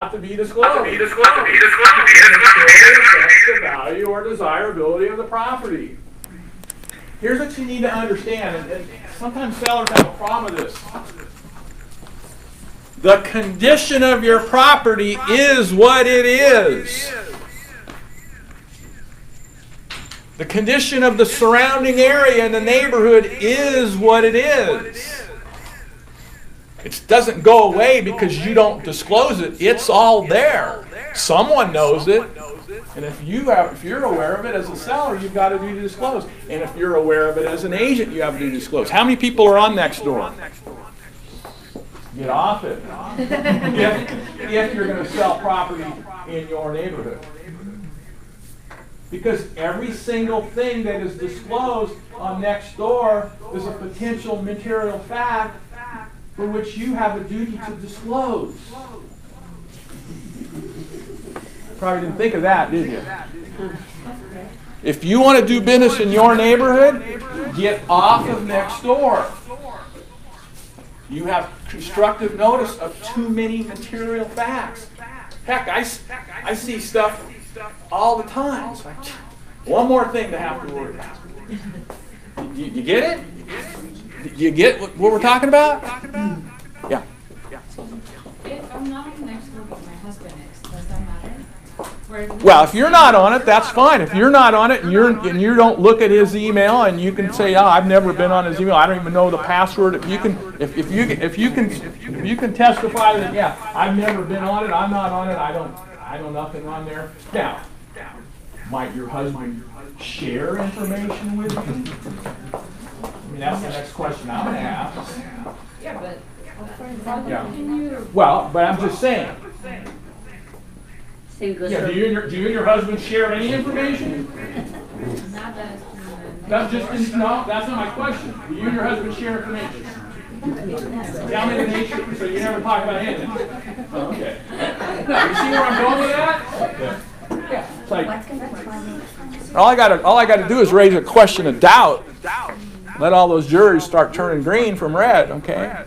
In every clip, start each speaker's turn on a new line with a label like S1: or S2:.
S1: to be disclosed. Affects the value or desirability of the property. Here's what you need to understand, and sometimes sellers have a problem with this. The condition of your property is what it is. The condition of the surrounding area and the neighborhood is what it is. It doesn't go away because you don't disclose it. It's all there. Someone knows it. And if you're aware of it as a seller, you've got a duty to disclose. And if you're aware of it as an agent, you have a duty to disclose. How many people are on Nextdoor? Get off it. If you're going to sell property in your neighborhood. Because every single thing that is disclosed on Nextdoor is a potential material fact for which you have a duty to disclose. Probably didn't think of that, did you? If you want to do business in your neighborhood, get off of Nextdoor. You have constructive notice of too many material facts. Heck, I see stuff all the time. It's like, one more thing to have to worry about. You get it? You get what we're talking about? Yeah.
S2: If I'm not on Nextdoor, but my husband is, does that matter?
S1: Well, if you're not on it, that's fine. If you're not on it and you don't look at his email and you can say, "Oh, I've never been on his email. I don't even know the password." If you can testify that, yeah, I've never been on it. I'm not on it. I know nothing on there. Now, might your husband share information with you? I mean, that's the next question I'm going to ask.
S2: Yeah, but
S1: Yeah.
S2: can you?
S1: Well, but I'm just saying. Yeah, do you and your husband share any information?
S2: Not that.
S1: That's not my question. Do you and your husband share information? Tell me the nature, so you never talk about anything. Okay. You see where I'm going with that? Yeah. It's like, all I got to do is raise a question of doubt. Let all those juries start turning green from red. Okay.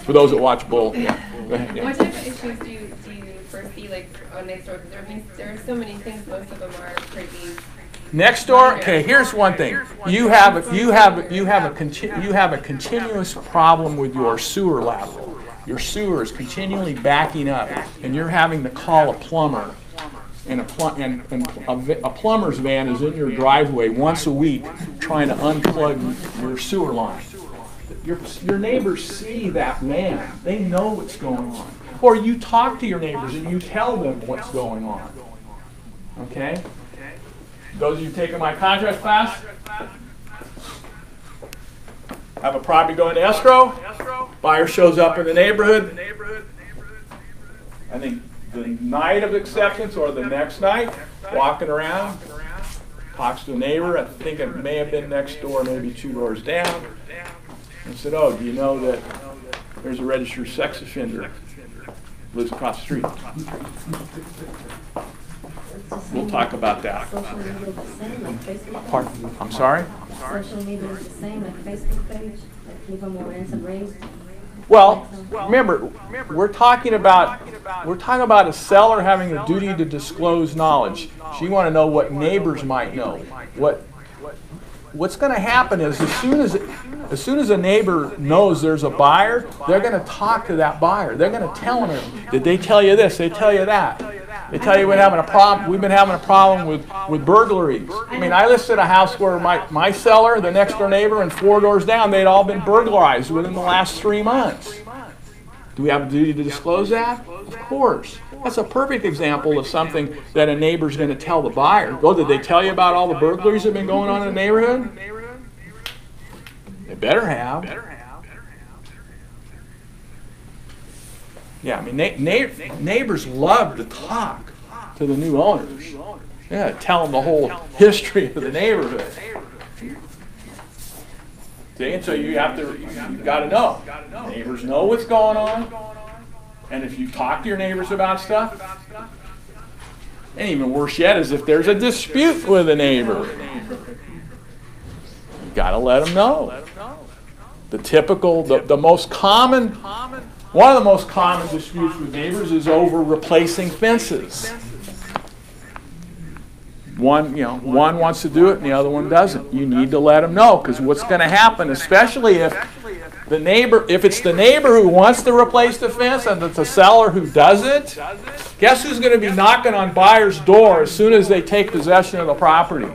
S1: For those that watch Bull. Yeah. Go ahead. Yeah.
S3: What type of issues do you foresee, like, on Nextdoor? Because there are so many things. Most of them are pretty.
S1: Nextdoor. Okay. Here's one thing. You have a continuous problem with your sewer lateral. Your sewer is continually backing up, and you're having to call a plumber. And a plumber's van is in your driveway once a week trying to unplug your sewer line. Your neighbors see that van. They know what's going on. Or you talk to your neighbors and you tell them what's going on. Okay? Those of you taking my contract class, have a property going to escrow, buyer shows up in the neighborhood, I think the night of acceptance or the next night, walking around, talks to a neighbor, I think it may have been next door, maybe 2 doors down, and said, "Oh, do you know that there's a registered sex offender lives across the street?" We'll talk about that.
S4: Social media is the same like Facebook.
S1: Pardon? I'm sorry?
S4: Social media is the same like Facebook page, like people more ransom raised.
S1: Well, remember, we're talking about a seller having a duty to disclose knowledge. So you want to know what neighbors might know. What's going to happen is as soon as a neighbor knows there's a buyer, they're going to talk to that buyer. They're going to tell them, "Did they tell you this? They tell you that. They tell you we've been having a problem with burglaries." I mean, I listed a house where my seller, the next door neighbor, and 4 doors down, they'd all been burglarized within the last 3 months. Do we have a duty to disclose that? Of course. That's a perfect example of something that a neighbor's going to tell the buyer. Oh, did they tell you about all the burglaries that have been going on in the neighborhood? They better have. Yeah, I mean, neighbors love to talk to the new owners. Yeah, tell them the whole history of the neighborhood. See, and so you've got to know. Neighbors know what's going on, and if you talk to your neighbors about stuff, and even worse yet is if there's a dispute with a neighbor, you got to let them know. The most common One of the most common disputes with neighbors is over replacing fences. One wants to do it and the other one doesn't. You need to let them know, because what's going to happen, especially if it's the neighbor who wants to replace the fence and it's the seller who doesn't, guess who's going to be knocking on buyer's door as soon as they take possession of the property?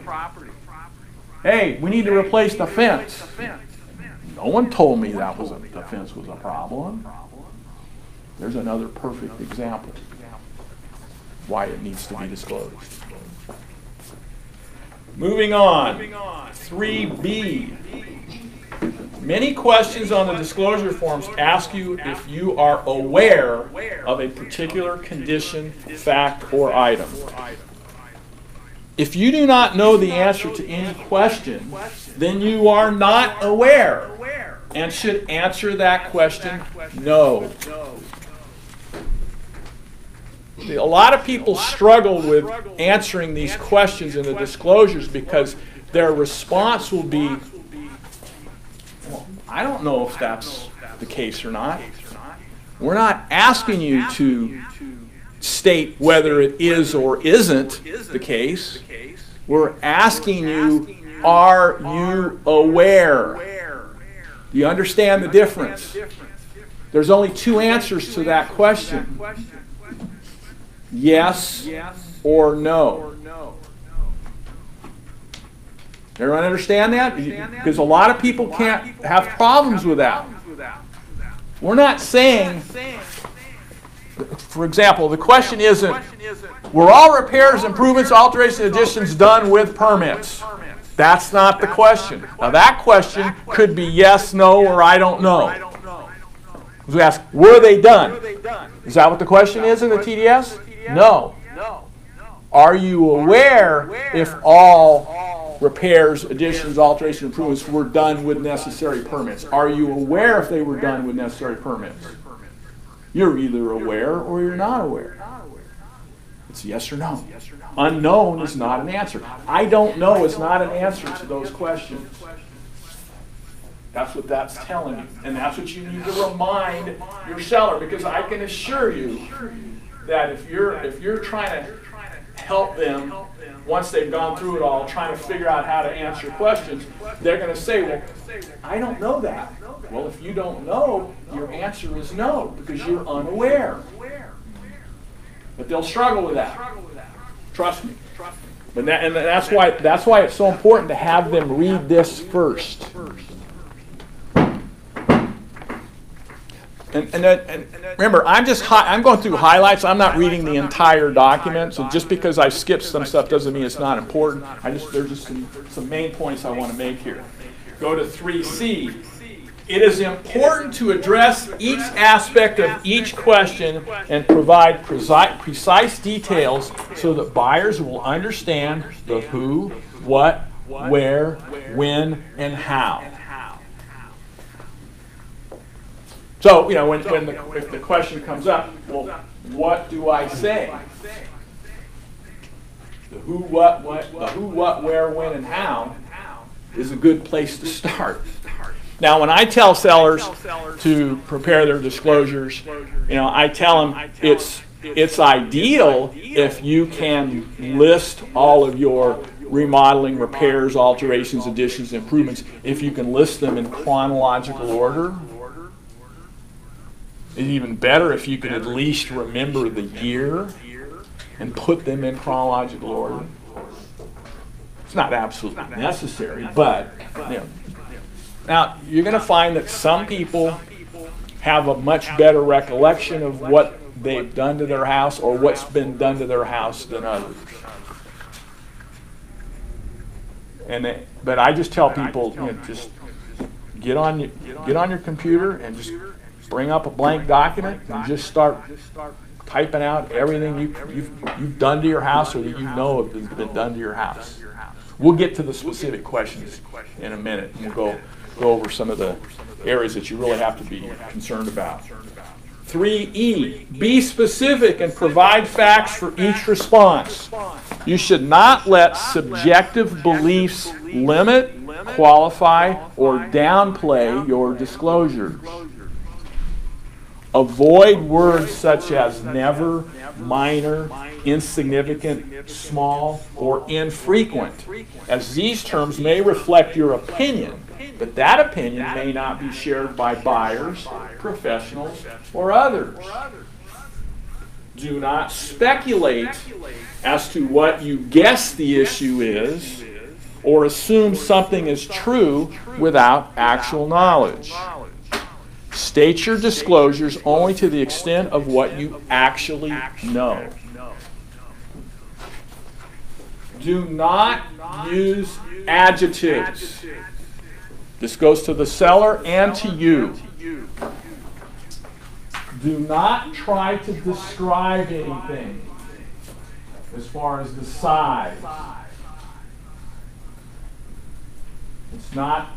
S1: Hey, we need to replace the fence. No one told me the fence was a problem. There's another perfect example why it needs to be disclosed. Moving on, 3B. Many questions on the disclosure forms ask you if you are aware of a particular condition, fact, or item. If you do not know the answer to any question, then you are not aware and should answer that question no. A lot of people struggle with answering these questions in the disclosures because their response will be, well, I don't know if that's the case or not. We're not asking you to state whether it is or isn't the case. We're asking you, are you aware? Do you understand the difference? There's only two answers to that question. Yes or no. Everyone understand that? Because a lot of people can't have problems with that. We're not saying, for example, the question isn't, were all repairs, improvements, alterations, additions done with permits? That's not the question. Now that question could be yes, no, or I don't know. We ask, were they done? Is that what the question is in the TDS? No. Are you aware if all repairs, additions, alterations, improvements were done with necessary permits? Are you aware if they were done with necessary permits? You're either aware or you're not aware. It's yes or no. Unknown is not an answer. I don't know is not an answer to those questions. That's what that's telling you. And that's what you need to remind your seller, because I can assure you that if you're trying to help them once they've gone through it all, trying to figure out how to answer questions, they're going to say, well, I don't know that. Well, if you don't know, your answer is no, because you're unaware. But they'll struggle with that. Trust me. And that's why it's so important to have them read this first. And remember, I'm going through highlights. I'm not reading the entire document. So just because I skipped some stuff doesn't mean it's not important. There's just some main points I want to make here. Go to 3C. It is important to address each aspect of each question and provide precise details so that buyers will understand the who, what, where, when, and how. So, if the question comes up, well, what do I say? The who, what, where, when, and how is a good place to start. Now, when I tell sellers to prepare their disclosures, I tell them it's ideal if you can list all of your remodeling, repairs, alterations, additions, improvements, if you can list them in chronological order. It's even better if you can at least remember the year and put them in chronological order. It's not absolutely necessary, but Now, you're going to find that some people have a much better recollection of what they've done to their house or what's been done to their house than others. But I just tell people, just get on your computer and just bring up a blank document and just start typing out everything you've done to your house or that you know has been done to your house. We'll get to the specific questions in a minute, and we'll go over some of the areas that you really have to be concerned about. 3E, be specific and provide facts for each response. You should not let subjective beliefs limit, qualify, or downplay your disclosures. Avoid words such as never, minor, insignificant, small, or infrequent, as these terms may reflect your opinion, but that opinion may not be shared by buyers, professionals, or others. Do not speculate as to what you guess the issue is, or assume something is true without actual knowledge. State your disclosures only to the extent of what you actually know. Do not use adjectives. This goes to the seller and to you. Do not try to describe anything as far as the size. It's not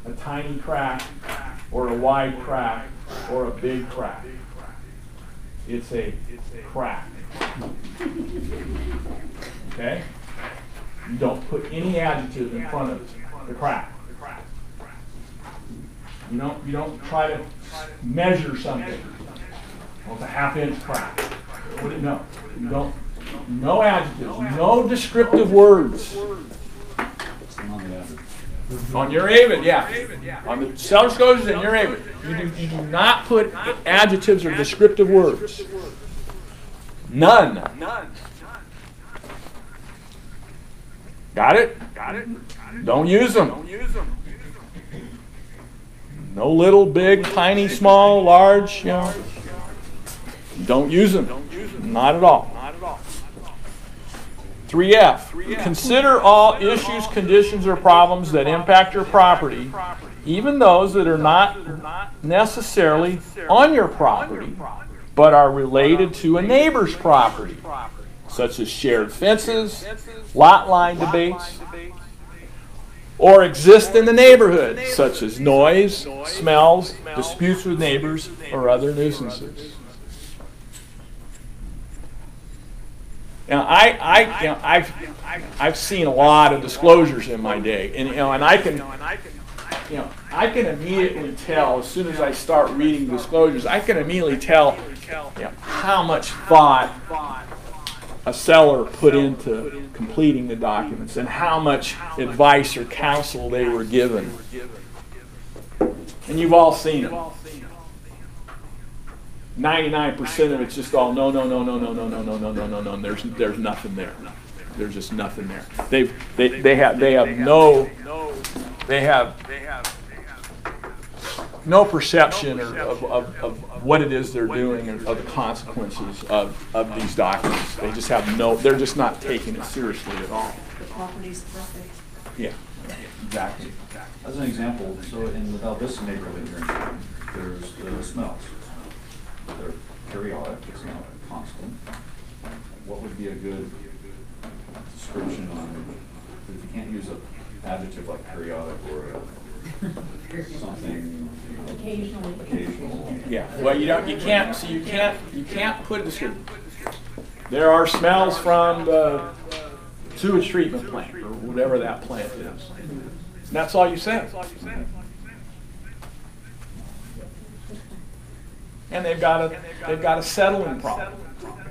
S1: a tiny crack or a wide crack or a big crack. It's a crack. Okay? You don't put any adjective in front of the crack. You don't try to measure something. Well, it's a half-inch crack. No. You don't. No adjectives. No descriptive words. On your AVID, yeah. On the seller's disclosures and your AVID. You do not put adjectives or descriptive words. None. Got it? Don't use them. No little, big, tiny, small, large, Don't use them. Not at all. 3F. Consider all issues, conditions, or problems that impact your property, even those that are not necessarily on your property, but are related to a neighbor's property, such as shared fences, lot line debates, or exist in the neighborhood, such as noise, smells, disputes with neighbors, or other nuisances. Now, I've seen a lot of disclosures in my day, and I can immediately tell as soon as I start reading disclosures. I can immediately tell how much thought a seller put into completing the documents and how much advice or counsel they were given. And you've all seen it. 99% of it's just all no. There's nothing there. There's just nothing there. They have no perception of what it is they're doing or of the consequences of these documents. They just have they're just not taking it seriously at all.
S5: The property's perfect.
S1: Yeah, exactly.
S6: As an example, so in the Val Vista neighborhood here, there's the smells. They're periodic, it's not constant. What would be a good description on, if you can't use an adjective like periodic or something, occasional.
S1: Yeah. Well, you can't put a description. There are smells from the sewage treatment plant or whatever that plant is. And that's all you say. And they've got a settling problem,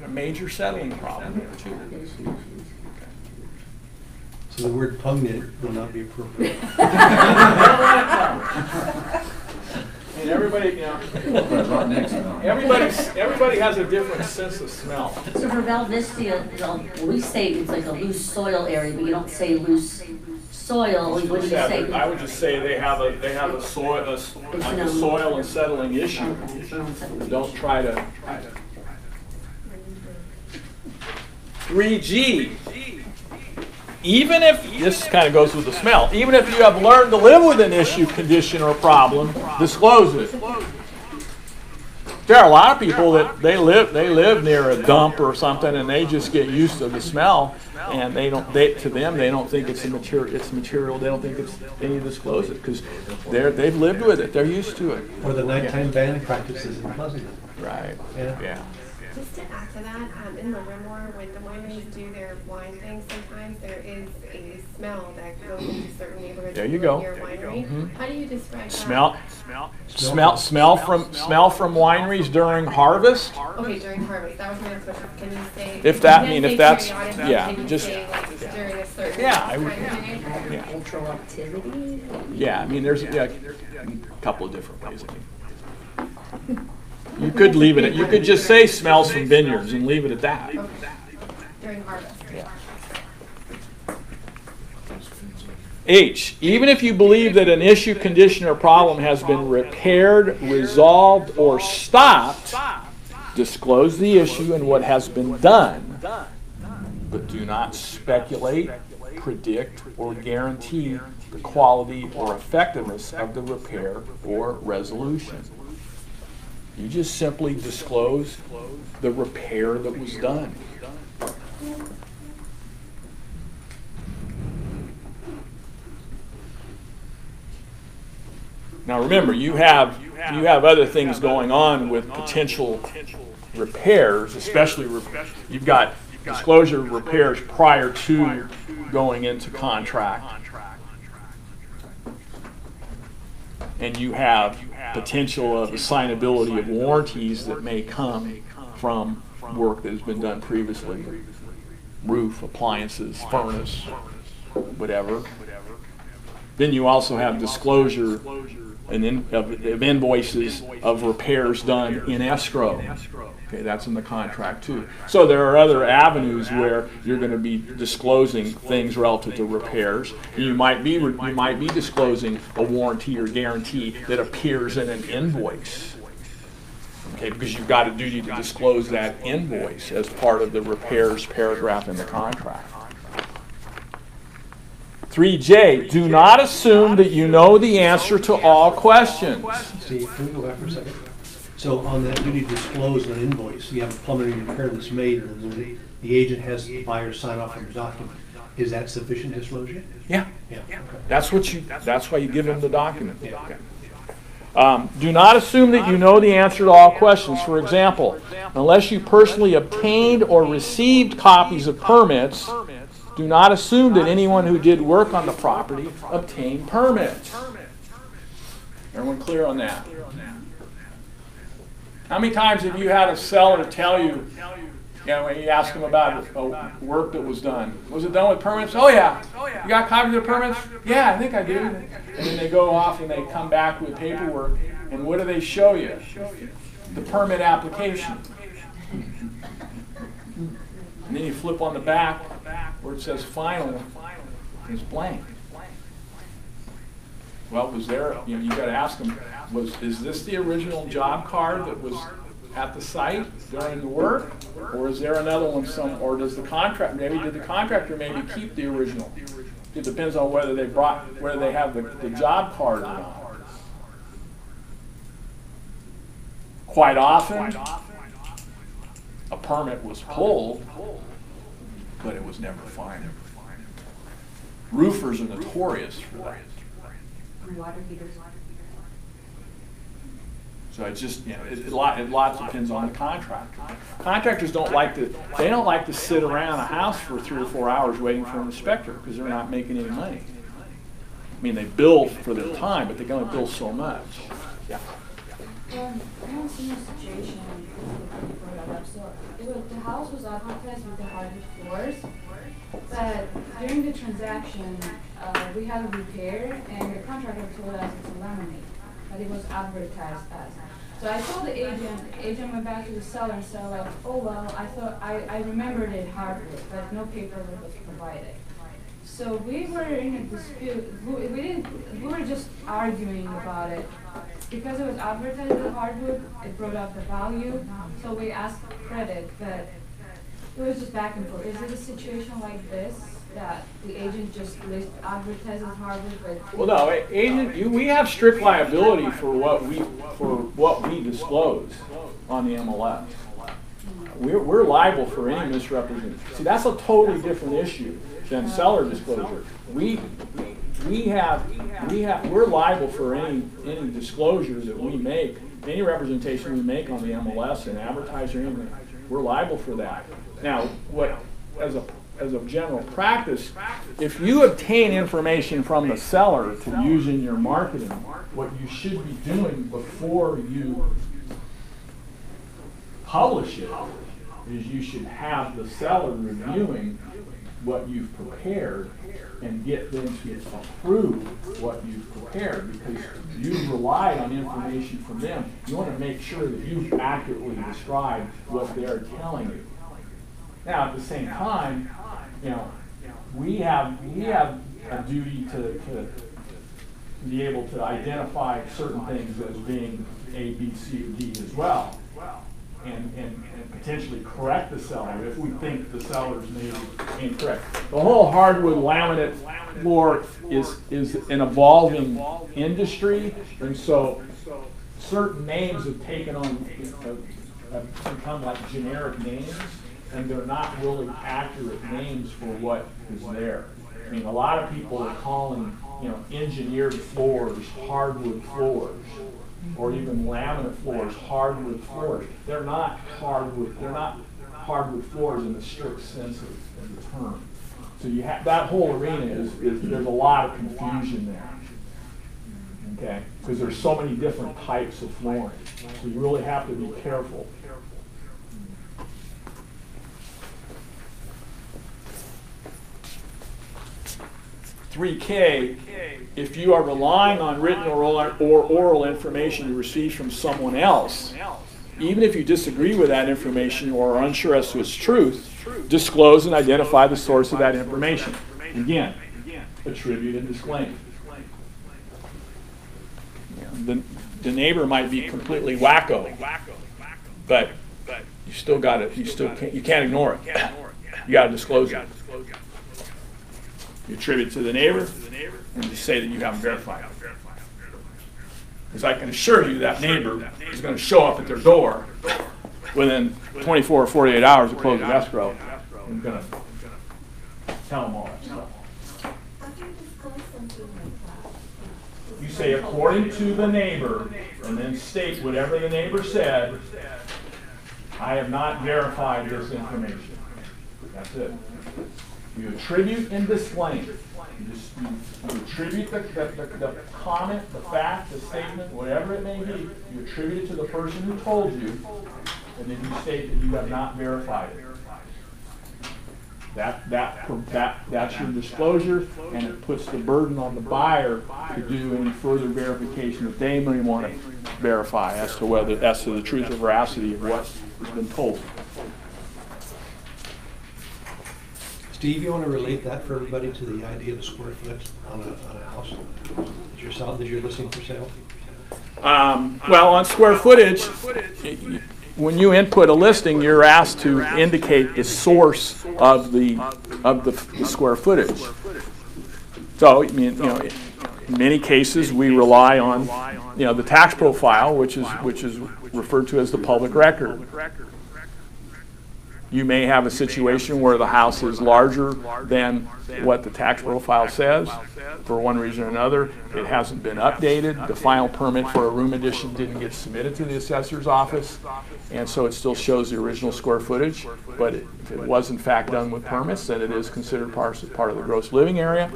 S1: a major settling problem there too.
S7: So the word pungent will not be appropriate.
S1: And everybody, everybody has a different sense of smell.
S4: So for Val Vista, we say it's like a loose soil area, but you don't say loose soil. What do you say?
S1: I would just say they have a soil, like a soil and settling issue. Don't try to. 3G. Even if, this kind of goes with the smell, even if you have learned to live with an issue, condition, or problem, disclose it. There are a lot of people that they live near a dump or something, and they just get used to the smell, and to them they don't think it's material. They don't think they need to disclose it because they've lived with it. They're used to it.
S7: Or the nighttime band practices in Pleasanton.
S1: Right.
S7: Yeah.
S3: Just to add to that, in Livermore, when the wineries do their wine things, sometimes there is a smell that goes into certain neighborhoods.
S1: There you go.
S3: Near winery. How do you describe that?
S1: Smell from wineries during harvest.
S3: Okay, during harvest. That was my next question. Can you say?
S1: If that-
S3: you
S1: I mean,
S3: can't
S1: if
S3: say
S1: that's-
S3: periodically,
S1: yeah,
S3: can you
S1: just-
S3: say, like, during a certain
S1: Yeah, I would-
S3: time period?
S1: Yeah.
S4: Cultural activity?
S1: Yeah, I mean, there's a couple of different ways. I think. You could leave it. You could just say smells from vineyards and leave it at that.
S3: Okay. During harvest.
S1: Yeah. H, even if you believe that an issue, condition, or problem has been repaired, resolved, or stopped, disclose the issue and what has been done, but do not speculate, predict, or guarantee the quality or effectiveness of the repair or resolution. You just simply disclose the repair that was done. Now remember, you have other things going on with potential repairs, especially you've got disclosure repairs prior to going into contract. And you have potential of assignability of warranties that may come from work that has been done previously. Roof, appliances, furnace, whatever. Then you also have disclosure of invoices of repairs done in escrow. Okay, that's in the contract too. So there are other avenues where you're going to be disclosing things relative to repairs. You might be disclosing a warranty or guarantee that appears in an invoice. Okay, because you've got a duty to disclose that invoice as part of the repairs paragraph in the contract. 3J, do not assume that you know the answer to all questions.
S7: See, can we go back for a second? So on that duty to disclose an invoice, you have a plumbing repair that's made, and then the agent has the buyer sign off on the document. Is that sufficient disclosure?
S1: Yeah,
S7: Yeah. Okay.
S1: that's why you give them the document. Okay. Do not assume that you know the answer to all questions. For example, unless you personally obtained or received copies of permits, do not assume that anyone who did work on the property obtained permits. Everyone clear on that? How many times have you had a seller tell you, when you ask them about work that was done, was it done with permits? Oh yeah. You got copies of permits? Yeah, I think I do. And then they go off and they come back with paperwork, and what do they show you? The permit application. And then you flip on the back where it says final, and it's blank. Well, was there, you got to ask them, is this the original job card that was at the site during the work? Or is there another one or does the contract, did the contractor maybe keep the original? It depends on whether they have the job card or not. Quite often, a permit was pulled, but it was never final. Roofers are notorious for that.
S2: Water heaters.
S1: So it's just, it lots depends on the contractor. Contractors don't like to sit around a house for 3 or 4 hours waiting for an inspector because they're not making any money. I mean, they bill for their time, but they can only bill so much. Yeah.
S2: I was in a situation before that. So the house was advertised with the hardwood floors, but during the transaction, we had a repair, and the contractor told us it's a laminate, but it was advertised as. So I told the agent went back to the seller and said, like, oh well, I thought I remembered it hardwood, but no paperwork was provided. So we were in a dispute. We were just arguing about it. Because it was advertised as hardwood, it brought up the value. So we asked credit, but it was just back and forth. Is it a situation like this that the agent just advertises hardwood, but?
S1: Well, no, agent, we have strict liability for what we disclose on the MLS. We're liable for any misrepresentation. See, that's a totally different issue than seller disclosure. We're liable for any disclosure that we make, any representation we make on the MLS and advertise or anything. we're liable for that. Now, as a general practice, if you obtain information from the seller to use in your marketing, what you should be doing before you publish it is you should have the seller reviewing what you've prepared and get them to approve what you've prepared, because you've relied on information from them. You want to make sure that you've accurately described what they're telling you. Now, at the same time, we have a duty to be able to identify certain things as being A, B, C, or D as well, and potentially correct the seller if we think the seller's may be incorrect. The whole hardwood laminate floor is an evolving industry, and so certain names have taken on, have become like generic names, and they're not really accurate names for what is there. I mean, a lot of people are calling, engineered floors hardwood floors, or even laminate floors hardwood floors. They're not hardwood. They're not hardwood floors in the strict sense of the term. So you have that whole arena is there's a lot of confusion there. Okay, because there's so many different types of flooring, so you really have to be careful. $3K, if you are relying on written or oral information you receive from someone else, even if you disagree with that information or are unsure as to its truth, disclose and identify the source of that information. Again, attribute and disclaim. The neighbor might be completely wacko, but you still got it. You can't ignore it. You got to disclose it. You attribute to the neighbor, and you say that you haven't verified it. Because I can assure you that neighbor is going to show up at their door within 24 or 48 hours of closing escrow and going to tell them all that stuff. You say according to the neighbor, and then state whatever the neighbor said. I have not verified this information. That's it. You attribute and disclaim. You attribute the comment, the fact, the statement, whatever it may be. You attribute it to the person who told you, and then you state that you have not verified it. That's your disclosure, and it puts the burden on the buyer to do any further verification that they may want to verify as to the truth or veracity of what has been told.
S7: Steve, you want to relate that for everybody to the idea of the square foot on a house that you're listing for sale?
S1: Well, on square footage, when you input a listing, you're asked to indicate the source of the square footage. So, in many cases, we rely on the tax profile, which is referred to as the public record. You may have a situation where the house is larger than what the tax profile says. For one reason or another, it hasn't been updated. The final permit for a room addition didn't get submitted to the assessor's office, and so it still shows the original square footage. But if it was in fact done with permits, then it is considered part of the gross living area.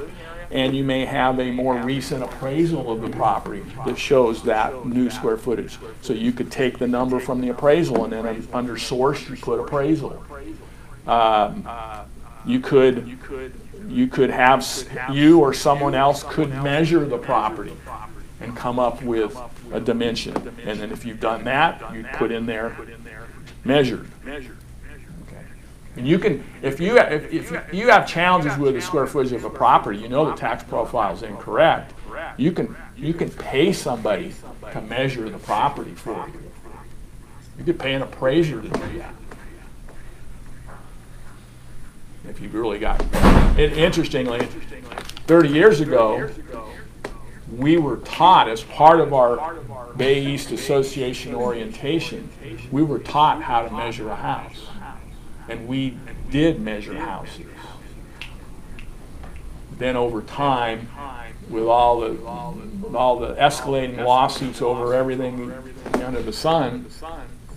S1: And you may have a more recent appraisal of the property that shows that new square footage. So you could take the number from the appraisal, and then under source you put appraisal. You could have, you or someone else could measure the property and come up with a dimension. And then if you've done that, you put in there measured. And you can, if you have challenges with the square footage of a property, the tax profile is incorrect, you can pay somebody to measure the property for you. You could pay an appraiser to do that. If you've really got it. Interestingly, 30 years ago, we were taught as part of our Bay East Association orientation, we were taught how to measure a house. And we did measure houses. Then over time, with all the escalating lawsuits over everything under the sun,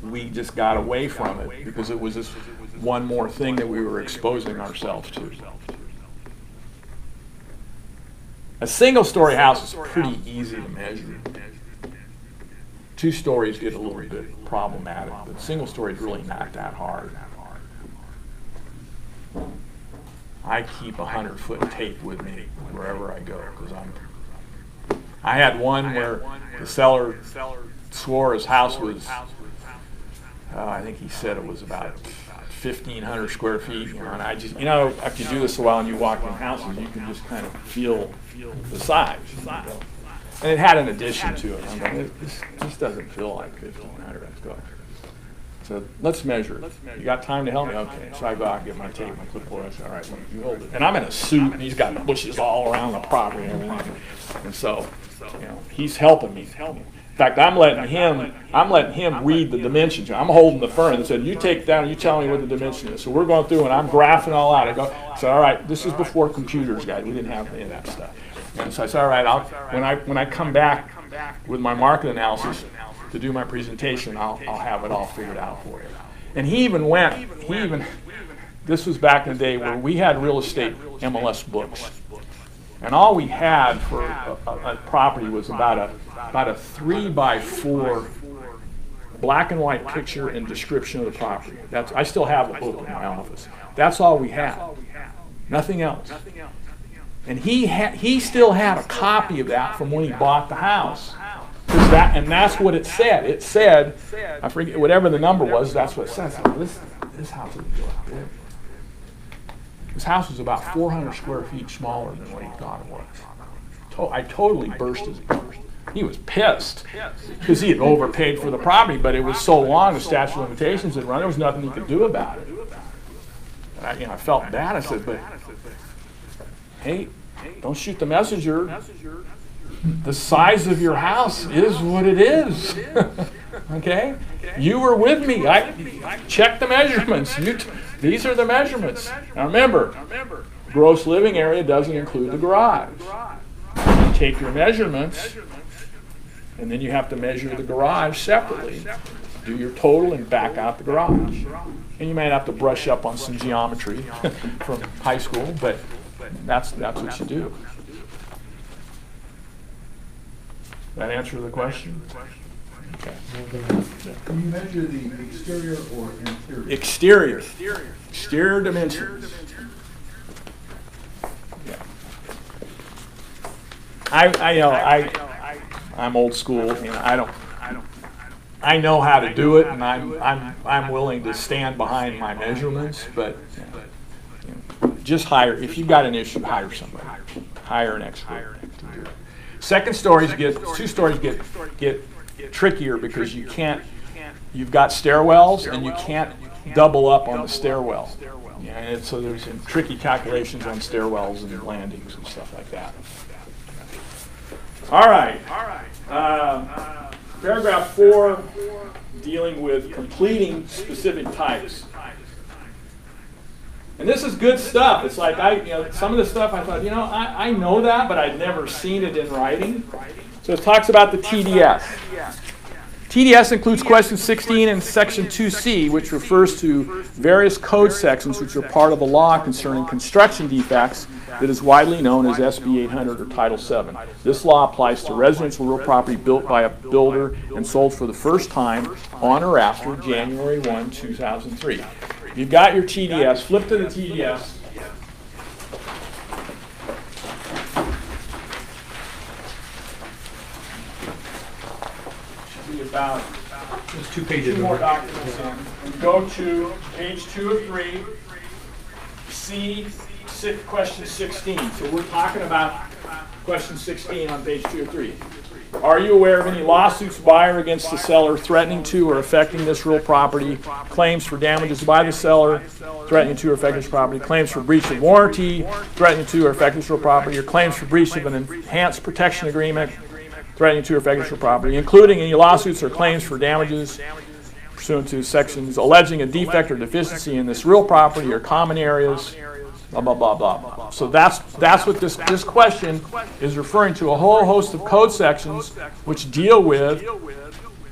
S1: we just got away from it because it was just one more thing that we were exposing ourselves to. A single-story house is pretty easy to measure. 2 stories get a little bit problematic, but single story is really not that hard. I keep 100-foot tape with me wherever I go because I had one where the seller swore his house was, I think he said it was about 1,500 square feet. You know, and I just, after you do this a while and you walk in houses, you can just kind of feel the size. And it had an addition to it. I'm going, this doesn't feel like 1,500. Let's go. So let's measure it. You got time to help me? Okay. So I go out and get my tape, my clipboard. I say, all right, you hold it. And I'm in a suit, and he's got bushes all around the property and everything. And so, he's helping me. In fact, I'm letting him read the dimensions. I'm holding the fern and said, you take down, you tell me what the dimension is. So we're going through and I'm graphing all out. I said, all right, this is before computers, guys. We didn't have any of that stuff. And so I said, all right, when I come back with my market analysis to do my presentation, I'll have it all figured out for you. And he even this was back in the day where we had real estate MLS books. And all we had for a property was about a 3x4 black and white picture and description of the property. I still have the book in my office. That's all we had. Nothing else. And he still had a copy of that from when he bought the house. And that's what it said. It said, I forget whatever the number was, that's what it says. This house is good. This house was about 400 square feet smaller than what he thought it was. I totally burst his bubble. He was pissed because he had overpaid for the property, but it was so long, the statute of limitations had run, there was nothing he could do about it. And I felt bad. I said, but hey, don't shoot the messenger. The size of your house is what it is. Okay? You were with me. I checked the measurements. These are the measurements. Now remember, gross living area doesn't include the garage. You take your measurements, and then you have to measure the garage separately. Do your total and back out the garage. And you might have to brush up on some geometry from high school, but that's what you do. That answer the question? Okay.
S5: Can you measure the exterior or interior?
S1: Exterior dimensions. Yeah. I'm old school. I know how to do it, and I'm willing to stand behind my measurements. But just hire. If you've got an issue, hire somebody. Hire an expert to do it. Two stories get trickier because you've got stairwells and you can't double up on the stairwell. Yeah, and so there's some tricky calculations on stairwells and landings and stuff like that. All right. Paragraph 4, dealing with completing specific types. And this is good stuff. It's like some of the stuff I thought, I know that, but I'd never seen it in writing. So it talks about the TDS. TDS includes question 16 and section 2C, which refers to various code sections which are part of the law concerning construction defects that is widely known as SB 800 or Title 7. This law applies to residential real property built by a builder and sold for the first time on or after January 1, 2003. You've got your TDS. Flip to the TDS. Should be about
S7: There's 2 pages.
S1: 2 more documents in. Go to page 2 of 3. See question 16. So we're talking about question 16 on page 2 of 3. Are you aware of any lawsuits by or against the seller threatening to or affecting this real property, claims for damages by the seller threatening to or affect this property, claims for breach of warranty threatening to or affect this real property, or claims for breach of an enhanced protection agreement threatening to or affect this real property, including any lawsuits or claims for damages pursuant to sections alleging a defect or deficiency in this real property or common areas, blah, blah, blah, blah, blah. So that's what this question is referring to, a whole host of code sections which deal with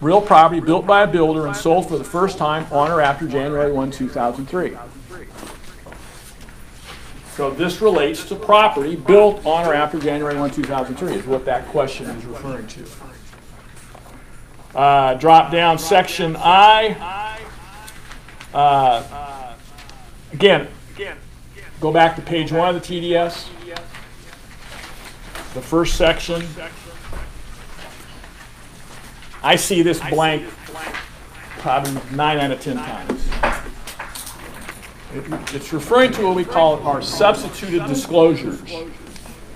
S1: real property built by a builder and sold for the first time on or after January 1, 2003. So this relates to property built on or after January 1, 2003 is what that question is referring to. Drop down section I. Again, go back to page 1 of the TDS. The first section. I see this blank probably 9 out of 10 times. It's referring to what we call our substituted disclosures.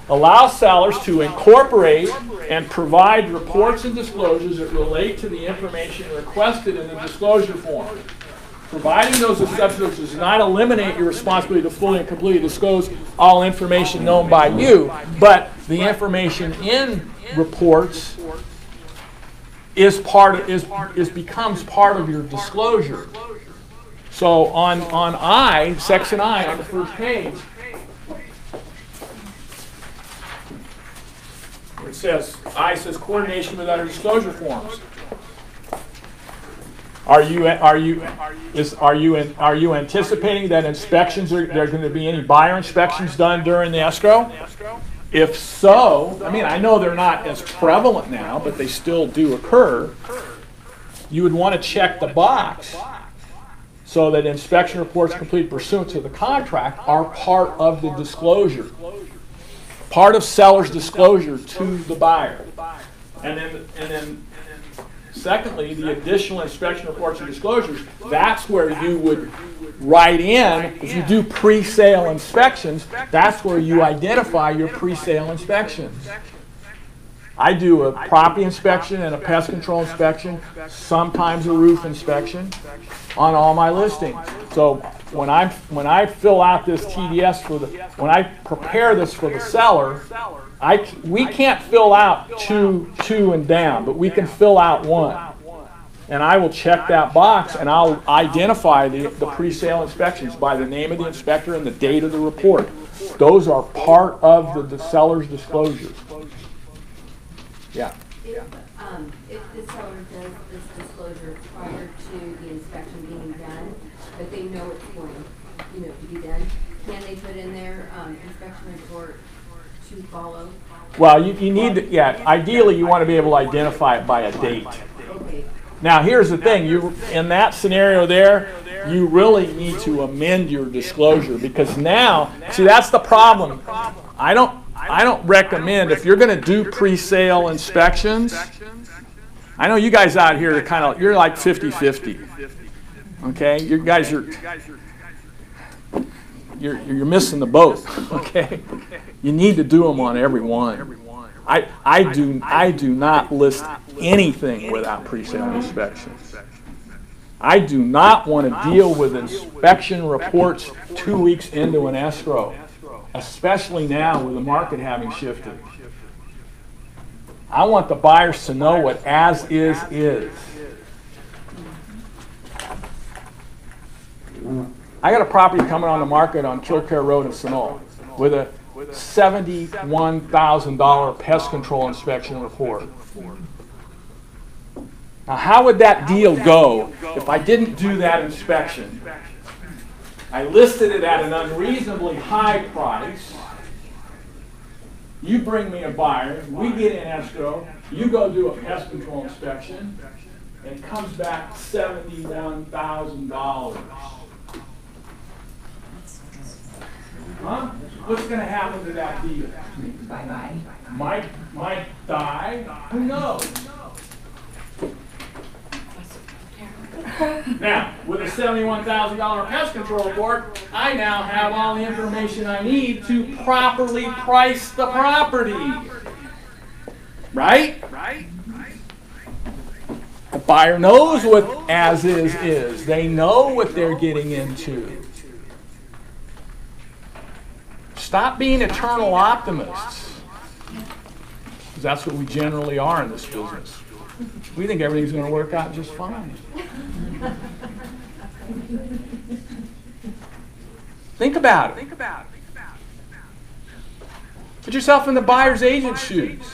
S1: Allow sellers to incorporate and provide reports and disclosures that relate to the information requested in the disclosure form. Providing those substitutes does not eliminate your responsibility to fully and completely disclose all information known by you, but the information in reports becomes part of your disclosure. So on section I, on the first page, it says, I says coordination with other disclosure forms. Are you anticipating that inspections there are going to be any buyer inspections done during the escrow? If so, I mean, I know they're not as prevalent now, but they still do occur. You would want to check the box so that inspection reports completed pursuant to the contract are part of the disclosure. Part of seller's disclosure to the buyer. And then secondly, the additional inspection reports and disclosures, that's where you would write in, if you do pre-sale inspections, that's where you identify your pre-sale inspections. I do a property inspection and a pest control inspection, sometimes a roof inspection on all my listings. So when I fill out this TDS when I prepare this for the seller, we can't fill out two and down, but we can fill out 1. And I will check that box and I'll identify the pre-sale inspections by the name of the inspector and the date of the report. Those are part of the seller's disclosure. Yeah.
S8: If the seller does this disclosure prior to the inspection being done, but they know it's going, to be done, can they put in their inspection report to follow?
S1: Well, you need to, ideally you want to be able to identify it by a date.
S8: Okay.
S1: Now here's the thing, in that scenario there, you really need to amend your disclosure because now, see that's the problem. I don't recommend, if you're going to do pre-sale inspections, I know you guys out here are you're like 50-50. Okay? You guys you're missing the boat. Okay? You need to do them on every one. I do not list anything without pre-sale inspections. I do not want to deal with inspection reports 2 weeks into an escrow, especially now with the market having shifted. I want the buyers to know what as is is. I got a property coming on the market on Keller Road in Sonoma with a $71,000 pest control inspection report. Now, how would that deal go if I didn't do that inspection? I listed it at an unreasonably high price. You bring me a buyer, we get in escrow, you go do a pest control inspection, and it comes back $71,000. Huh? What's going to happen to that deal?
S8: Bye-bye.
S1: Might die? Who knows? Now, with a $71,000 pest control report, I now have all the information I need to properly price the property. Right? The buyer knows what as is. They know what they're getting into. Stop being eternal optimists. Because that's what we generally are in this business. We think everything's going to work out just fine. Think about it. Put yourself in the buyer's agent's shoes.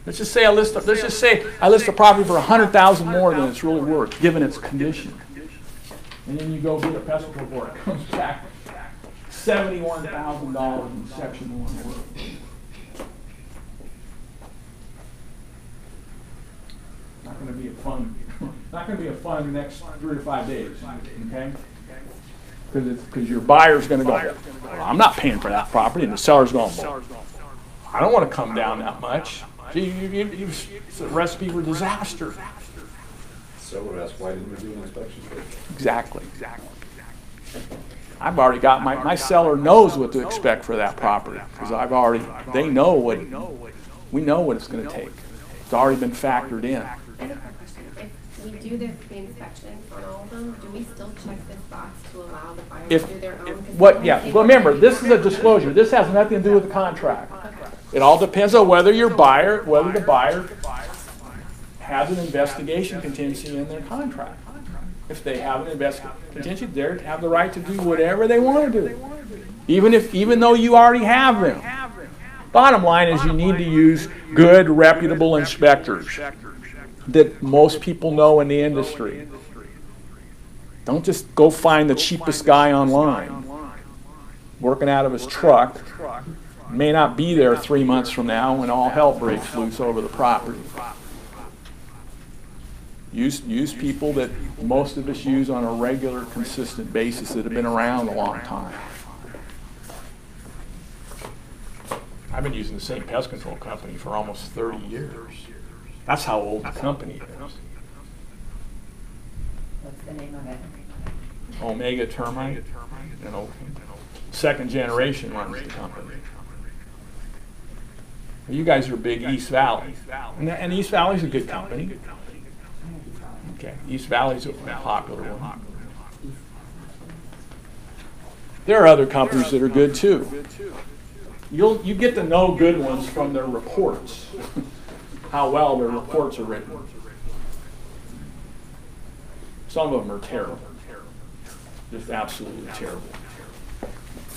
S1: Let's just say I list the property for $100,000 more than it's really worth, given its condition. And then you go get a pest control report, it comes back $71,000 in section 1 worth. Not going to be a fun next 3 to 5 days, okay? Because your buyer's going to go, well, I'm not paying for that property, and the seller's going, well, I don't want to come down that much. It's a recipe for disaster.
S6: Seller asked, why didn't we do an inspection first?
S1: Exactly. I've already got my seller knows what to expect for that property because we know what it's going to take. It's already been factored in.
S3: And a question, if we do the inspection on all of them, do we still check this box to allow the buyer to do their own?
S1: Well, remember, this is a disclosure. This has nothing to do with the contract. It all depends on whether the buyer has an investigation contingency in their contract. If they have an investigation contingency, they have the right to do whatever they want to do, even though you already have them. Bottom line is you need to use good, reputable inspectors that most people know in the industry. Don't just go find the cheapest guy online working out of his truck. May not be there 3 months from now when all hell breaks loose over the property. Use people that most of us use on a regular, consistent basis that have been around a long time. I've been using the same pest control company for almost 30 years. That's how old the company is.
S8: What's the name of it?
S1: Omega Termite. Second generation runs the company. You guys are big East Valley. And East Valley's a good company. Okay, East Valley's a popular one. There are other companies that are good too. You get to know good ones from their reports, how well their reports are written. Some of them are terrible, just absolutely terrible.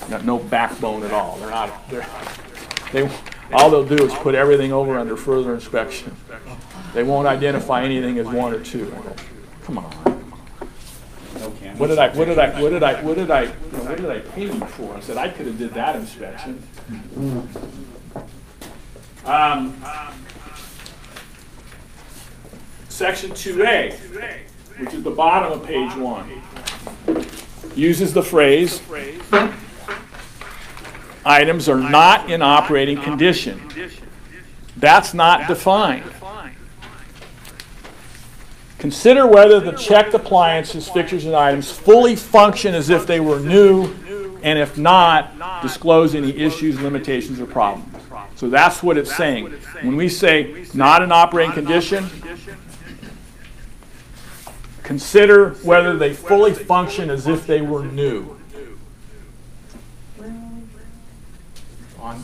S1: Got no backbone at all. All they'll do is put everything over under further inspection. They won't identify anything as 1 or 2. I go, come on. What did I pay you for? I said I could have did that inspection. Section 2A, which is the bottom of page 1, uses the phrase, items are not in operating condition. That's not defined. Consider whether the checked appliances, fixtures, and items fully function as if they were new, and if not, disclose any issues, limitations, or problems. So that's what it's saying. When we say not in operating condition, consider whether they fully function as if they were new.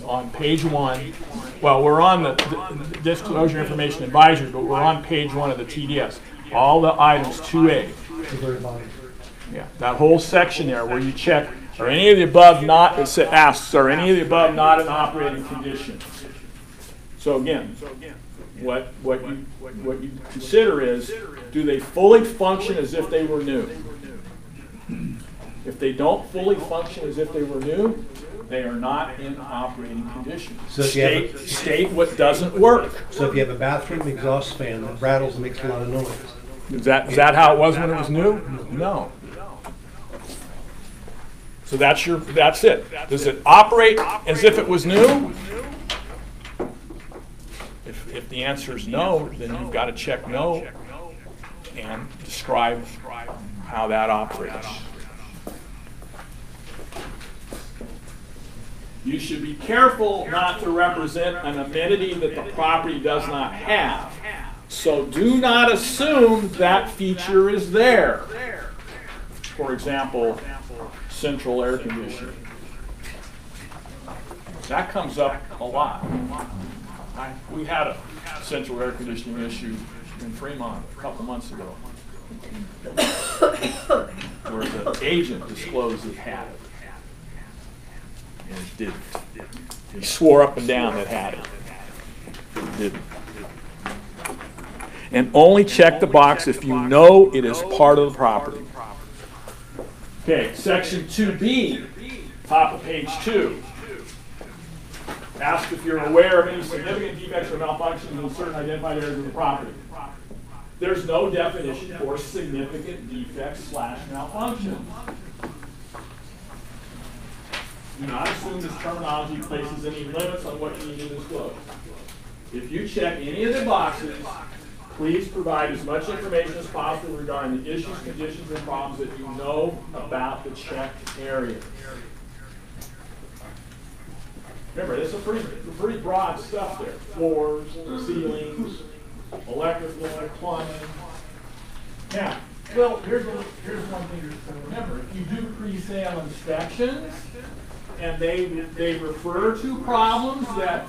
S1: On page 1, well, we're on the disclosure information advisory, but we're on page 1 of the TDS. All the items 2A. Yeah, that whole section there where you check, are any of the above not, it asks, are any of the above not in operating condition? So again, what you consider is, do they fully function as if they were new? If they don't fully function as if they were new, they are not in operating condition.
S7: So
S1: State what doesn't work.
S7: So if you have a bathroom exhaust fan that rattles and makes a lot of noise.
S1: Is that how it was when it was new? No. So that's it. Does it operate as if it was new? If the answer is no, then you've got to check no and describe how that operates. You should be careful not to represent an amenity that the property does not have. So do not assume that feature is there. For example, central air conditioning. That comes up a lot. We had a central air conditioning issue in Fremont a couple months ago, where the agent disclosed it had it. And it didn't. He swore up and down it had it. It didn't. and only check the box if you know it is part of the property. Okay, section 2B, top of page 2. Ask if you're aware of any significant defects or malfunctions in certain identified areas of the property. There's no definition for significant defects / malfunctions. Do not assume this terminology places any limits on what you need to disclose. If you check any of the boxes, please provide as much information as possible regarding the issues, conditions, and problems that you know about the checked area. Remember, this is pretty broad stuff there. Floors, ceilings, electrical, plumbing. Now, well, here's one thing to remember. If you do pre-sale inspections and they refer to problems that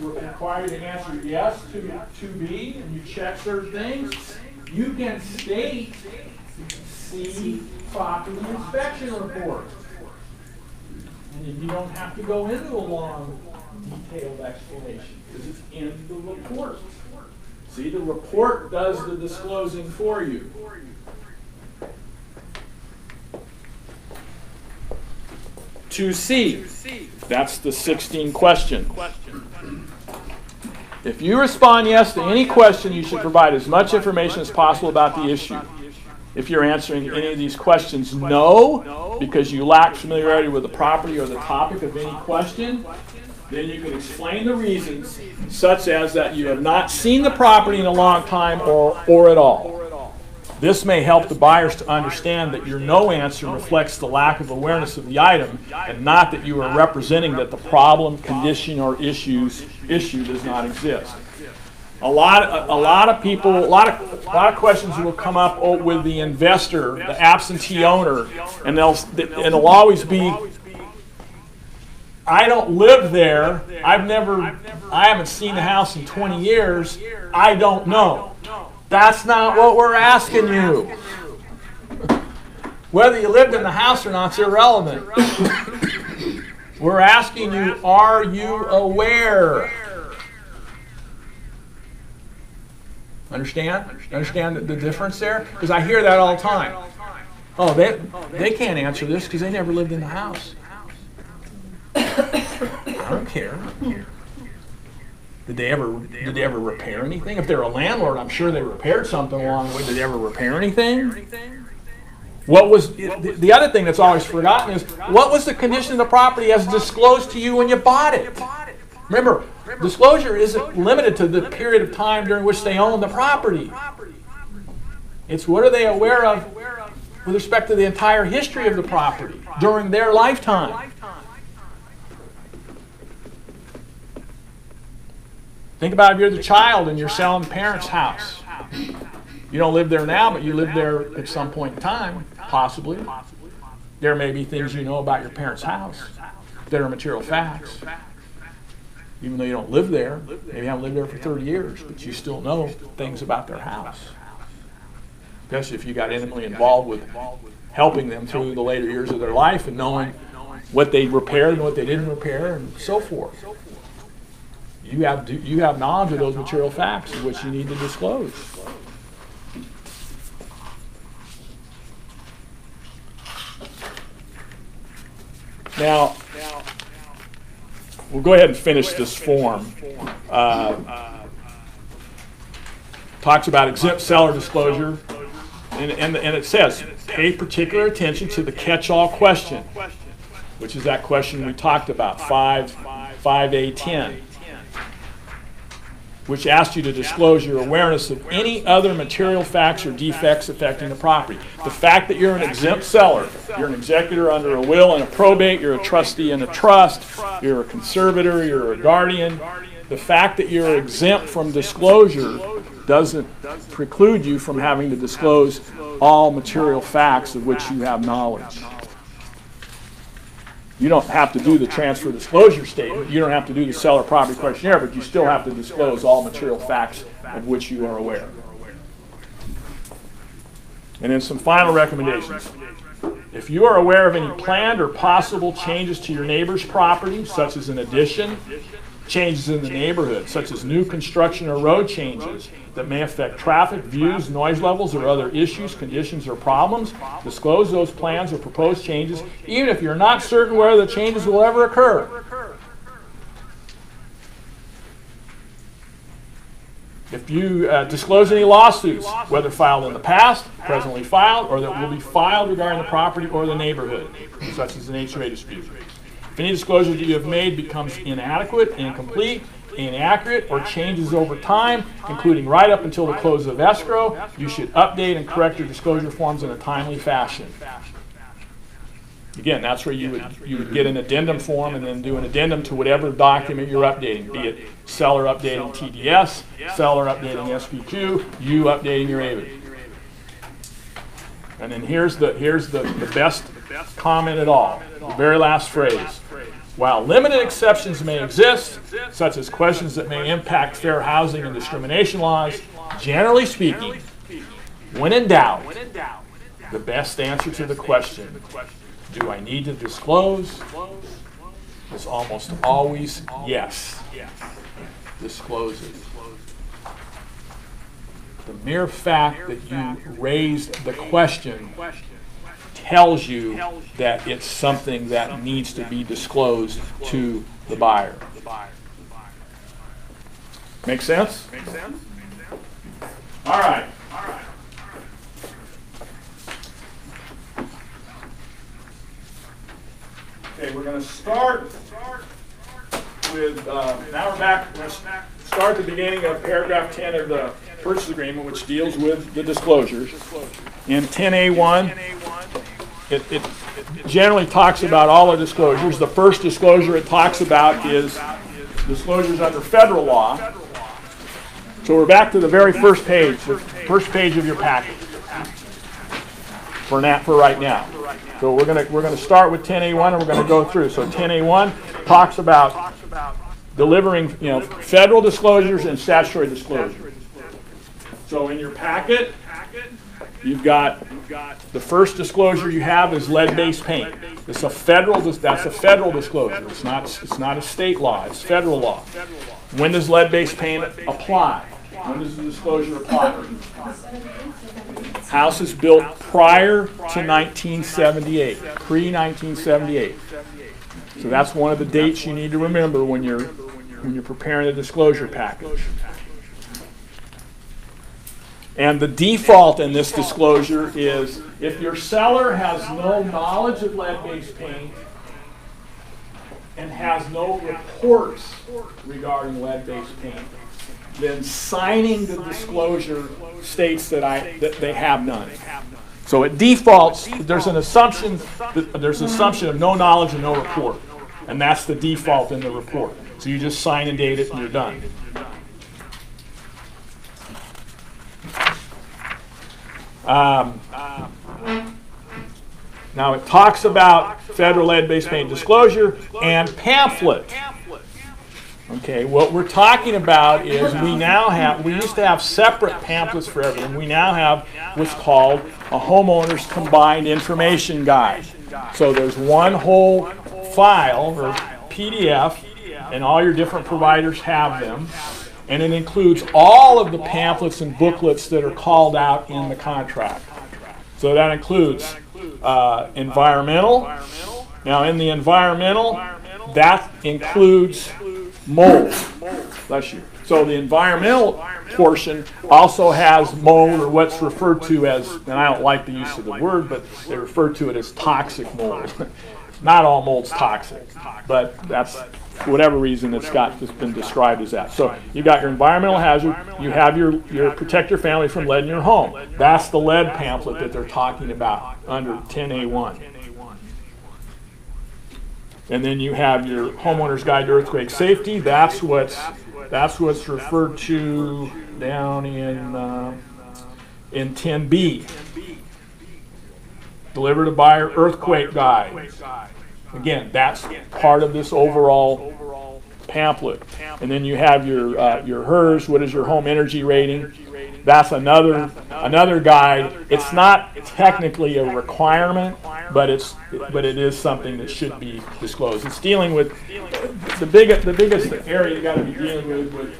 S1: require you to answer yes to B, and you check certain things, you can state see property inspection report. And you don't have to go into a long, detailed explanation because it's in the report. See, the report does the disclosing for you. To C, that's the 16 question. If you respond yes to any question, you should provide as much information as possible about the issue. If you're answering any of these questions no, because you lack familiarity with the property or the topic of any question, then you can explain the reasons, such as that you have not seen the property in a long time or at all. This may help the buyers to understand that your no answer reflects the lack of awareness of the item and not that you are representing that the problem, condition, or issue does not exist. A lot of questions will come up with the investor, the absentee owner, and it'll always be, I don't live there. I haven't seen the house in 20 years. I don't know. That's not what we're asking you. Whether you lived in the house or not is irrelevant. We're asking you, are you aware? Understand? Understand the difference there? Because I hear that all the time. Oh, they can't answer this because they never lived in the house. I don't care. Did they ever repair anything? If they're a landlord, I'm sure they repaired something along the way. Did they ever repair anything? What was the other thing that's always forgotten is what was the condition of the property as disclosed to you when you bought it? Remember, disclosure isn't limited to the period of time during which they own the property. It's what are they aware of with respect to the entire history of the property during their lifetime. Think about if you're the child and you're selling parents' house. You don't live there now, but you lived there at some point in time, possibly. There may be things you know about your parents' house that are material facts. Even though you don't live there, maybe you haven't lived there for 30 years, but you still know things about their house. Especially if you got intimately involved with helping them through the later years of their life and knowing what they repaired and what they didn't repair and so forth. You have knowledge of those material facts which you need to disclose. Now, we'll go ahead and finish this form. Talks about exempt seller disclosure, and it says, pay particular attention to the catch-all question, which is that question we talked about, 5A10, which asks you to disclose your awareness of any other material facts or defects affecting the property. The fact that you're an exempt seller, you're an executor under a will and a probate, you're a trustee in a trust, you're a conservator, you're a guardian, the fact that you're exempt from disclosure doesn't preclude you from having to disclose all material facts of which you have knowledge. You don't have to do the transfer disclosure statement. You don't have to do the seller property questionnaire, but you still have to disclose all material facts of which you are aware. And then some final recommendations. If you are aware of any planned or possible changes to your neighbor's property, such as an addition, changes in the neighborhood, such as new construction or road changes that may affect traffic, views, noise levels, or other issues, conditions, or problems. Disclose those plans or proposed changes, even if you're not certain whether the changes will ever occur. If you disclose any lawsuits, whether filed in the past, presently filed, or that will be filed regarding the property or the neighborhood, such as an HOA dispute. If any disclosure that you have made becomes inadequate, incomplete, inaccurate, or changes over time, including right up until the close of escrow, you should update and correct your disclosure forms in a timely fashion. Again, that's where you would get an addendum form and then do an addendum to whatever document you're updating, be it seller updating TDS, seller updating SPQ, you updating your AVID. And then here's the best comment at all, the very last phrase. While limited exceptions may exist, such as questions that may impact fair housing and discrimination laws, generally speaking, when in doubt, the best answer to the question, do I need to disclose, is almost always yes. Disclose it. The mere fact that you raised the question tells you that it's something that needs to be disclosed to the buyer. Make sense? All right. Okay, we're going to start with, now we're back, we're going to start at the beginning of paragraph 10 of the purchase agreement, which deals with the disclosures. In 10A1, it generally talks about all the disclosures. The first disclosure it talks about is disclosures under federal law. So we're back to the very first page of your package for right now. So we're gonna start with 10A1 and we're gonna go through. So 10A1 talks about delivering, federal disclosures and statutory disclosures. So in your packet, you've got the first disclosure you have is lead-based paint. That's a federal disclosure. It's not a state law. It's federal law. When does lead-based paint apply? When does the disclosure apply? House is built prior to 1978, pre-1978. So that's one of the dates you need to remember when you're preparing a disclosure package. And the default in this disclosure is if your seller has no knowledge of lead-based paint and has no reports regarding lead-based paint, then signing the disclosure states that they have none. So it defaults, there's an assumption of no knowledge and no report. And that's the default in the report. So you just sign and date it and you're done. Now it talks about federal lead-based paint disclosure and pamphlet. Okay, what we're talking about is we used to have separate pamphlets for everything. We now have what's called a homeowner's combined information guide. So there's one whole file or PDF, and all your different providers have them. And it includes all of the pamphlets and booklets that are called out in the contract. So that includes environmental. Now in the environmental, that includes mold. Bless you. So the environmental portion also has mold, or what's referred to as, and I don't like the use of the word, but they refer to it as toxic mold. Not all mold's toxic, but that's, for whatever reason, it's been described as that. So you've got your environmental hazard, you have your protect your family from lead in your home. That's the lead pamphlet that they're talking about under 10A1. And then you have your homeowner's guide to earthquake safety. That's what's referred to down in 10B. Deliver to buyer earthquake guide. Again, that's part of this overall pamphlet. And then you have your HERS. What is your home energy rating? That's another guide. It's not technically a requirement, but it is something that should be disclosed. It's dealing with the biggest area you got to be dealing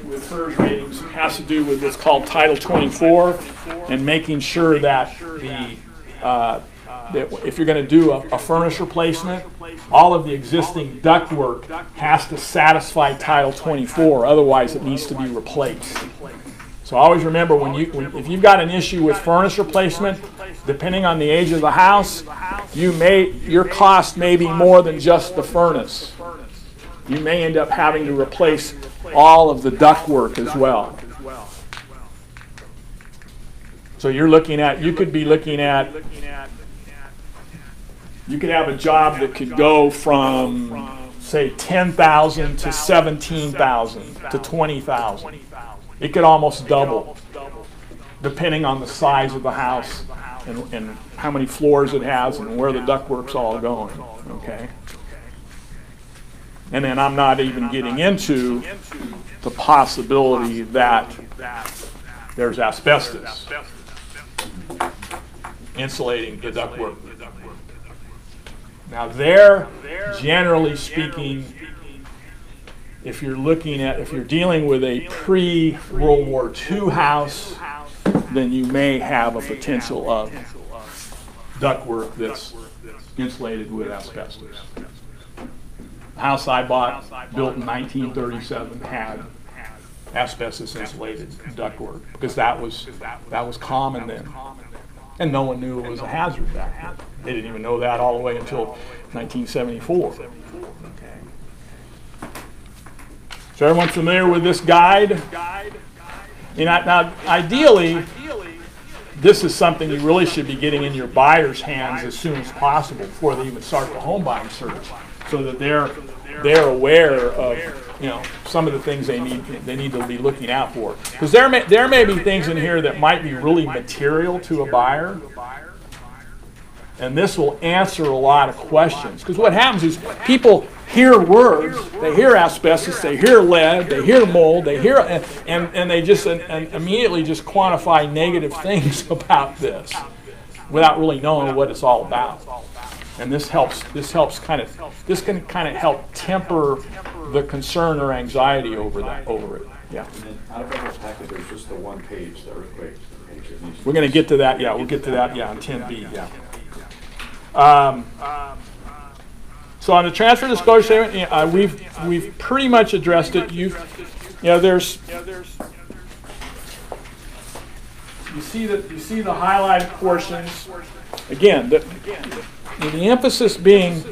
S1: with FERS ratings has to do with what's called Title 24 and making sure that that if you're going to do a furnace replacement, all of the existing ductwork has to satisfy Title 24, otherwise it needs to be replaced. So always remember, if you've got an issue with furnace replacement, depending on the age of the house, your cost may be more than just the furnace. You may end up having to replace all of the ductwork as well. So you could have a job that could go from, say, 10,000 to 17,000 to 20,000. It could almost double, depending on the size of the house and how many floors it has and where the ductwork's all going. Okay. And then I'm not even getting into the possibility that there's asbestos insulating the ductwork. Now there, generally speaking, if you're dealing with a pre-World War II house, then you may have a potential of ductwork that's insulated with asbestos. The house I bought, built in 1937, had asbestos insulated ductwork because that was common then. And no one knew it was a hazard back then. They didn't even know that all the way until 1974. Okay. So everyone familiar with this guide? Now, ideally, this is something you really should be getting in your buyer's hands as soon as possible before they even start the home buying search, so that they're aware of some of the things they need to be looking out for. Because there may be things in here that might be really material to a buyer, and this will answer a lot of questions. Because what happens is people hear words, they hear asbestos, they hear lead, they hear mold, they hear and they just immediately just quantify negative things about this without really knowing what it's all about. And this can kind of help temper the concern or anxiety over it. Yeah.
S6: And then out of that whole packet, there's just the one page, the earthquake page.
S1: We're going to get to that. Yeah, we'll get to that. Yeah, on 10B. Yeah. So on the transfer disclosure statement, we've pretty much addressed it. You see the highlighted portions. Again, the emphasis being,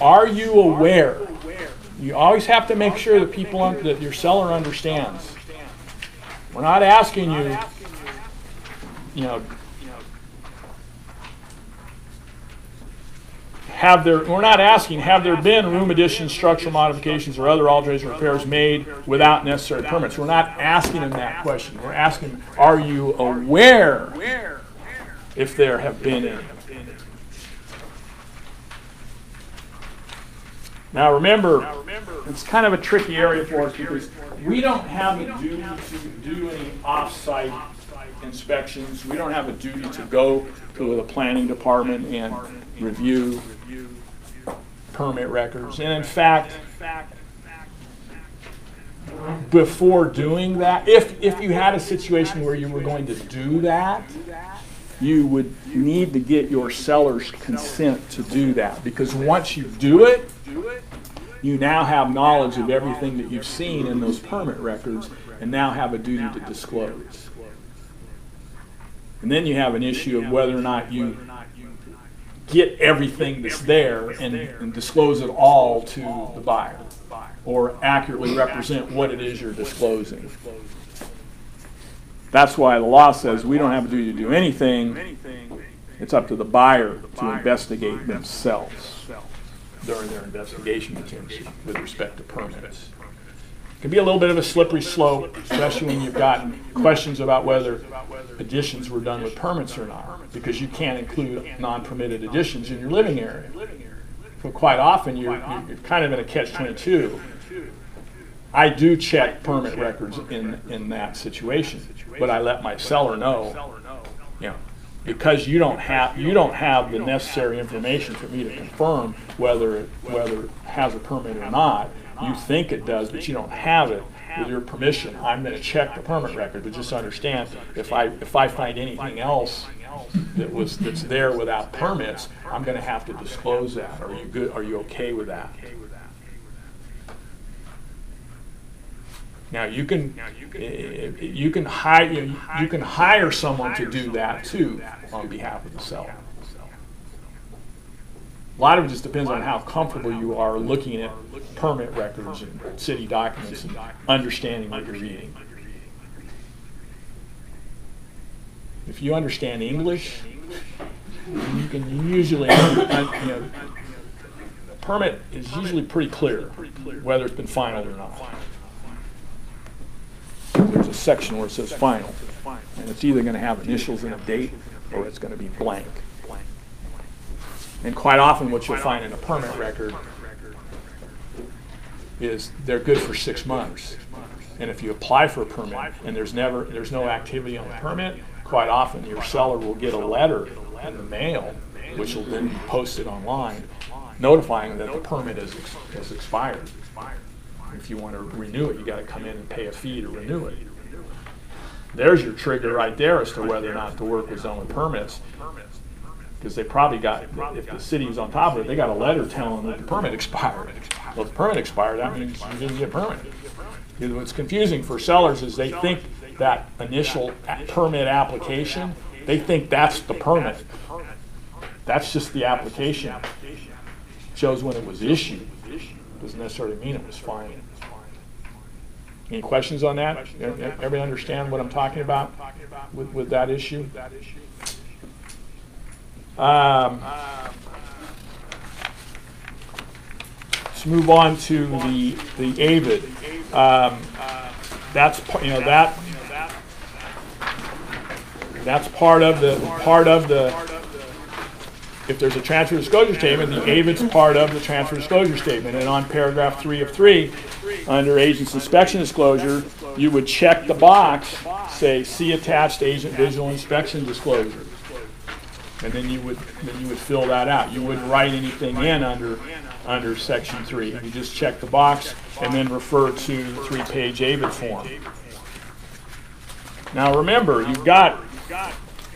S1: are you aware? You always have to make sure that that your seller understands. We're not asking you, have there been room additions, structural modifications, or other alterations or repairs made without necessary permits? We're not asking them that question. We're asking, are you aware if there have been any? Now remember, it's kind of a tricky area for us because we don't have a duty to do any off-site inspections. We don't have a duty to go to the planning department and review permit records. And in fact, before doing that, if you had a situation where you were going to do that, you would need to get your seller's consent to do that, because once you do it, you now have knowledge of everything that you've seen in those permit records and now have a duty to disclose. And then you have an issue of whether or not you get everything that's there and disclose it all to the buyer, or accurately represent what it is you're disclosing. That's why the law says we don't have a duty to do anything. It's up to the buyer to investigate themselves during their investigation with respect to permits. It can be a little bit of a slippery slope, especially when you've gotten questions about whether additions were done with permits or not, because you can't include non-permitted additions in your living area. So quite often you're kind of in a catch-22. I do check permit records in that situation, but I let my seller know, because you don't have the necessary information for me to confirm whether it has a permit or not. You think it does, but you don't have it. With your permission, I'm going to check the permit record. But just understand, if I find anything else that's there without permits, I'm going to have to disclose that. Are you good? Are you okay with that? Now you can hire someone to do that too on behalf of the seller. A lot of it just depends on how comfortable you are looking at permit records and city documents and understanding what you're reading. If you understand English, you can usually, the permit is usually pretty clear whether it's been final or not. There's a section where it says final, and it's either going to have initials and a date, or it's going to be blank. And quite often what you'll find in a permit record is they're good for 6 months. And if you apply for a permit and there's no activity on the permit, quite often your seller will get a letter in the mail, which will then be posted online, notifying that the permit has expired. If you want to renew it, you got to come in and pay a fee to renew it. There's your trigger right there as to whether or not the work was done with permits. Because they probably got, if the city was on top of it, they got a letter telling them that the permit expired. Well, if the permit expired, that means you didn't get a permit. Because what's confusing for sellers is they think that initial permit application, they think that's the permit. That's just the application. It shows when it was issued. Doesn't necessarily mean it was final. Any questions on that? Everybody understand what I'm talking about with that issue? Let's move on to the AVID. That's part of the. If there's a transfer disclosure statement, the AVID's part of the transfer disclosure statement. And on paragraph 3 of 3, under agent's inspection disclosure, you would check the box, say, see attached agent visual inspection disclosure. And then you would fill that out. You wouldn't write anything in under section 3. You just check the box and then refer to the 3-page AVID form. Now remember, you've got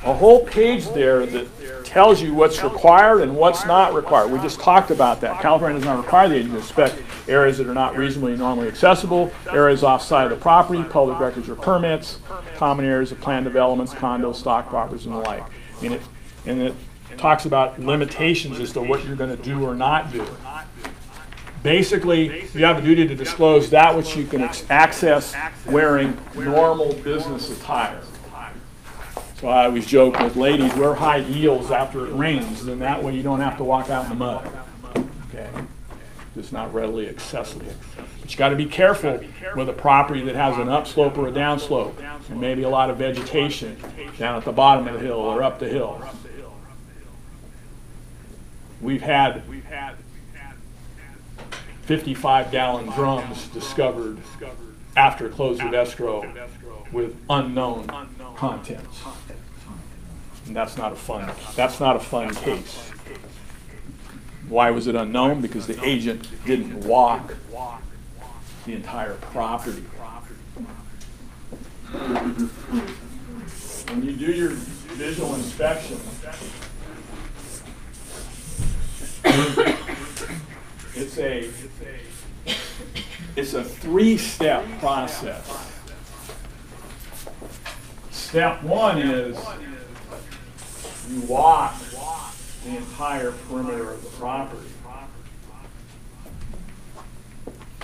S1: a whole page there that tells you what's required and what's not required. We just talked about that. California does not require the agent to inspect areas that are not reasonably normally accessible, areas offside of the property, public records or permits, common areas of planned developments, condos, stock properties, and the like. And it talks about limitations as to what you're going to do or not do. Basically, you have a duty to disclose that which you can access wearing normal business attire. So I always joke with ladies, wear high heels after it rains, and that way you don't have to walk out in the mud. Okay? It's not readily accessible. But you got to be careful with a property that has an upslope or a downslope, and maybe a lot of vegetation down at the bottom of the hill or up the hill. We've had 55-gallon drums discovered after close of escrow with unknown contents. And that's not a fun case. Why was it unknown? Because the agent didn't walk the entire property. When you do your visual inspection, it's a 3-step process. Step 1 is you walk the entire perimeter of the property.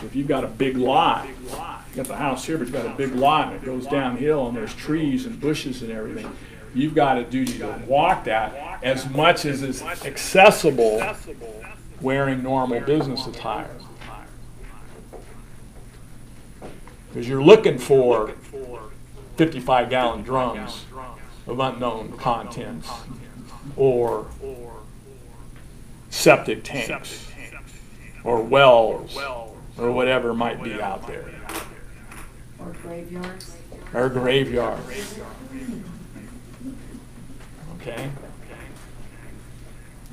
S1: If you've got a big lot, you got the house here, but you've got a big lot and it goes downhill and there's trees and bushes and everything, you've got a duty to walk that as much as is accessible wearing normal business attire. Because you're looking for 55-gallon drums of unknown contents or septic tanks or wells or whatever might be out there.
S8: Or graveyards.
S1: Or graveyards. Okay?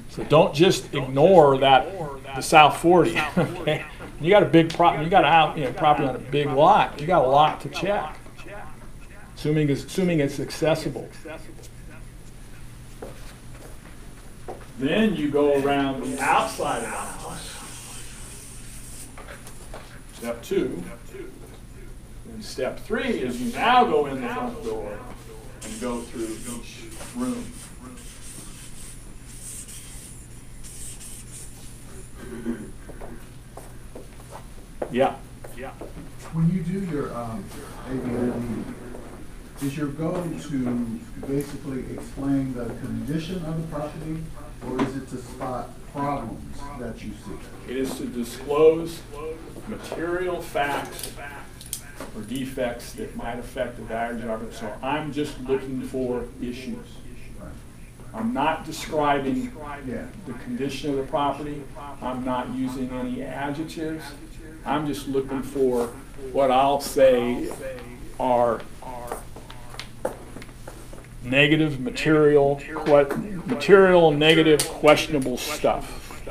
S1: So don't just ignore the South 40. Okay? You got a big property. You got a property on a big lot. You got a lot to check. Assuming it's accessible. Then you go around the outside of the house. Step 2. And step 3 is you now go in the front door and go through each room. Yeah.
S5: When you do your ABID, is your goal to basically explain the condition of the property, or is it to spot problems that you see?
S1: It is to disclose material facts or defects that might affect the value of the property. So I'm just looking for issues. I'm not describing the condition of the property. I'm not using any adjectives. I'm just looking for what I'll say are negative material, negative, questionable stuff.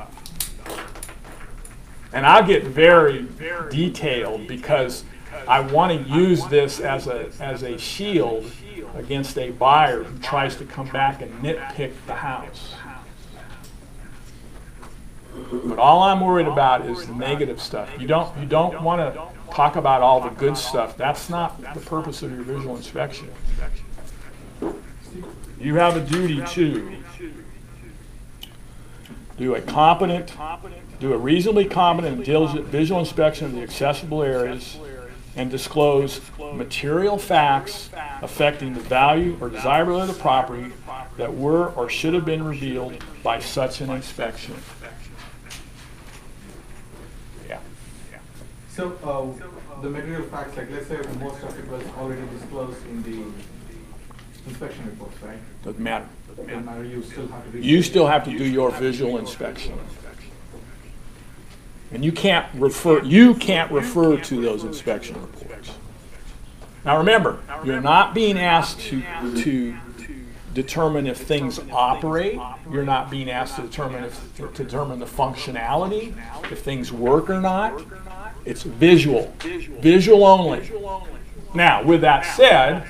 S1: And I'll get very detailed because I want to use this as a shield against a buyer who tries to come back and nitpick the house. But all I'm worried about is the negative stuff. You don't want to talk about all the good stuff. That's not the purpose of your visual inspection. You have a duty to do a reasonably competent and diligent visual inspection of the accessible areas and disclose material facts affecting the value or desirability of the property that were or should have been revealed by such an inspection. Yeah.
S9: So the material facts, like let's say most of it was already disclosed in the inspection reports, right?
S1: Doesn't matter.
S9: Doesn't matter,
S1: You still have to do your visual inspection. And you can't refer to those inspection reports. Now remember, you're not being asked to determine if things operate. You're not being asked to determine the functionality, if things work or not. It's visual only. Now, with that said,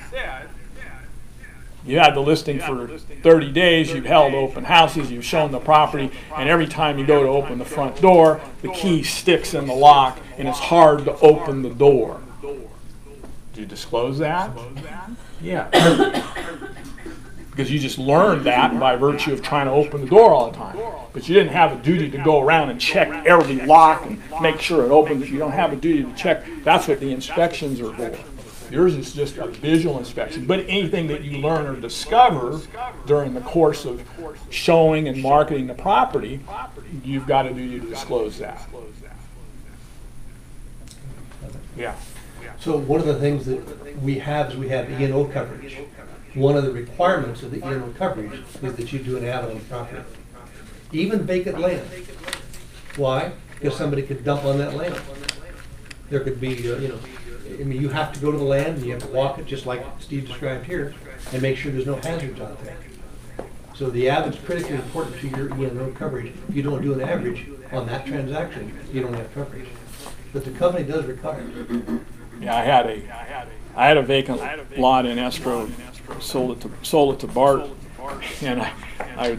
S1: you had the listing for 30 days, you've held open houses, you've shown the property, and every time you go to open the front door, the key sticks in the lock, and it's hard to open the door. Do you disclose that? Yeah. Because you just learned that by virtue of trying to open the door all the time. But you didn't have a duty to go around and check every lock and make sure it opens. You don't have a duty to check. That's what the inspections are for. Yours is just a visual inspection. But anything that you learn or discover during the course of showing and marketing the property, you've got a duty to disclose that. Yeah.
S7: So one of the things that we have is we have E&O coverage. One of the requirements of the E&O coverage is that you do an add on the property. Even vacant land. Why? Because somebody could dump on that land. There could be, you have to go to the land and you have to walk it just like Steve described here and make sure there's no hazards out there. So the average is critically important to your E&O coverage. If you don't do an average on that transaction, you don't have coverage. But the company does require it.
S1: Yeah, I had a vacant lot in escrow. Sold it to Bart, and I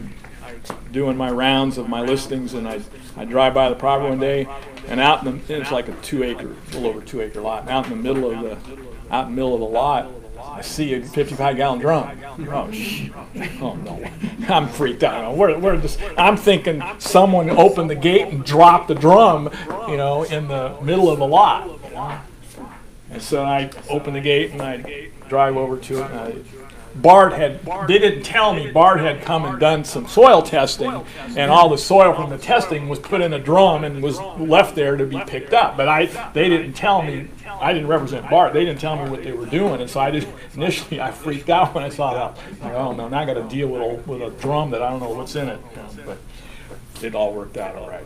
S1: doing my rounds of my listings, and I drive by the property one day, and it's like a little over 2 acre lot. And out in the middle of the lot, I see a 55-gallon drum. Oh no, I'm freaked out. I'm thinking someone opened the gate and dropped the drum, in the middle of the lot. And so I open the gate and I drive over to it. And they didn't tell me Bart had come and done some soil testing, and all the soil from the testing was put in a drum and was left there to be picked up. But they didn't tell me. I didn't represent Bart. They didn't tell me what they were doing, and so initially I freaked out when I saw that. Like, oh no, now I got to deal with a drum that I don't know what's in it. But it all worked out all right.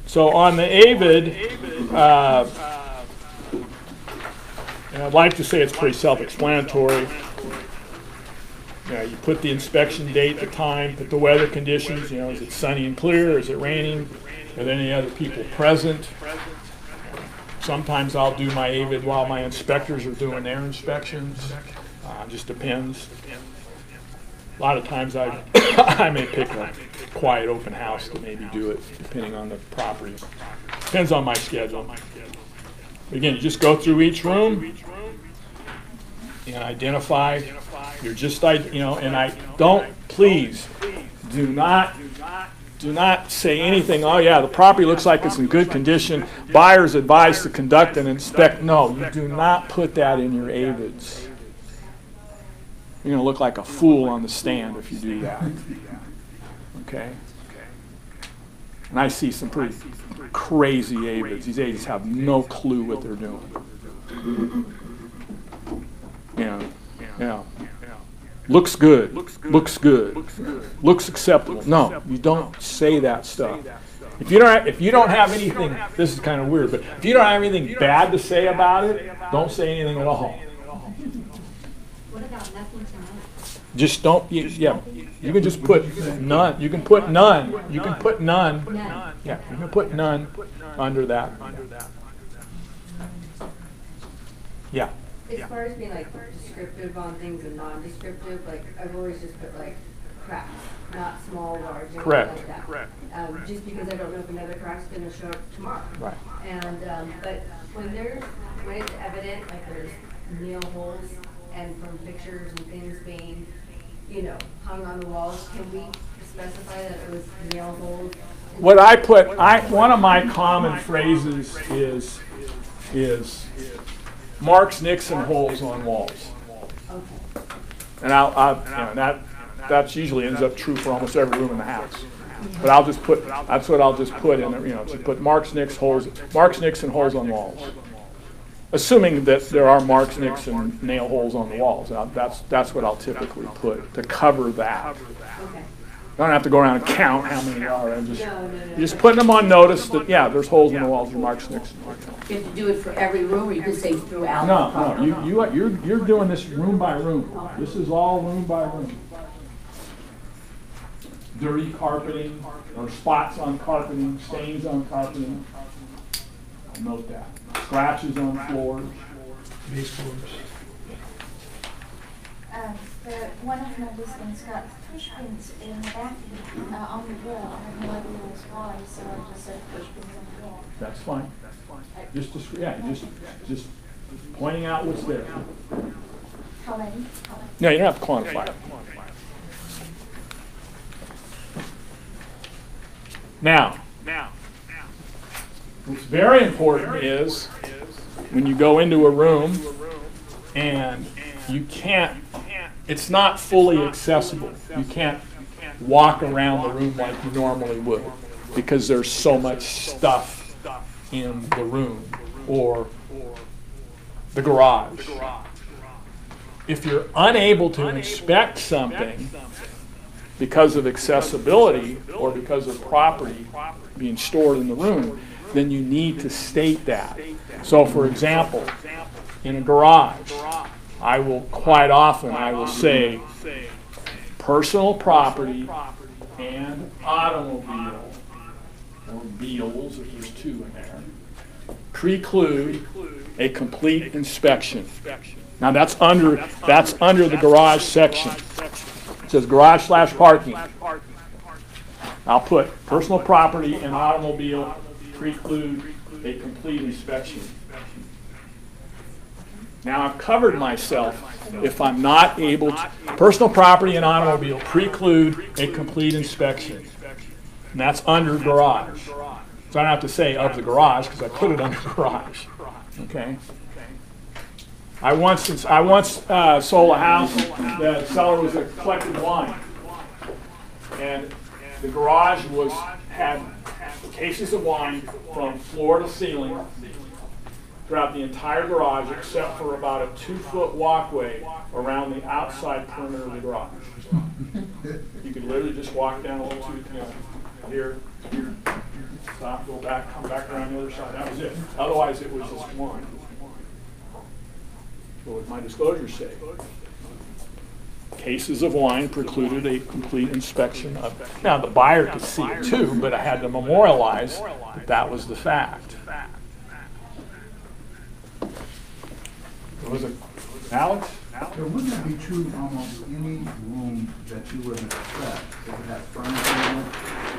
S1: So on the AVID, And I'd like to say it's pretty self-explanatory. You put the inspection date, the time, put the weather conditions, is it sunny and clear, is it raining, are there any other people present? Sometimes I'll do my AVID while my inspectors are doing their inspections. Just depends. A lot of times I may pick a quiet open house to maybe do it, depending on the property. Depends on my schedule. Again, you just go through each room and identify. You're just, and I don't, please, do not say anything, oh yeah, the property looks like it's in good condition, buyer's advised to conduct and inspect. No, you do not put that in your AVIDs. You're going to look like a fool on the stand if you do that. Okay? And I see some pretty crazy AVIDs. These AVIDs have no clue what they're doing. Looks good. Looks good. Looks acceptable. No, you don't say that stuff. If you don't have anything, this is kind of weird, but if you don't have anything bad to say about it, don't say anything at all.
S8: What about nothing tonight?
S1: Just don't. You can just put none. You can put none. You can put none.
S8: None.
S1: Yeah, you can put none under that. Yeah.
S8: As far as being like descriptive on things and non-descriptive, like I've always just put like cracks, not small, large, anything
S1: Correct.
S8: like that.
S1: Correct.
S8: Just because I don't know if another crack's going to show up tomorrow.
S1: Right.
S8: And but when it's evident, like there's nail holes, and from pictures and things being, hung on the walls, can we specify that it was nail holes?
S1: What I put, one of my common phrases is marks, nicks, and holes on walls.
S8: Okay.
S1: And that usually ends up true for almost every room in the house. But that's what I'll just put in there, to put marks, nicks, and holes on walls. Assuming that there are marks, nicks, and nail holes on the walls. That's what I'll typically put to cover that.
S8: Okay.
S1: I don't have to go around and count how many there are.
S8: No.
S1: You're just putting them on notice that, there's holes in the walls, and marks, nicks.
S4: You have to do it for every room, or you can say throughout the
S1: No,
S4: property?
S1: you're doing this room by room. This is all room by room. Dirty carpeting, or spots on carpeting, stains on carpeting. I'll note that. Scratches on floors.
S7: Base floors.
S10: One of my residents got push pins in the bathroom on the wall. I have no idea why, so I just said push pins on the wall.
S1: That's fine. Just pointing out what's there.
S10: How many?
S1: No, you don't have to quantify it. Now, what's very important is when you go into a room and it's not fully accessible. You can't walk around the room like you normally would because there's so much stuff in the room or the garage. If you're unable to inspect something because of accessibility or because of property being stored in the room, then you need to state that. So for example, in a garage, I will say personal property and automobile, or beals if there's two in there, preclude a complete inspection. Now that's under the garage section. It says garage/parking. I'll put personal property and automobile preclude a complete inspection. Now I've covered myself if I'm not able to. Personal property and automobile preclude a complete inspection. And that's under garage. So I don't have to say of the garage because I put it under garage. Okay? I once sold a house. The seller was a collected wine. And the garage had cases of wine from floor to ceiling throughout the entire garage except for about a 2-foot walkway around the outside perimeter of the garage. You could literally just walk down a little here, stop, go back, come back around the other side. That was it. Otherwise, it was just one. What would my disclosures say? Cases of wine precluded a complete inspection of. Now, the buyer could see it too, but I had to memorialize that that was the fact. Was it Alex?
S5: So wouldn't that be true in almost any room that you would expect if it has furniture in it?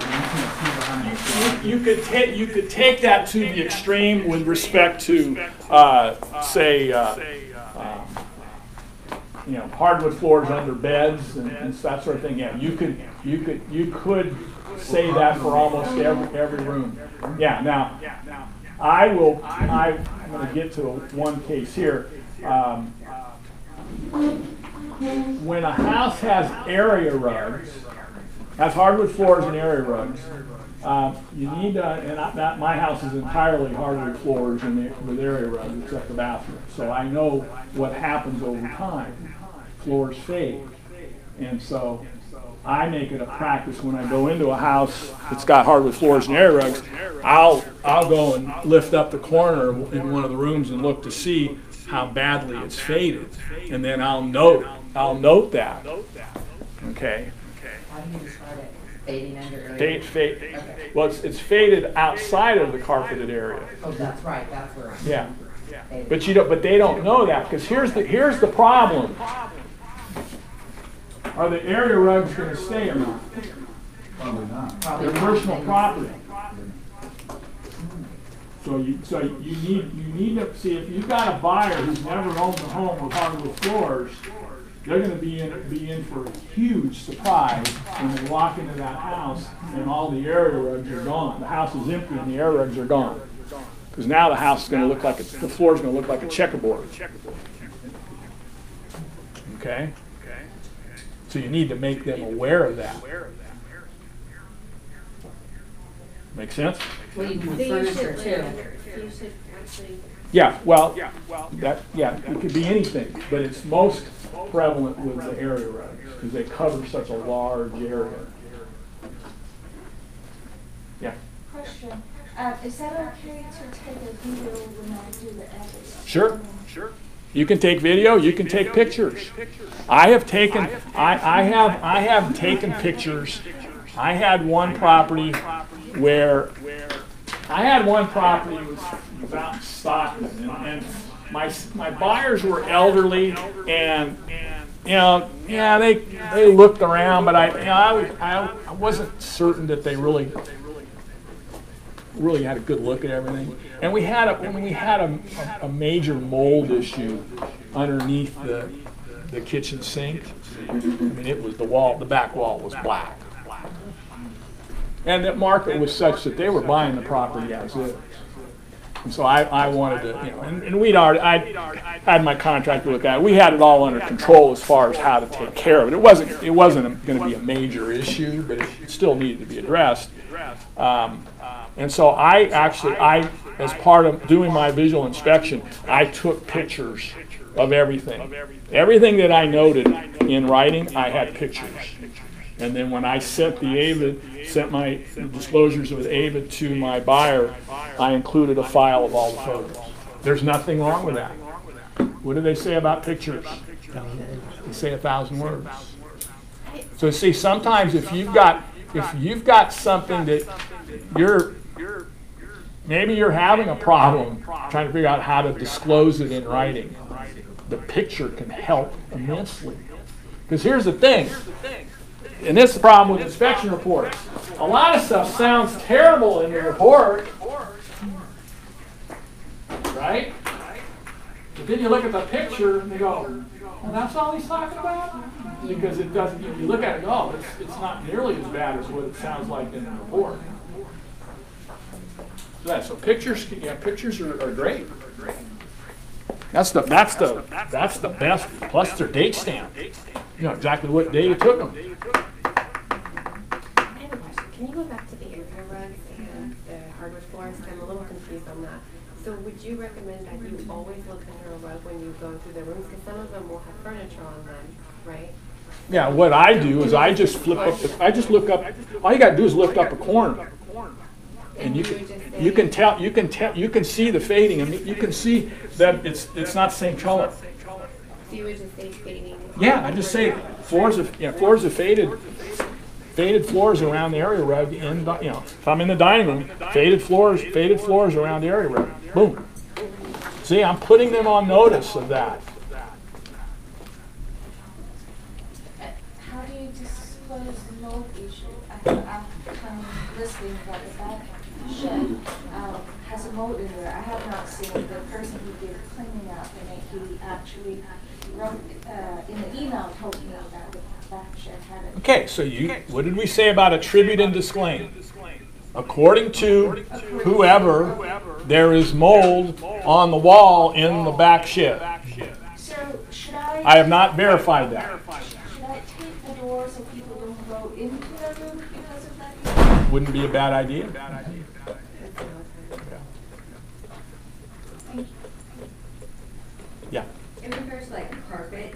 S5: And you can't see behind the closet?
S1: You could take that to the extreme with respect to, say, hardwood floors under beds and that sort of thing. Yeah, you could say that for almost every room. Yeah. Now, I'm going to get to one case here. When a house has area rugs, has hardwood floors and area rugs, you need to, and my house is entirely hardwood floors with area rugs except the bathroom. So I know what happens over time. Floors fade. And so I make it a practice when I go into a house that's got hardwood floors and area rugs, I'll go and lift up the corner in one of the rooms and look to see how badly it's faded. And then I'll note that. Okay.
S11: How do you describe it? Fading under area?
S1: Okay. Well, it's faded outside of the carpeted area.
S11: Oh, that's right. That's where.
S1: Yeah. But they don't know that, because here's the problem. Are the area rugs going to stay or not?
S5: Probably not.
S1: They're personal property. So you need to see, if you've got a buyer who's never owned a home with hardwood floors, they're going to be in for a huge surprise when they walk into that house and all the area rugs are gone. The house is empty and the area rugs are gone. Because now the house is going to look like the floor is going to look like a checkerboard. Okay? So you need to make them aware of that. Make sense?
S4: Well, even with furniture too.
S3: You should actually.
S1: Yeah, well, it could be anything, but it's most prevalent with the area rugs because they cover such a large area. Yeah.
S10: Question, is that okay to take a video when I do the edits?
S1: Sure. You can take video. You can take pictures. I have taken pictures. I had one property where it was out in Stockton, and my buyers were elderly, and they looked around, but I wasn't certain that they really had a good look at everything. And we had a major mold issue underneath the kitchen sink. I mean, it was the back wall was black. And the market was such that they were buying the property as is. And so I wanted to, and I had my contractor look at it. We had it all under control as far as how to take care of it. It wasn't going to be a major issue, but it still needed to be addressed. And so I as part of doing my visual inspection, I took pictures of everything. Everything that I noted in writing, I had pictures. And then when I sent my disclosures with AVID to my buyer, I included a file of all the photos. There's nothing wrong with that. What do they say about pictures? They say 1,000 words. So see, sometimes if you've got something that maybe you're having a problem trying to figure out how to disclose it in writing, the picture can help immensely. Because here's the thing. And this is the problem with inspection reports. A lot of stuff sounds terrible in the report, right? But then you look at the picture and you go, well, that's all he's talking about? Because it doesn't, you look at it and go, oh, it's not nearly as bad as what it sounds like in the report. So pictures are great. That's the best, plus their date stamp. You know exactly what day you took them.
S3: I have a question. Can you go back to the area rugs and the hardwood floors? I'm a little confused on that. So would you recommend that you always look under a rug when you go through the rooms? Because some of them will have furniture on them, right?
S1: Yeah, what I do is I just look up, all you gotta do is lift up a corner. And you can see the fading, and you can see that it's not the same color.
S3: So you would just say fading?
S1: Yeah, I just say floors of faded floors around the area rug in, if I'm in the dining room, faded floors around the area rug. Boom. See, I'm putting them on notice of that.
S10: How do you disclose the mold issue? I'm listening about the back shed has a mold in there. I have not seen the person who did cleaning out in it. He actually wrote in the email told me that the back shed had it.
S1: Okay, so what did we say about attribute and disclaim? According to whoever, there is mold on the wall in the back shed.
S10: So should I?
S1: I have not verified that.
S10: Should I tape the door so people don't go into the room because of that?
S1: Wouldn't be a bad idea. Yeah.
S8: In regards to like carpet,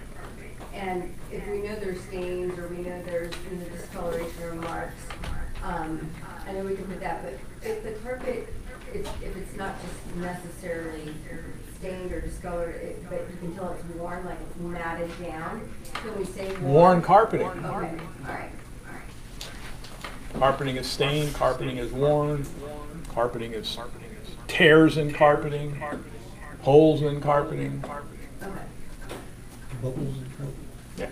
S8: and if we know there's stains or we know there's discoloration or marks, I know we can put that, but if the carpet, if it's not just necessarily stained or discolored, but you can tell it's worn, like it's matted down, can we say
S1: Worn carpeting.
S8: Okay, all right.
S1: Carpeting is stained, carpeting is worn, carpeting is tears in carpeting, holes in carpeting.
S8: Okay.
S7: Bubbles and trouble.
S1: Yeah.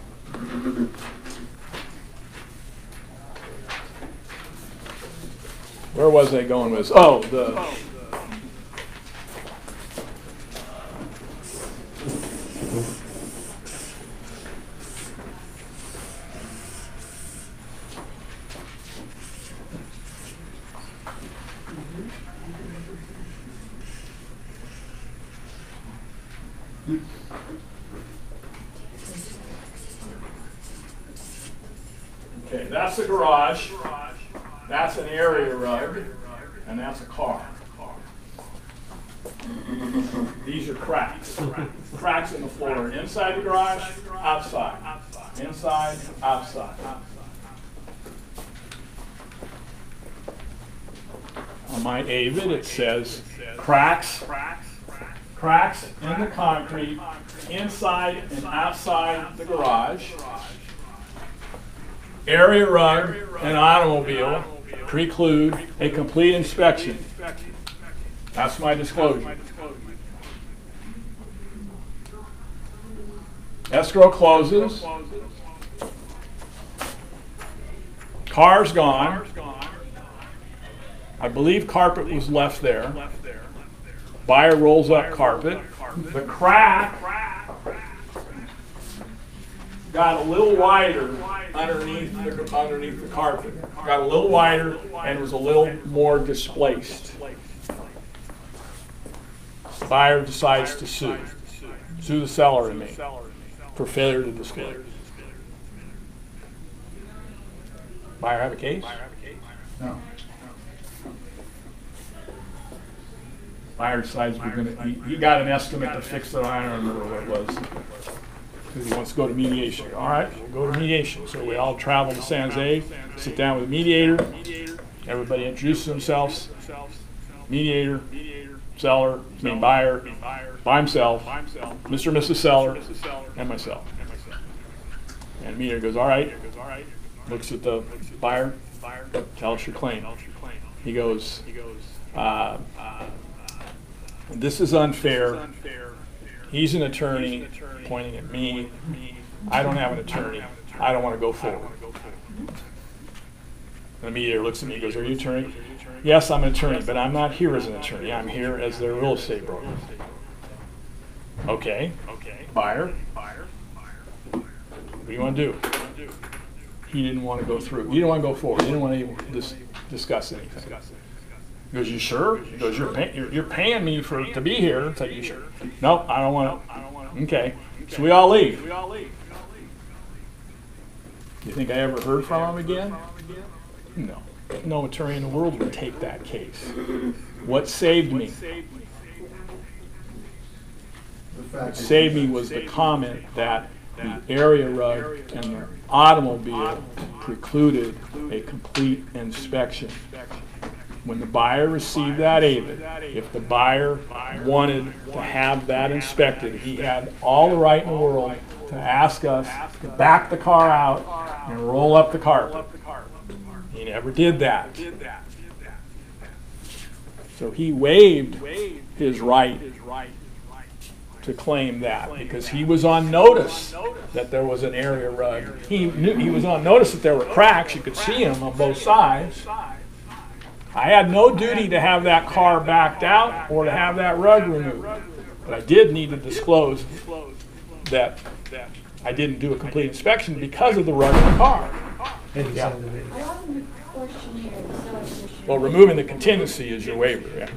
S1: Where was I going with this? Oh, okay, that's the garage, that's an area rug, and that's a car. These are cracks. Cracks in the floor, inside the garage, outside. Inside, outside. On my Avid, it says cracks in the concrete, inside and outside the garage. Area rug and automobile preclude a complete inspection. That's my disclosure. Escrow closes. Car's gone. I believe carpet was left there. Buyer rolls up carpet. The crack got a little wider underneath the carpet. Got a little wider and was a little more displaced. Buyer decides to sue the seller and me for failure to disclose. Buyer have a case?
S5: No.
S1: Buyer decides he got an estimate to fix it. I don't remember what it was. Because he wants to go to mediation. All right, we'll go to mediation. So we all travel to San Jose, sit down with the mediator. Everybody introduces themselves. Mediator, seller, buyer, by himself, Mr. and Mrs. Seller, and myself. And the mediator goes, all right, looks at the buyer, tell us your claim. He goes, this is unfair. He's an attorney, pointing at me. I don't have an attorney. I don't want to go forward. The mediator looks at me and goes, are you an attorney? Yes, I'm an attorney, but I'm not here as an attorney. I'm here as their real estate broker. Okay. Buyer. What do you want to do? He didn't want to go through. He didn't want to go forward. He didn't want to discuss anything. He goes, you sure? He goes, you're paying me to be here. It's like, you sure? No, I don't want to. Okay. So we all leave. You think I ever heard from him again? No. No attorney in the world would take that case. What saved me? What saved me was the comment that the area rug and the automobile precluded a complete inspection. when the buyer received that AVID, if the buyer wanted to have that inspected, he had all the right in the world to ask us to back the car out and roll up the carpet. He never did that. So he waived his right to claim that because he was on notice that there was an area rug. He was on notice that there were cracks. You could see them on both sides. I had no duty to have that car backed out or to have that rug removed. But I did need to disclose that I didn't do a complete inspection because of the rug in the car. Yeah. Well, removing the contingency is your waiver. Yeah.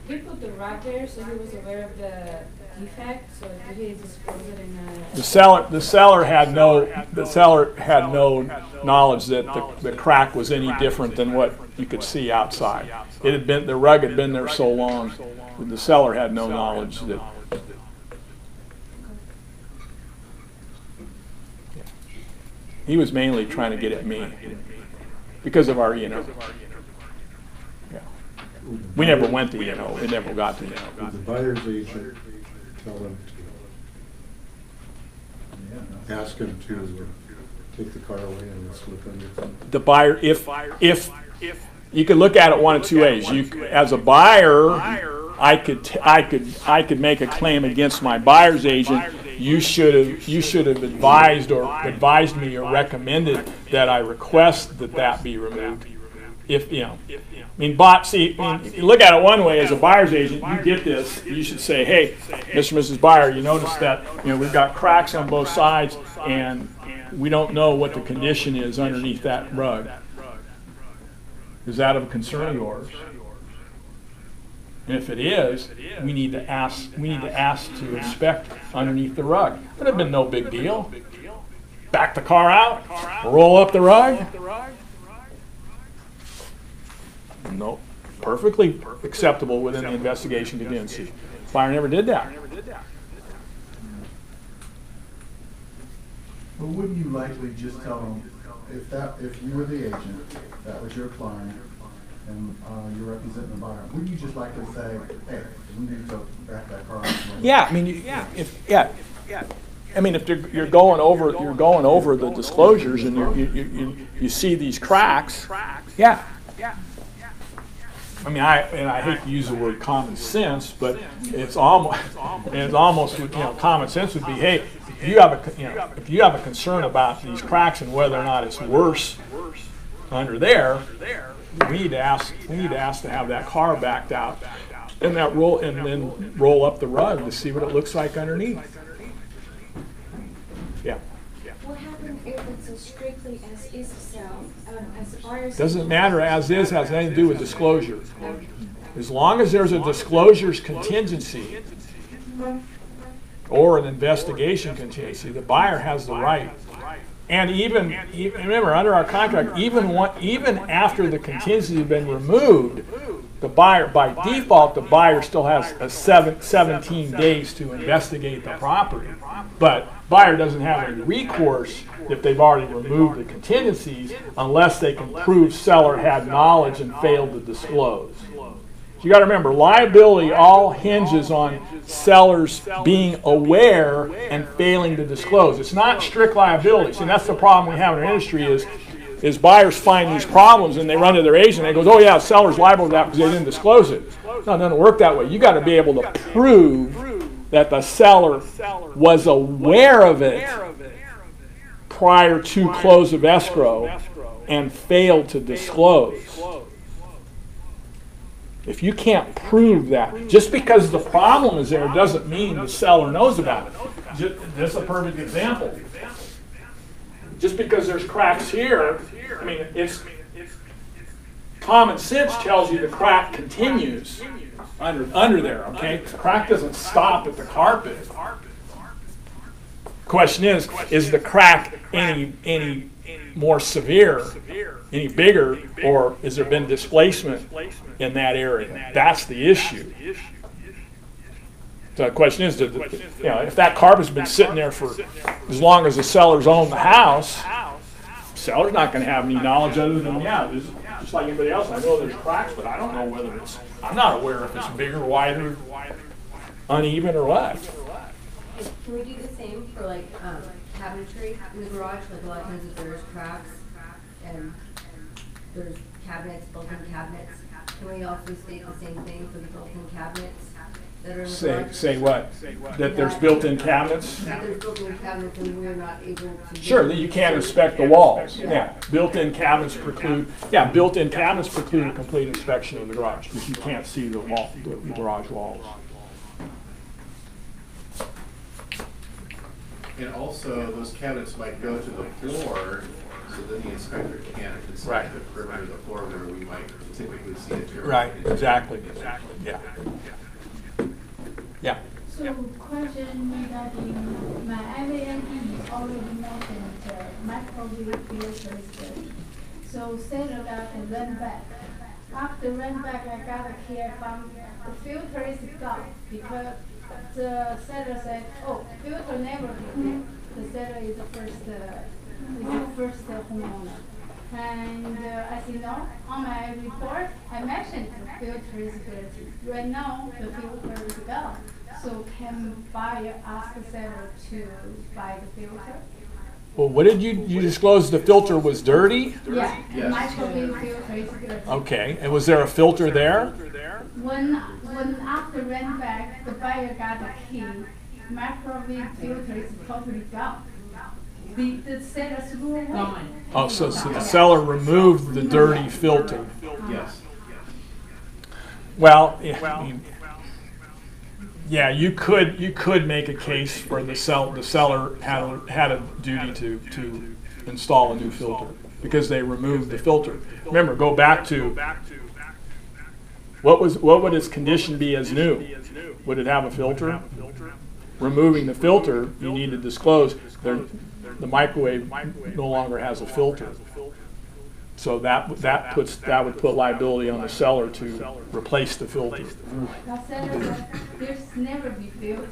S2: He put the rug there, so he was aware of the defect. So did he disclose it in a?
S1: The seller had no knowledge that the crack was any different than what you could see outside. The rug had been there so long that the seller had no knowledge that. He was mainly trying to get at me because of our E&O. Yeah. We never went to E&O. It never got to E&O.
S12: Did the buyer's agent tell him, ask him to take the car away and slip under?
S1: The buyer, if you could look at it one of two ways. As a buyer, I could make a claim against my buyer's agent. You should have advised me or recommended that I request that be removed. If you look at it one way as a buyer's agent, you get this. You should say, hey, Mr. and Mrs. Buyer, you notice that we've got cracks on both sides, and we don't know what the condition is underneath that rug. Is that of a concern of yours? And if it is, we need to ask to inspect underneath the rug. Would have been no big deal. Back the car out, roll up the rug. No, perfectly acceptable within the investigation contingency. Buyer never did that.
S5: But wouldn't you likely just tell them, if you were the agent, that was your client, and you're representing the buyer, wouldn't you just likely say, hey, we need to back that car up?
S1: Yeah, if you're going over the disclosures and you see these cracks, yeah. I hate to use the word common sense, but it's almost common sense would be, hey, if you have a concern about these cracks and whether or not it's worse under there, we need to ask to have that car backed out and then roll up the rug to see what it looks like underneath. Yeah.
S10: What happens if it's a strictly as is sale? As buyers
S1: Doesn't matter. As is has nothing to do with disclosure. As long as there's a disclosures contingency or an investigation contingency, the buyer has the right. And even remember, under our contract, even after the contingency has been removed, the buyer, by default, the buyer still has 17 days to investigate the property. But buyer doesn't have any recourse if they've already removed the contingencies unless they can prove seller had knowledge and failed to disclose. So you got to remember, liability all hinges on sellers being aware and failing to disclose. It's not strict liability. And that's the problem we have in our industry is buyers find these problems and they run to their agent and they go, oh yeah, seller's liable to that because they didn't disclose it. No, it doesn't work that way. You got to be able to prove that the seller was aware of it prior to close of escrow and failed to disclose. If you can't prove that, just because the problem is there doesn't mean the seller knows about it. This is a perfect example. Just because there's cracks here, it's common sense tells you the crack continues under there, okay? The crack doesn't stop at the carpet. Question is the crack any more severe, any bigger, or has there been displacement in that area? That's the issue. So the question is, if that carpet's been sitting there for as long as the seller's owned the house, the seller's not going to have any knowledge other than, just like anybody else. I know there's cracks, but I don't know whether I'm not aware if it's bigger, wider, uneven, or what.
S8: Can we do the same for like, cabinetry in the garage? Like a lot of times if there's cracks and there's cabinets, built-in cabinets, can we also state the same thing for the built-in cabinets that are in the garage?
S1: Say what? That there's built-in cabinets?
S8: That there's built-in cabinets and we're not able to.
S1: Sure, that you can't inspect the walls. Yeah, built-in cabinets preclude, built-in cabinets preclude a complete inspection of the garage because you can't see the garage walls.
S13: And also, those cabinets might go to the floor, so then the inspector can't
S1: Right.
S13: inspect the perimeter of the floor where we might typically see it.
S1: Right, exactly. Yeah. Yeah.
S10: So question regarding my Airbnb already mentioned microwave filter is good. So seller got the rent back. After rent back, I got a care from the filter is gone because the seller said, oh, filter never be the seller is the first homeowner. And I said, no, on my report, I mentioned the filter is dirty. Right now, the filter is gone. So can buyer ask the seller to buy the filter?
S1: Well, what did you disclose the filter was dirty?
S10: Yeah,
S13: Yes.
S10: microwave filter is dirty.
S1: Okay, and was there a filter there?
S10: When after rent back, the buyer got the key, microwave filter is totally gone. The seller threw away.
S1: Oh, so the seller removed the dirty filter.
S13: Yes.
S1: Well, yeah, you could make a case for the seller had a duty to install a new filter because they removed the filter. Remember, go back to what would its condition be as new? Would it have a filter? Removing the filter, you need to disclose the microwave no longer has a filter. So that would put liability on the seller to replace the filter.
S10: The seller said, there's never be filter.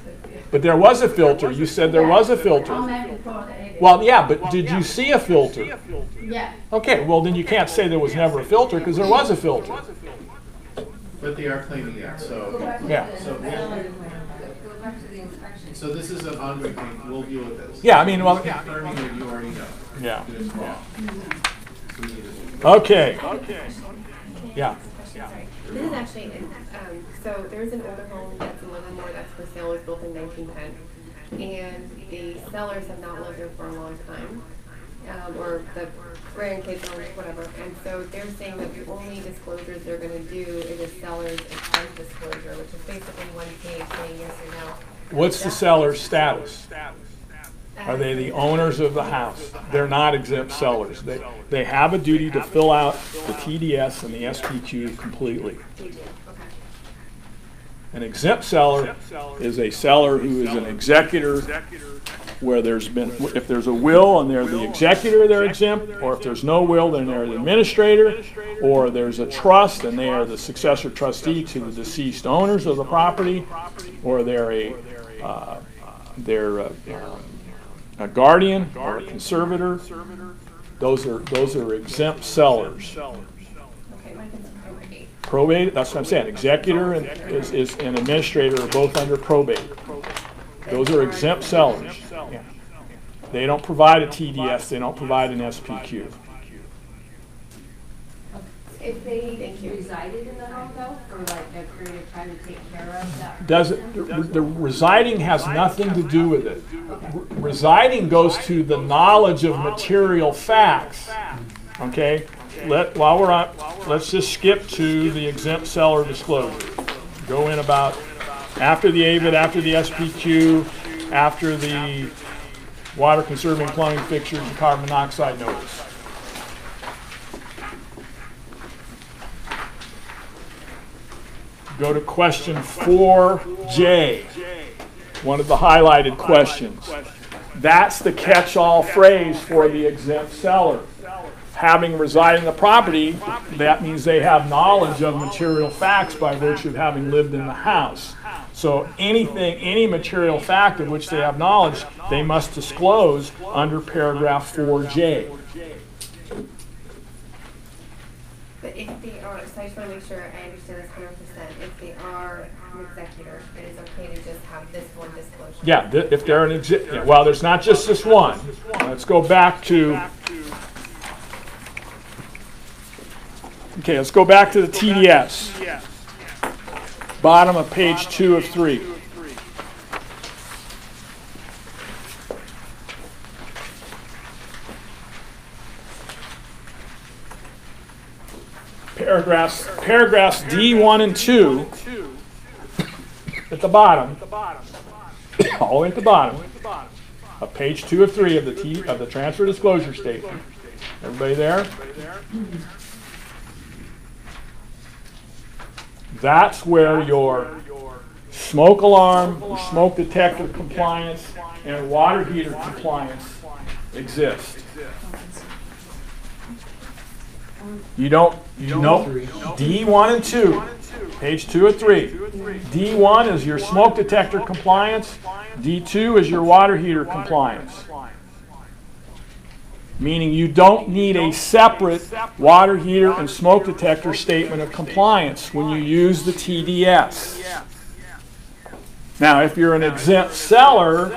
S1: But there was a filter. You said there was a filter.
S10: On that report, it is.
S1: Well, yeah, but did you see a filter?
S10: Yeah.
S1: Okay, well then you can't say there was never a filter because there was a filter.
S13: But they are claiming that, so.
S1: Yeah.
S8: Go back to the inspection.
S13: So this is an ongoing thing, we'll deal with this.
S1: Yeah, I mean, well,
S13: Confirming that you already know.
S1: Yeah.
S13: That it's wrong. So we need to-
S1: Okay. Yeah.
S3: Sorry. This is actually, so there's an older home that's in Livermore that's for sale, was built in 1910. And the sellers have not lived there for a long time, or the grandkids or whatever. And so they're saying that the only disclosures they're gonna do is a seller's intent disclosure, which is basically one page saying yes or no.
S1: What's the seller's status? Are they the owners of the house? They're not exempt sellers. They have a duty to fill out the TDS and the SPQ completely. An exempt seller is a seller who is an executor where if there's a will and they're the executor, they're exempt, or if there's no will, then they're the administrator, or there's a trust and they are the successor trustee to the deceased owners of the property, or they're a guardian or a conservator. Those are exempt sellers.
S3: Okay, mine is probate.
S1: Probate, that's what I'm saying. Executor and administrator are both under probate. Those are exempt sellers. Yeah. They don't provide a TDS, they don't provide an SPQ.
S8: If they resided in the home though, for like a period of time to take care of that.
S1: The residing has nothing to do with it. Residing goes to the knowledge of material facts. Okay? While we're on, let's just skip to the exempt seller disclosure. Go in about after the AVID, after the SPQ, after the water conserving plumbing fixtures and carbon monoxide notice. Go to question 4J, one of the highlighted questions. That's the catch-all phrase for the exempt seller. Having residing in the property, that means they have knowledge of material facts by virtue of having lived in the house. So any material fact of which they have knowledge, they must disclose under paragraph 4J.
S3: But if they are, so I just want to make sure I understand this 100%. If they are an executor, it is okay to just have this one disclosure.
S1: Yeah, if they're an executor. Well, there's not just this one. Let's go back to. Okay, let's go back to the TDS. Bottom of page 2 of 3. Paragraphs D1 and 2 at the bottom, all the way at the bottom of page 2 of 3 of the transfer disclosure statement. Everybody there? That's where your smoke alarm, smoke detector compliance, and water heater compliance exist. You don't, D1 and 2, page 2 of 3. D1 is your smoke detector compliance. D2 is your water heater compliance. Meaning you don't need a separate water heater and smoke detector statement of compliance when you use the TDS. Now, if you're an exempt seller,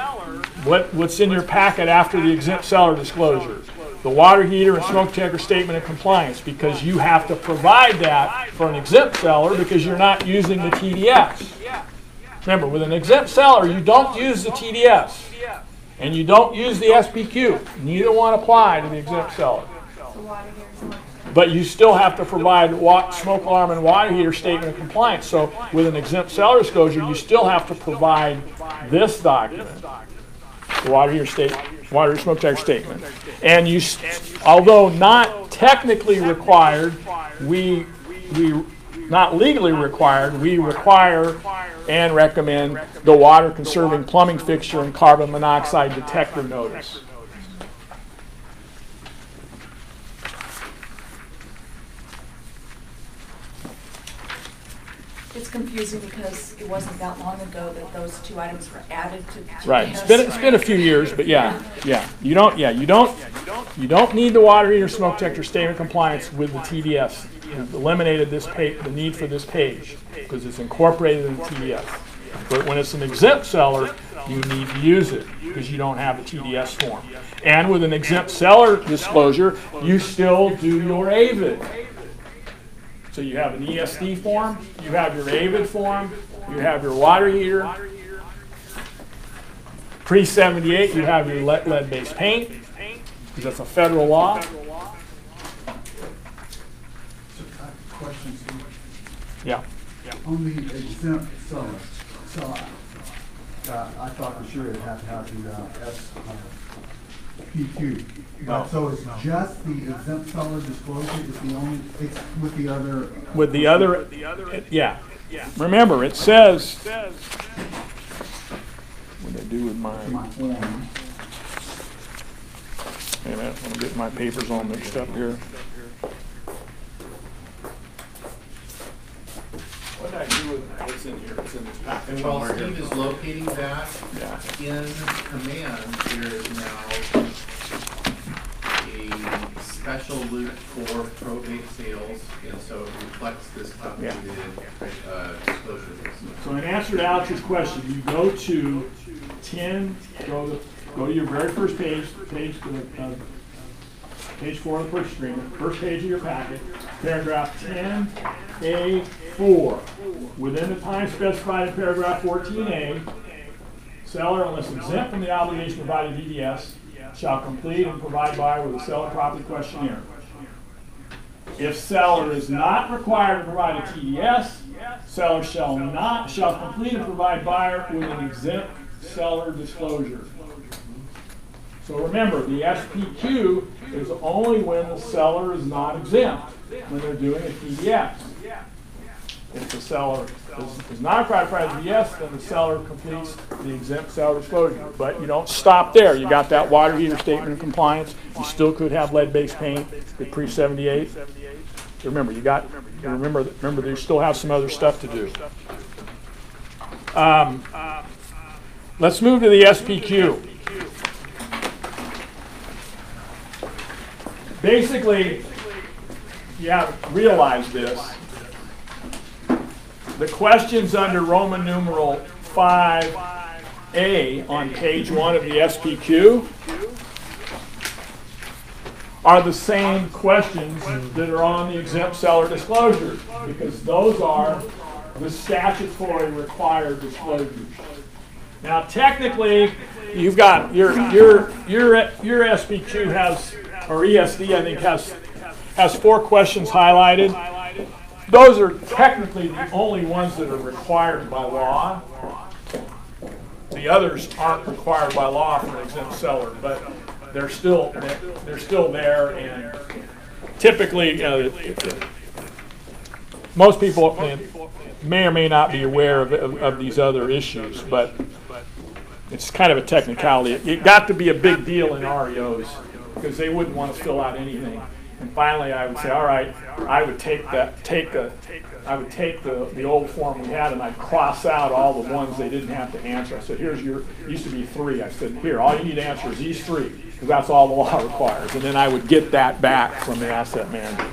S1: what's in your packet after the exempt seller disclosure? The water heater and smoke detector statement of compliance, because you have to provide that for an exempt seller because you're not using the TDS. Remember, with an exempt seller, you don't use the TDS and you don't use the SPQ. Neither one apply to the exempt seller. But you still have to provide smoke alarm and water heater statement of compliance. So with an exempt seller disclosure, you still have to provide this document, the water heater smoke detector statement. And you, although not technically required, not legally required, we require and recommend the water conserving plumbing fixture and carbon monoxide detector notice.
S10: It's confusing because it wasn't that long ago that those two items were added to the
S1: Right.
S10: TDS.
S1: It's been a few years, but yeah. You don't need the water heater smoke detector statement compliance with the TDS. We've eliminated the need for this page because it's incorporated in the TDS. But when it's an exempt seller, you need to use it because you don't have a TDS form. And with an exempt seller disclosure, you still do your AVID. So you have an ESD form, you have your AVID form, you have your water heater. Pre-78, you have your lead-based paint, because that's a federal law.
S5: Question, Steve.
S1: Yeah.
S5: On the exempt seller, so I thought for sure it had to have the SPQ.
S1: No.
S5: So it's just the exempt seller disclosure is the only, it's with the other.
S1: With the other, yeah. Remember, it says, what did I do with
S5: My form.
S1: wait a minute, I'm getting my papers all mixed up here. What did I do with what's in here? It's in this packet
S13: And while
S1: somewhere
S13: Steve
S1: here.
S13: is locating that, in command, there is now a special loop for probate sales, and so it reflects this updated disclosure list.
S1: So in answer to Alex's question, you go to 10, go to your very first page 4 of the purchase agreement, first page of your packet, paragraph 10A4. Within the time specified in paragraph 14A, seller, unless exempt from the obligation to provide a DDS, shall complete and provide buyer with a seller property questionnaire. If seller is not required to provide a TDS, seller shall complete and provide buyer with an exempt seller disclosure. So remember, the SPQ is only when the seller is not exempt, when they're doing a TDS. If the seller is not required to provide a TDS, then the seller completes the exempt seller disclosure. But you don't stop there. You got that water heater statement of compliance. You still could have lead-based paint with pre-78. Remember, remember, you still have some other stuff to do. Let's move to the SPQ. Basically, realize this. The questions under Roman numeral 5A on page 1 of the SPQ are the same questions that are on the exempt seller disclosures, because those are the statutory required disclosures. Now, technically, you've got your SPQ has, or ESD, I think, has 4 questions highlighted. Those are technically the only ones that are required by law. The others aren't required by law for an exempt seller, but they're still there, and typically, most people may or may not be aware of these other issues, but it's kind of a technicality. It got to be a big deal in REOs because they wouldn't want to fill out anything. And finally, I would say, all right, I would take the old form we had, and I'd cross out all the ones they didn't have to answer. I said, used to be 3. I said, here, all you need to answer is these 3, because that's all the law requires. And then I would get that back from the asset manager.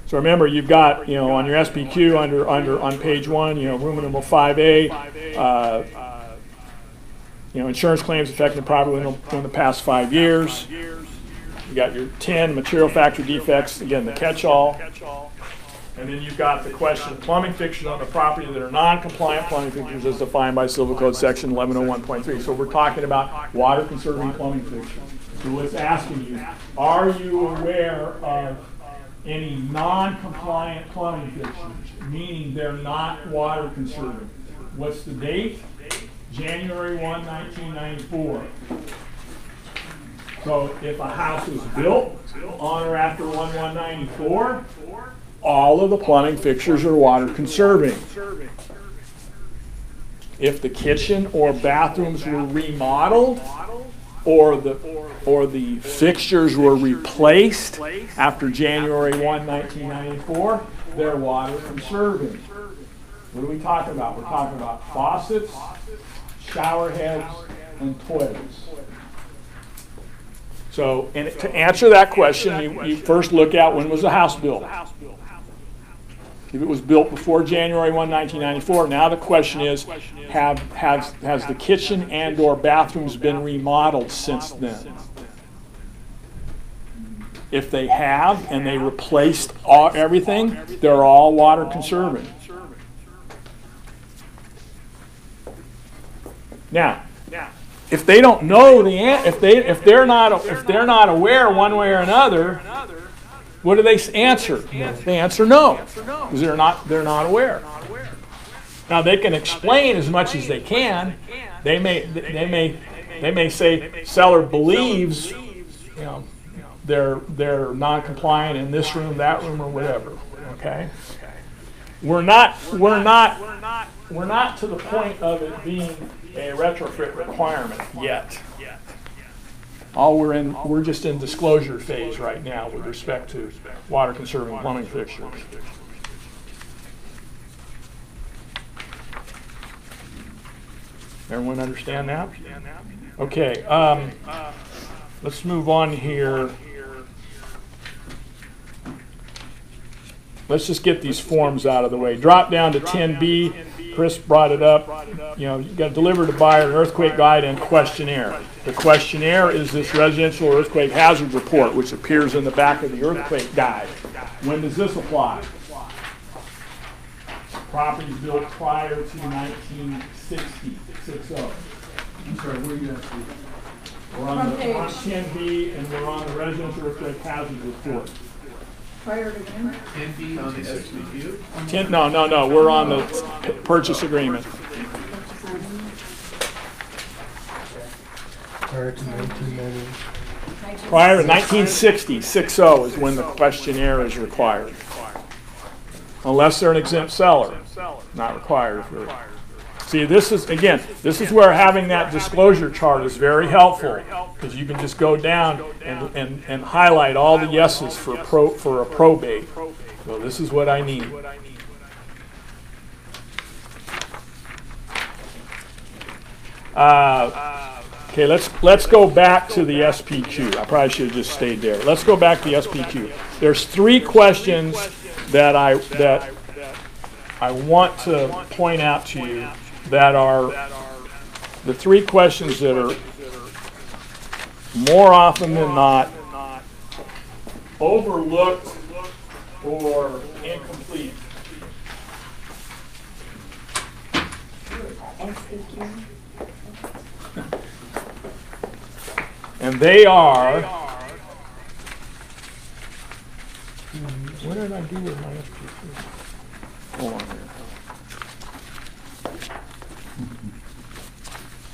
S1: So remember, you've got, on your SPQ on page 1, room number 5A, insurance claims affecting the property within the past 5 years. You got your 10 material factor defects, again, the catch-all. And then you've got the question, plumbing fixtures on the property that are non-compliant plumbing fixtures as defined by Civil Code section 1101.3. So we're talking about water conserving plumbing fixtures. So it's asking you, are you aware of any non-compliant plumbing fixtures, meaning they're not water conserving? What's the date? January 1, 1994. So if a house was built on or after 1/1/94, all of the plumbing fixtures are water conserving. If the kitchen or bathrooms were remodeled, or the fixtures were replaced after January 1, 1994, they're water conserving. What are we talking about? We're talking about faucets, shower heads, and toilets. So, and to answer that question, you first look at when was the house built. If it was built before January 1, 1994, now the question is, has the kitchen and or bathrooms been remodeled since then? If they have, and they replaced everything, they're all water conserving. Now, if they don't know if they're not aware one way or another, what do they answer? They answer no, because they're not aware. Now they can explain as much as they can. They may say seller believes, they're non-compliant in this room, that room, or whatever. Okay, we're not to the point of it being a retrofit requirement yet. We're just in disclosure phase right now with respect to water conserving plumbing fixtures. Everyone understand that? Okay, let's move on here. Let's just get these forms out of the way. Drop down to 10B. Chris brought it up. You've got to deliver to buyer an earthquake guide and questionnaire. The questionnaire is this residential earthquake hazard report, which appears in the back of the earthquake guide. When does this apply? Properties built prior to 1960.
S5: I'm sorry, where are you at?
S1: We're on 10B, and we're on the residential earthquake hazard report.
S10: Prior to when?
S13: 10B on the SPQ?
S1: No. We're on the purchase agreement.
S7: Prior to 1990.
S1: Prior to 1960, 60 is when the questionnaire is required. Unless they're an exempt seller. Not required. See, this is where having that disclosure chart is very helpful, because you can just go down and highlight all the yeses for a probate. So this is what I need. Okay, let's go back to the SPQ. I probably should have just stayed there. Let's go back to the SPQ. There's 3 questions that I want to point out to you that are the 3 questions that are more often than not overlooked or incomplete. And they are, what did I do with my SPQ? Hold on here.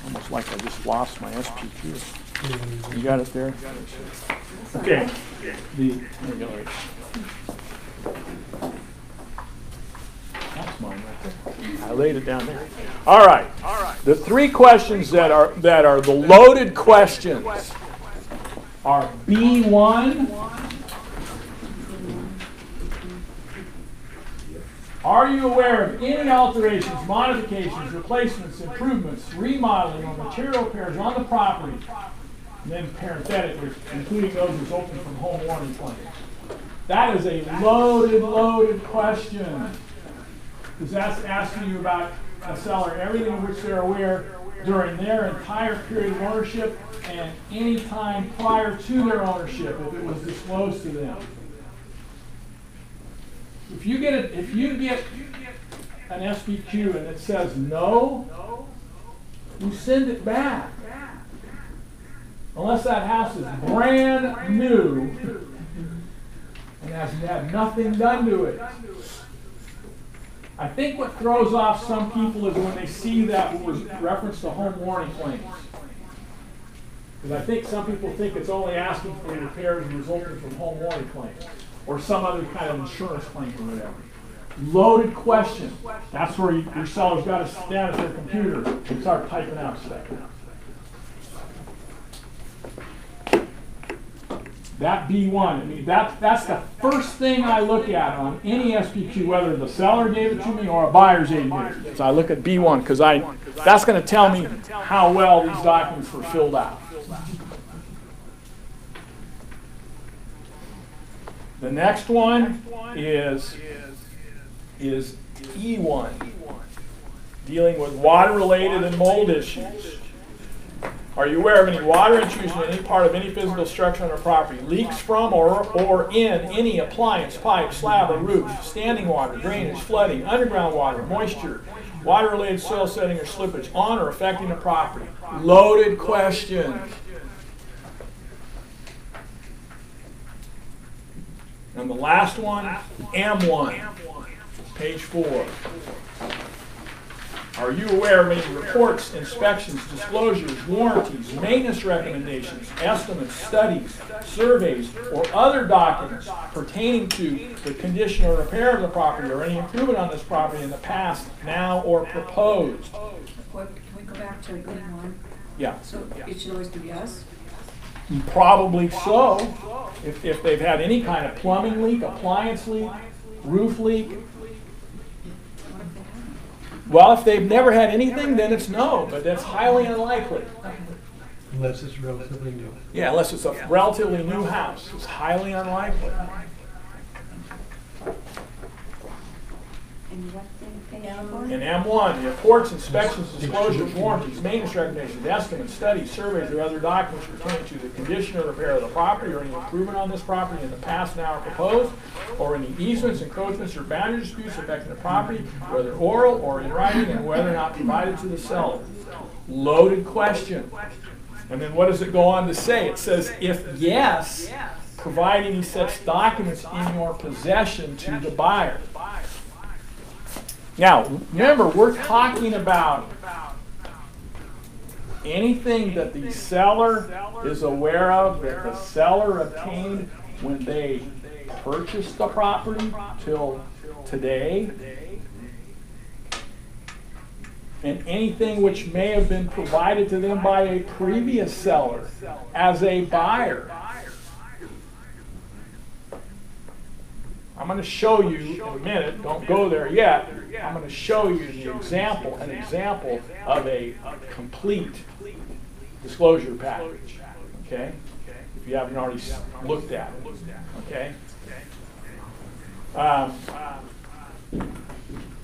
S1: Almost like I just lost my SPQ. You got it there? Okay. That's mine right there. I laid it down there. All right. The 3 questions that are the loaded questions are B1. Are you aware of any alterations, modifications, replacements, improvements, remodeling, or material repairs on the property? And then parenthetically, including those resulting from home warranty claims. That is a loaded question. Because that's asking you about a seller, everything of which they're aware during their entire period of ownership and any time prior to their ownership if it was disclosed to them. If you get an SPQ and it says no, you send it back. Unless that house is brand new and has had nothing done to it. I think what throws off some people is when they see that was reference to home warranty claims. Because I think some people think it's only asking for repairs resulting from home warranty claims or some other kind of insurance claim or whatever. Loaded question. That's where your seller's got to stand at their computer and start typing out stuff. That B1, I mean, that's the first thing I look at on any SPQ, whether the seller gave it to me or a buyer's agent gave it. So I look at B1 because that's going to tell me how well these documents were filled out. The next one is E1, dealing with water-related and mold issues. Are you aware of any water intrusion in any part of any physical structure on a property? Leaks from or in any appliance, pipe, slab, or roof? Standing water, drainage, flooding, underground water, moisture, water-related soil setting or slippage on or affecting the property? Loaded question. And the last one, M1, page 4. Are you aware of any reports, inspections, disclosures, warranties, maintenance recommendations, estimates, studies, surveys, or other documents pertaining to the condition or repair of the property or any improvement on this property in the past, now, or proposed?
S14: Can we go back to B1?
S1: Yeah.
S14: So it should always be yes?
S1: Probably so. If they've had any kind of plumbing leak, appliance leak, roof leak. Well, if they've never had anything, then it's no, but that's highly unlikely.
S7: Unless it's relatively new.
S1: Yeah, unless it's a relatively new house. It's highly unlikely. In M1, reports, inspections, disclosures, warranties, maintenance recommendations, estimates, studies, surveys, or other documents pertaining to the condition or repair of the property or any improvement on this property in the past, now, or proposed, or any easements, encroachments, or boundary disputes affecting the property, whether oral or in writing, and whether or not provided to the seller. Loaded question. And then what does it go on to say? It says, if yes, provide any such documents in your possession to the buyer. Now, remember, we're talking about anything that the seller is aware of, that the seller obtained when they purchased the property till today, and anything which may have been provided to them by a previous seller as a buyer. I'm going to show you in a minute, don't go there yet, I'm going to show you an example of a complete disclosure package, okay? If you haven't already looked at it, okay?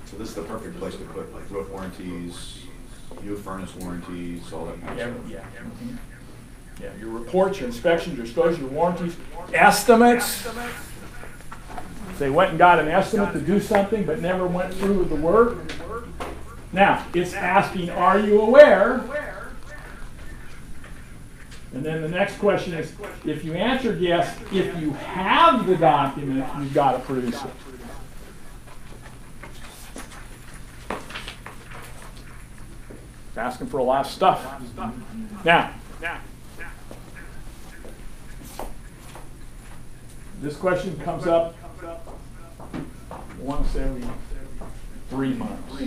S6: So this is the perfect place to put like roof warranties, new furnace warranties, all that kind of stuff.
S1: Yeah. Mhm. Yeah, your reports, your inspections, your disclosures, your warranties, estimates. If they went and got an estimate to do something but never went through with the work. Now, it's asking, are you aware? And then the next question is, if you answered yes, if you have the document, you've got to produce it. It's asking for a lot of stuff. Now, this question comes up, I want to say every 3 months.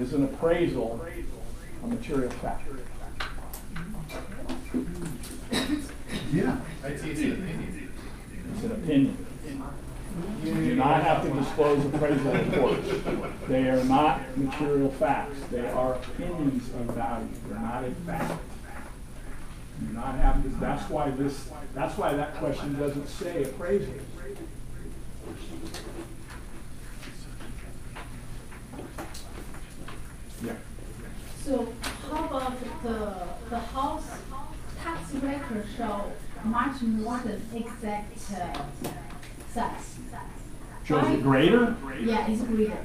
S1: Is an appraisal a material fact?
S5: Yeah.
S13: It's an opinion.
S1: It's an opinion. You do not have to disclose appraisal reports. They are not material facts. They are opinions of value. They're not a fact. You do not have to. That's why that question doesn't say appraisal. Yeah.
S2: So how about the house tax record show much more than exact size?
S1: Shows it greater?
S2: Yeah, it's greater.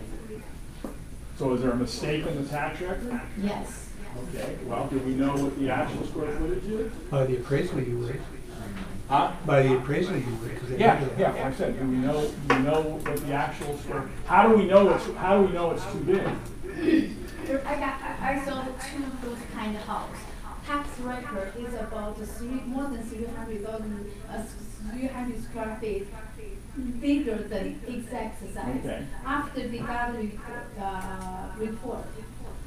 S1: So is there a mistake in the tax record?
S2: Yes.
S1: Okay, well, do we know what the actual square footage is?
S7: By the appraisal you would.
S1: Huh?
S7: By the appraisal you would. 'Cause they
S1: Yeah,
S7: measure
S1: yeah,
S7: that.
S1: like I said, do we know what the actual square, how do we know it's too big?
S2: I saw the two of those kind of house. Tax record is about more than 300 square feet, bigger than exact size.
S1: Okay.
S2: After they got a report,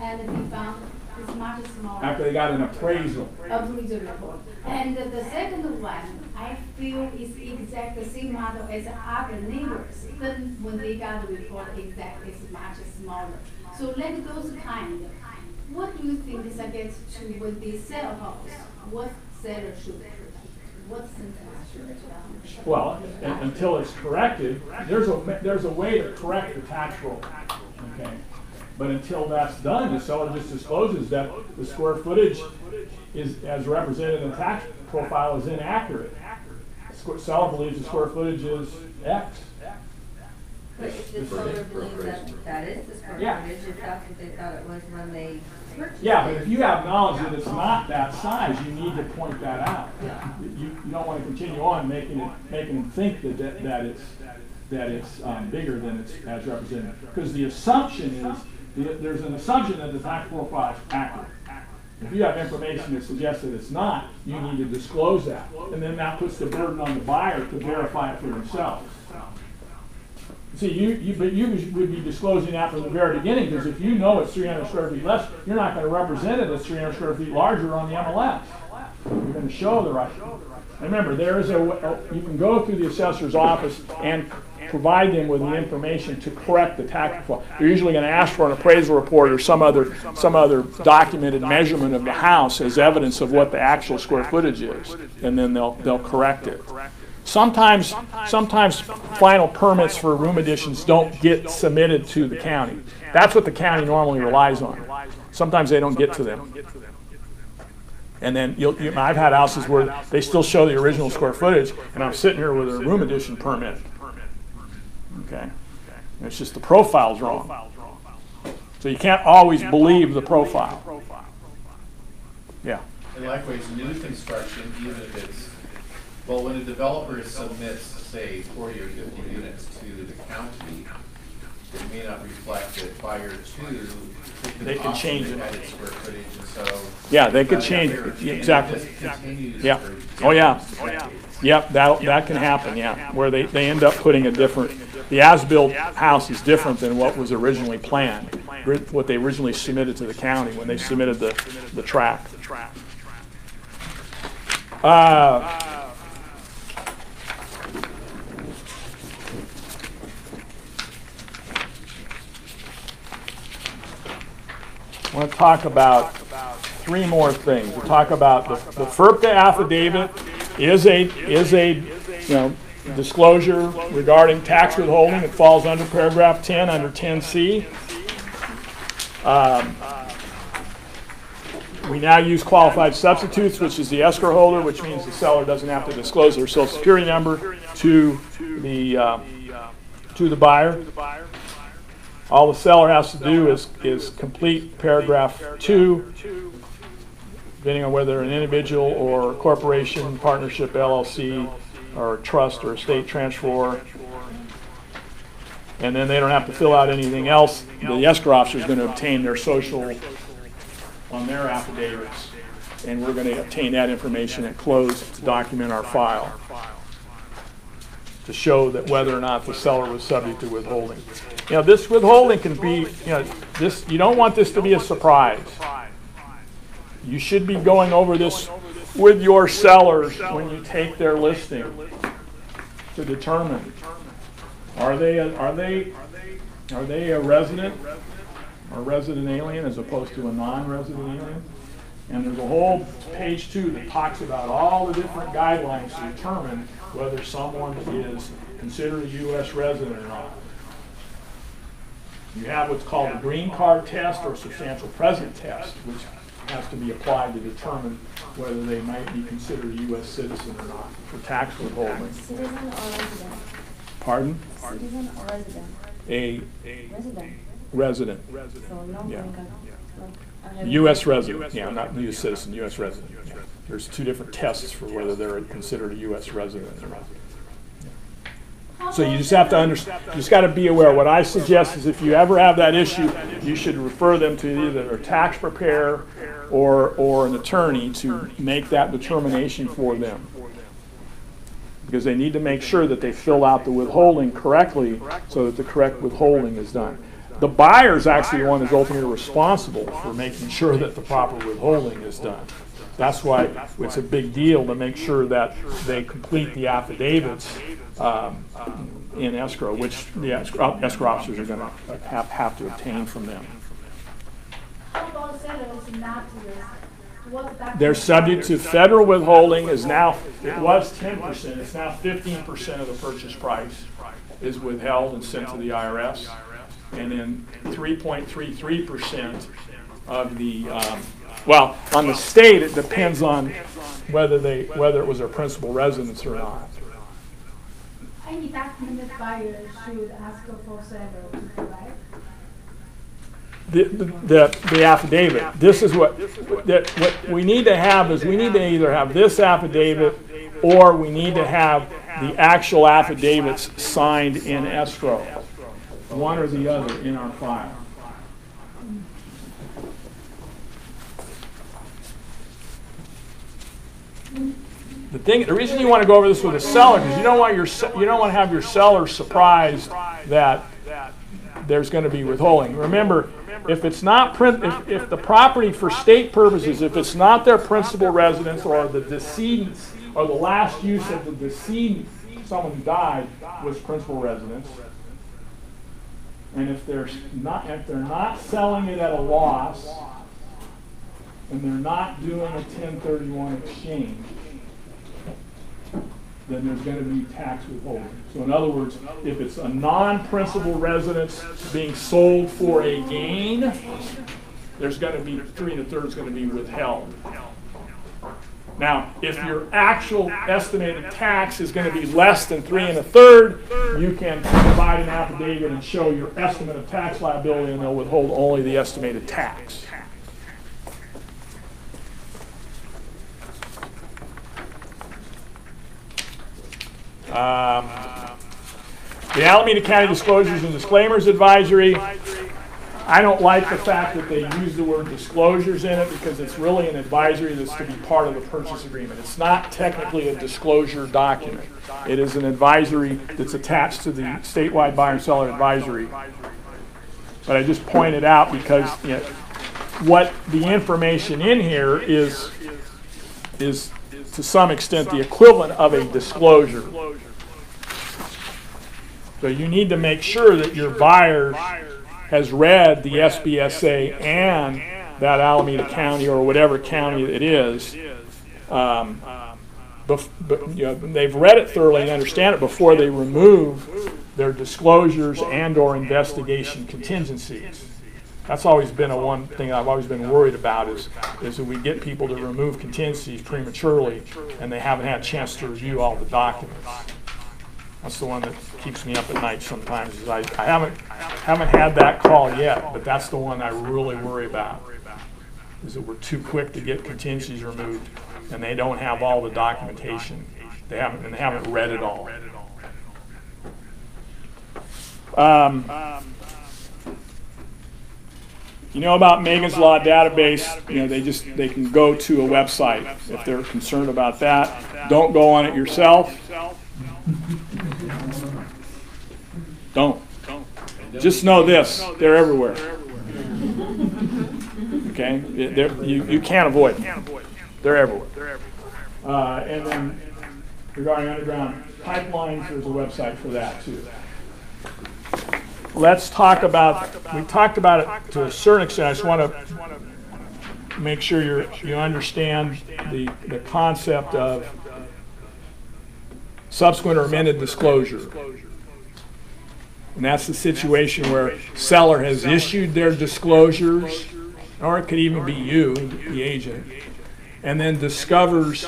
S2: and they found it's much smaller.
S1: After they got an appraisal.
S2: Appraisal report. And the second one, I feel is exact the same model as other neighbors. Then when they got a report, exact is much smaller. So like those kind, what do you think is against to when they sell a house? What seller should, what sentence should?
S1: Well, until it's corrected, there's a way to correct the tax roll, okay? But until that's done, the seller just discloses that the square footage is, as represented in the tax profile, is inaccurate. Seller believes the square footage is X.
S8: But if the seller believes that is the square
S1: Yeah.
S8: footage, if that's what they thought it was when they purchased it.
S1: Yeah, but if you have knowledge that it's not that size, you need to point that out. You don't want to continue on making them think that it's bigger than it's as represented. Because the assumption is, there's an assumption that the tax profile is accurate. If you have information that suggests that it's not, you need to disclose that. And then that puts the burden on the buyer to verify it for themselves. See, you would be disclosing that from the very beginning, because if you know it's 300 square feet less, you're not going to represent it as 300 square feet larger on the MLS. You're going to show the right. Remember, there is you can go through the assessor's office and provide them with the information to correct the tax profile. They're usually going to ask for an appraisal report or some other documented measurement of the house as evidence of what the actual square footage is, and then they'll correct it. Sometimes final permits for room additions don't get submitted to the county. That's what the county normally relies on. Sometimes they don't get to them. And then I've had houses where they still show the original square footage, and I'm sitting here with a room addition permit. Okay, it's just the profile's wrong. So you can't always believe the profile. Yeah.
S13: And likewise, new construction, even if it's, well, when a developer submits, say, 40 or 50 units to the county, it may not reflect that buyer two,
S1: They can change it.
S13: added square footage, and so.
S1: Yeah, they could change it, exactly.
S13: This continues
S1: Yeah.
S13: for
S1: Oh, yeah.
S13: decades.
S1: Yep, that can happen, yeah, where they end up putting a different, the as-built house is different than what was originally planned, what they originally submitted to the county when they submitted the tract. I want to talk about three more things. We'll talk about the FERPA affidavit is a disclosure regarding tax withholding. It falls under paragraph 10 under 10C. We now use qualified substitutes, which is the escrow holder, which means the seller doesn't have to disclose their Social Security number to the buyer. All the seller has to do is complete paragraph 2, depending on whether an individual or corporation, partnership, LLC, or trust or estate transfer. And then they don't have to fill out anything else. The escrow officer is going to obtain their social on their affidavits, and we're going to obtain that information at close to document our file to show that whether or not the seller was subject to withholding. This withholding can be, you don't want this to be a surprise. You should be going over this with your sellers when you take their listing to determine, are they a resident or resident alien as opposed to a non-resident alien? And there's a whole page 2 that talks about all the different guidelines to determine whether someone is considered a U.S. resident or not. You have what's called a green card test or substantial present test, which has to be applied to determine whether they might be considered a U.S. citizen or not for tax withholding.
S10: Citizen or resident?
S1: Pardon?
S10: Citizen or resident?
S1: A
S10: Resident.
S1: resident.
S10: So no
S1: Yeah.
S10: green card.
S1: U.S. resident, yeah, not U.S. citizen, U.S. resident. Yeah. There's 2 different tests for whether they're considered a U.S. resident or not. Yeah. So you just have to understand, you just got to be aware. What I suggest is if you ever have that issue, you should refer them to either a tax preparer or an attorney to make that determination for them. Because they need to make sure that they fill out the withholding correctly so that the correct withholding is done. The buyer is actually the one who's ultimately responsible for making sure that the proper withholding is done. That's why it's a big deal to make sure that they complete the affidavits in escrow, which the escrow officers are going to have to obtain from them.
S10: How about sellers not to this? What's that?
S1: They're subject to federal withholding. Is now, it was 10%, it's now 15% of the purchase price is withheld and sent to the IRS. And then 3.33% of the, well, on the state, it depends on whether it was their principal residence or not.
S10: Any documented buyer should ask for seller to provide.
S1: The affidavit. This is what we need to have is we need to either have this affidavit or we need to have the actual affidavits signed in escrow. One or the other in our file. The reason you want to go over this with a seller because you don't want to have your seller surprised that there's going to be withholding. Remember, if it's not if the property for state purposes, if it's not their principal residence or the decedent's or the last use of the decedent, someone who died, was principal residence. And if they're not selling it at a loss, and they're not doing a 1031 exchange, then there's going to be tax withholding. So in other words, if it's a non-principal residence being sold for a gain, there's going to be 3 1/3 is going to be withheld. Now, if your actual estimated tax is going to be less than 3 1/3, you can provide an affidavit and show your estimate of tax liability, and they'll withhold only the estimated tax. The Alameda County Disclosures and Disclaimers Advisory. I don't like the fact that they use the word disclosures in it because it's really an advisory that's to be part of the purchase agreement. It's not technically a disclosure document. It is an advisory that's attached to the statewide buyer and seller advisory. But I just point it out because what the information in here is to some extent the equivalent of a disclosure. So you need to make sure that your buyer has read the SBSA and that Alameda County or whatever county it is, they've read it thoroughly and understand it before they remove their disclosures and or investigation contingencies. That's always been one thing I've always been worried about is that we get people to remove contingencies prematurely and they haven't had a chance to review all the documents. That's the one that keeps me up at night sometimes. Is I haven't had that call yet, but that's the one I really worry about. Is that we're too quick to get contingencies removed, and they don't have all the documentation. They haven't read it all. You know about Megan's Law database? You know, they can go to a website if they're concerned about that. Don't go on it yourself. Don't. Just know this, they're everywhere. Okay? You can't avoid them. They're everywhere. And then regarding underground pipelines, there's a website for that too. Let's talk about, we talked about it to a certain extent. I just want to make sure you understand the concept of subsequent or amended disclosure. And that's the situation where seller has issued their disclosures, or it could even be you, the agent, and then discovers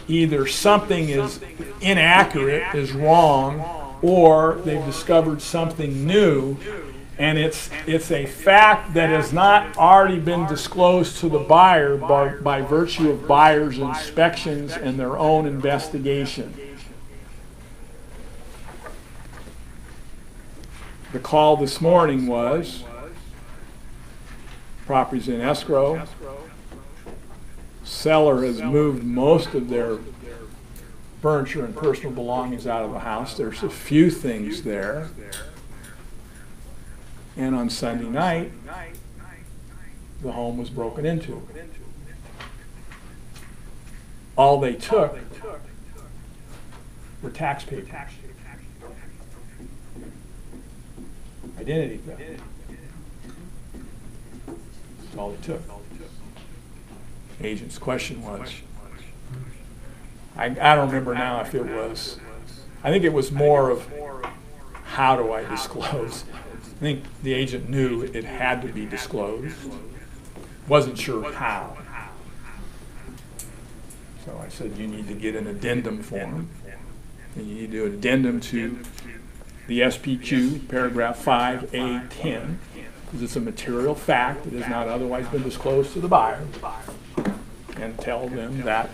S1: either something is inaccurate, is wrong, or they've discovered something new, and it's a fact that has not already been disclosed to the buyer by virtue of buyer's inspections and their own investigation. The call this morning was property's in escrow. Seller has moved most of their furniture and personal belongings out of the house. There's a few things there. And on Sunday night, the home was broken into. All they took were tax papers. Identity theft. That's all they took. Agent's question was, I don't remember now if it was, I think it was more of how do I disclose? I think the agent knew it had to be disclosed, wasn't sure how. So I said you need to get an addendum form, and you need to do an addendum to the SPQ, paragraph 5A10, because it's a material fact that has not otherwise been disclosed to the buyer, and tell them that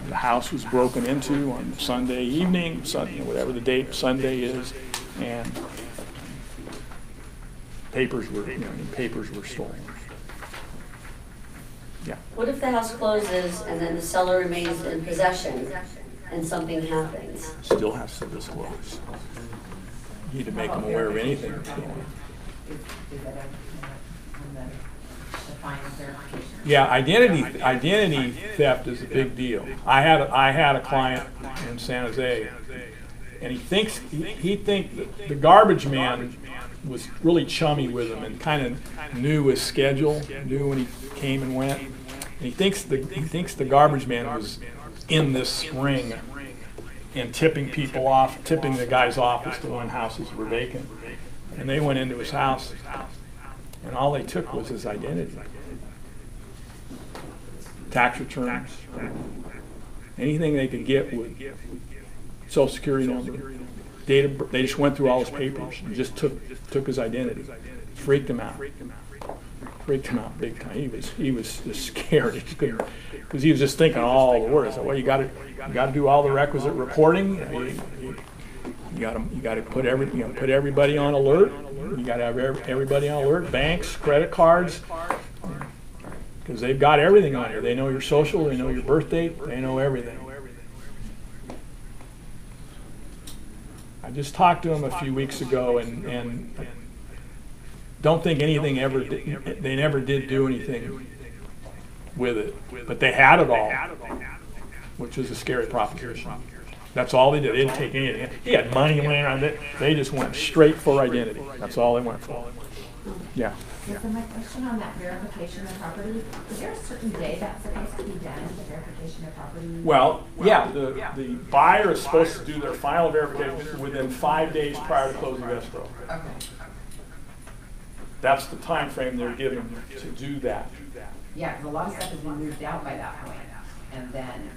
S1: the house was broken into on Sunday evening, Sunday, whatever the date Sunday is, and papers were stolen. Yeah.
S4: What if the house closes and then the seller remains in possession and something happens?
S1: Still has to disclose. You need to make them aware of anything that's going on. Yeah, identity theft is a big deal. I had a client in San Jose, and he thinks that the garbage man was really chummy with him and kind of knew his schedule, knew when he came and went. And he thinks the garbage man was in this ring and tipping people off, tipping the guys off as to when houses were vacant. And they went into his house, and all they took was his identity. Tax returns, anything they could get with Social Security number, they just went through all his papers and just took his identity. Freaked him out big time. He was just scared. He couldn't, because he was just thinking all the words. So, well, you got to do all the requisite reporting. You got to put everybody on alert. You got to have everybody on alert. Banks, credit cards, because they've got everything on here. They know your social. They know your birth date. They know everything. I just talked to him a few weeks ago, and don't think anything they never did do anything with it, but they had it all, which was a scary proposition. That's all they did. They didn't take anything. He had money laying around it. They just went straight for identity. That's all they went for. Yeah.
S11: Yeah, so my question on that verification of property, is there a certain day that's supposed to be done, the verification of property?
S1: Well, yeah, the buyer is supposed to do their final verification within 5 days prior to closing escrow.
S11: Okay.
S1: That's the time frame they're given to do that.
S11: Yeah, because a lot of stuff has been moved out by that point, and then,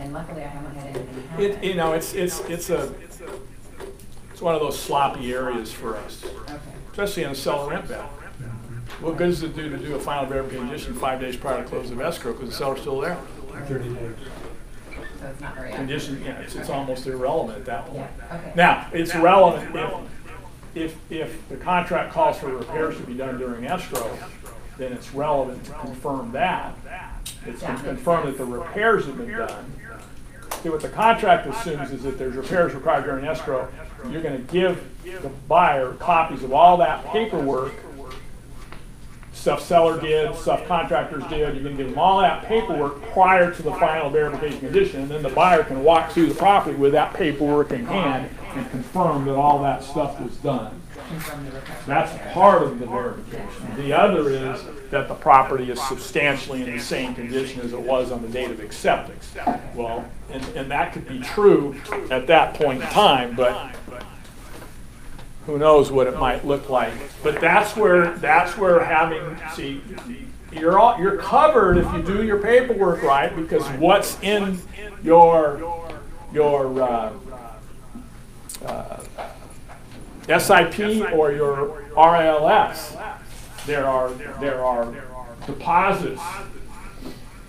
S11: and luckily I haven't had anything happen.
S1: You know, it's one of those sloppy areas for us,
S11: Okay.
S1: especially in a seller rent battle. What good does it do to do a final verification 5 days prior to close of escrow because the seller's still there?
S7: 30 days.
S11: So it's not very accurate.
S1: Condition, yeah, it's almost irrelevant at that point.
S11: Yeah, okay.
S1: Now, it's relevant if the contract calls for repairs to be done during escrow, then it's relevant to confirm that. It's to confirm that the repairs have been done. See, what the contract assumes is that there's repairs required during escrow. You're going to give the buyer copies of all that paperwork, stuff seller did, stuff contractors did. You're going to give them all that paperwork prior to the final verification condition, and then the buyer can walk through the property with that paperwork in hand and confirm that all that stuff was done. That's part of the verification. The other is that the property is substantially in the same condition as it was on the date of acceptance. Well, and that could be true at that point in time, but who knows what it might look like. But that's where having, see, you're covered if you do your paperwork right, because what's in your SIP or your RLS, there are deposits,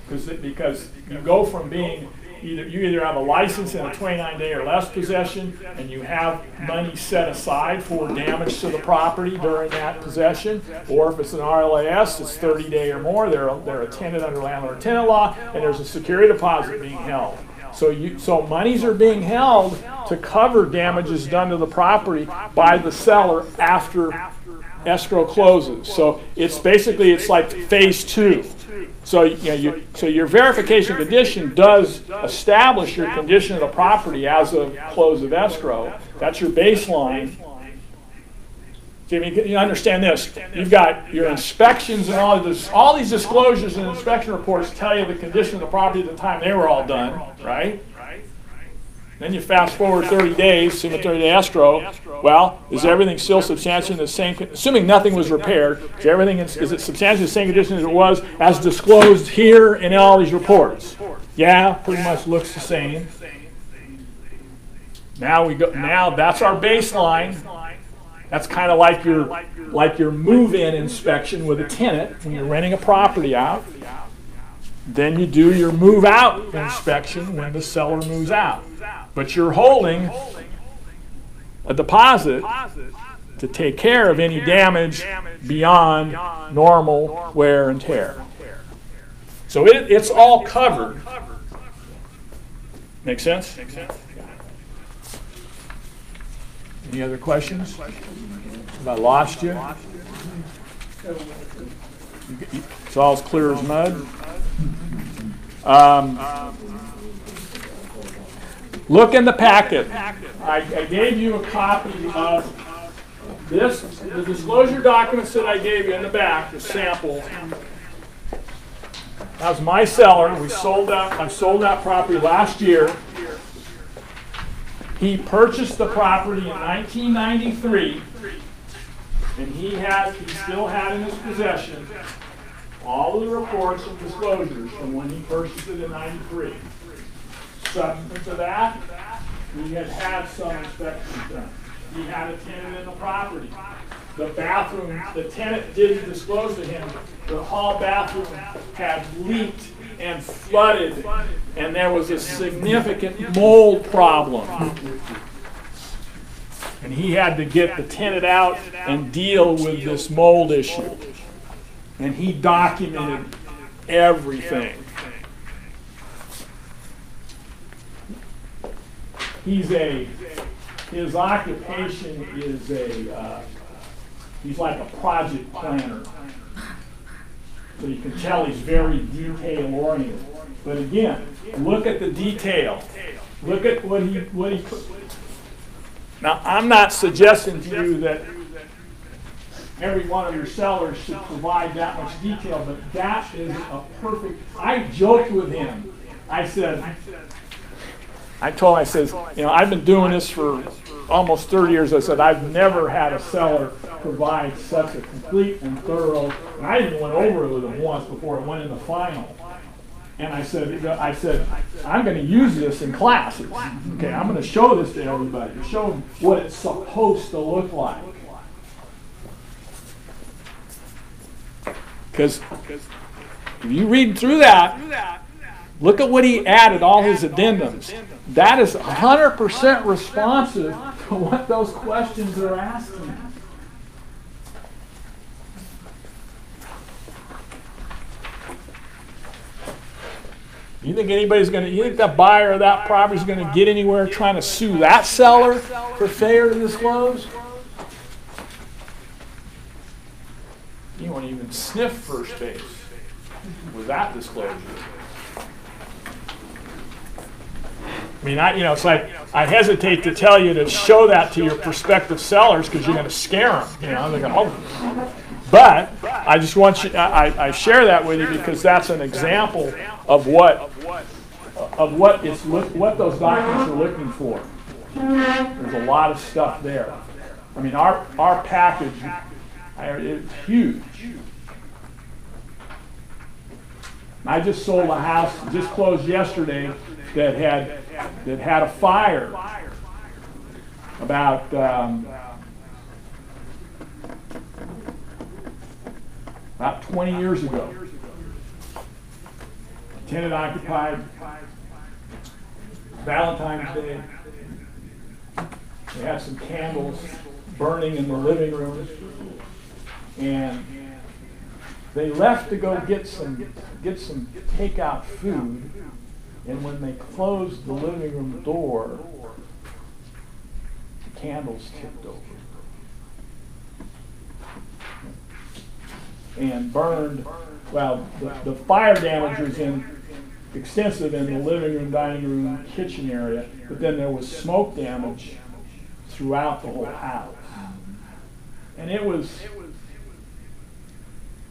S1: because you go from being you either have a license and a 29-day or less possession, and you have money set aside for damage to the property during that possession, or if it's an RLAS, it's 30-day or more. They're a tenant under landlord-tenant law, and there's a security deposit being held. So monies are being held to cover damages done to the property by the seller after escrow closes. So it's like phase 2. So your verification condition does establish your condition of the property as of close of escrow. That's your baseline. So, you understand this. You've got your inspections and all these disclosures and inspection reports tell you the condition of the property at the time they were all done, right? Then you fast forward 30 days, assume a 30-day escrow. Well, is everything still substantially in the same, assuming nothing was repaired, is it substantially the same condition as it was as disclosed here in all these reports? Yeah, pretty much looks the same. Now that's our baseline. That's kind of like your move-in inspection with a tenant when you're renting a property out. Then you do your move-out inspection when the seller moves out. But you're holding a deposit to take care of any damage beyond normal wear and tear. So it's all covered. Make sense? Yeah. Any other questions? Have I lost you? It's all as clear as mud. Look in the packet. I gave you a copy of this, the disclosure documents that I gave you in the back, the sample. That was my seller. I sold that property last year. He purchased the property in 1993, and he still had in his possession all of the reports and disclosures from when he purchased it in 93. Subsequent to that, we had some inspections done. He had a tenant in the property. The bathroom, the tenant didn't disclose to him, the hall bathroom had leaked and flooded, and there was a significant mold problem. And he had to get the tenant out and deal with this mold issue. And he documented everything. His occupation is he's like a project planner. So you can tell he's very detail oriented. But again, look at the detail. Look at what he put. Now, I'm not suggesting to you that every one of your sellers should provide that much detail, but that is a perfect, I joked with him. I told him, I says, you know, I've been doing this for almost 30 years. I said, I've never had a seller provide such a complete and thorough, and I even went over it with him once before it went in the final. And I said, I'm going to use this in classes. Okay, I'm going to show this to everybody, show them what it's supposed to look like. Because if you read through that, look at what he added, all his addendums. That is 100% responsive to what those questions are asking. You think you think that buyer of that property is going to get anywhere trying to sue that seller for failure to disclose? You won't even sniff first base with that disclosure. I mean, it's like I hesitate to tell you to show that to your prospective sellers because you're going to scare them. They're going, oh. But I just want you. I share that with you because that's an example of what those documents are looking for. There's a lot of stuff there. I mean, our package, it's huge. I just sold a house, just closed yesterday, that had a fire about about 20 years ago. Tenant occupied, Valentine's Day. We had some candles burning in the living room, and they left to go get some takeout food. And when they closed the living room door, the candles tipped over and burned. Well, the fire damage was extensive in the living room, dining room, kitchen area, but then there was smoke damage throughout the whole house. And it was,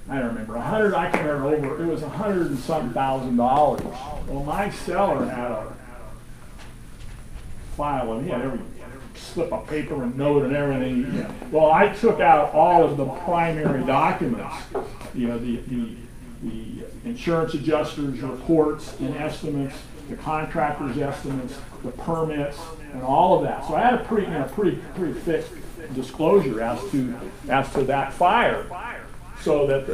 S1: I don't remember, I can't remember, it was $100 and something thousand. Well, my seller had a file of, he had every slip of paper and note and everything. Well, I took out all of the primary documents, the insurance adjuster's reports and estimates, the contractor's estimates, the permits, and all of that. So I had a pretty thick disclosure as to that fire. So that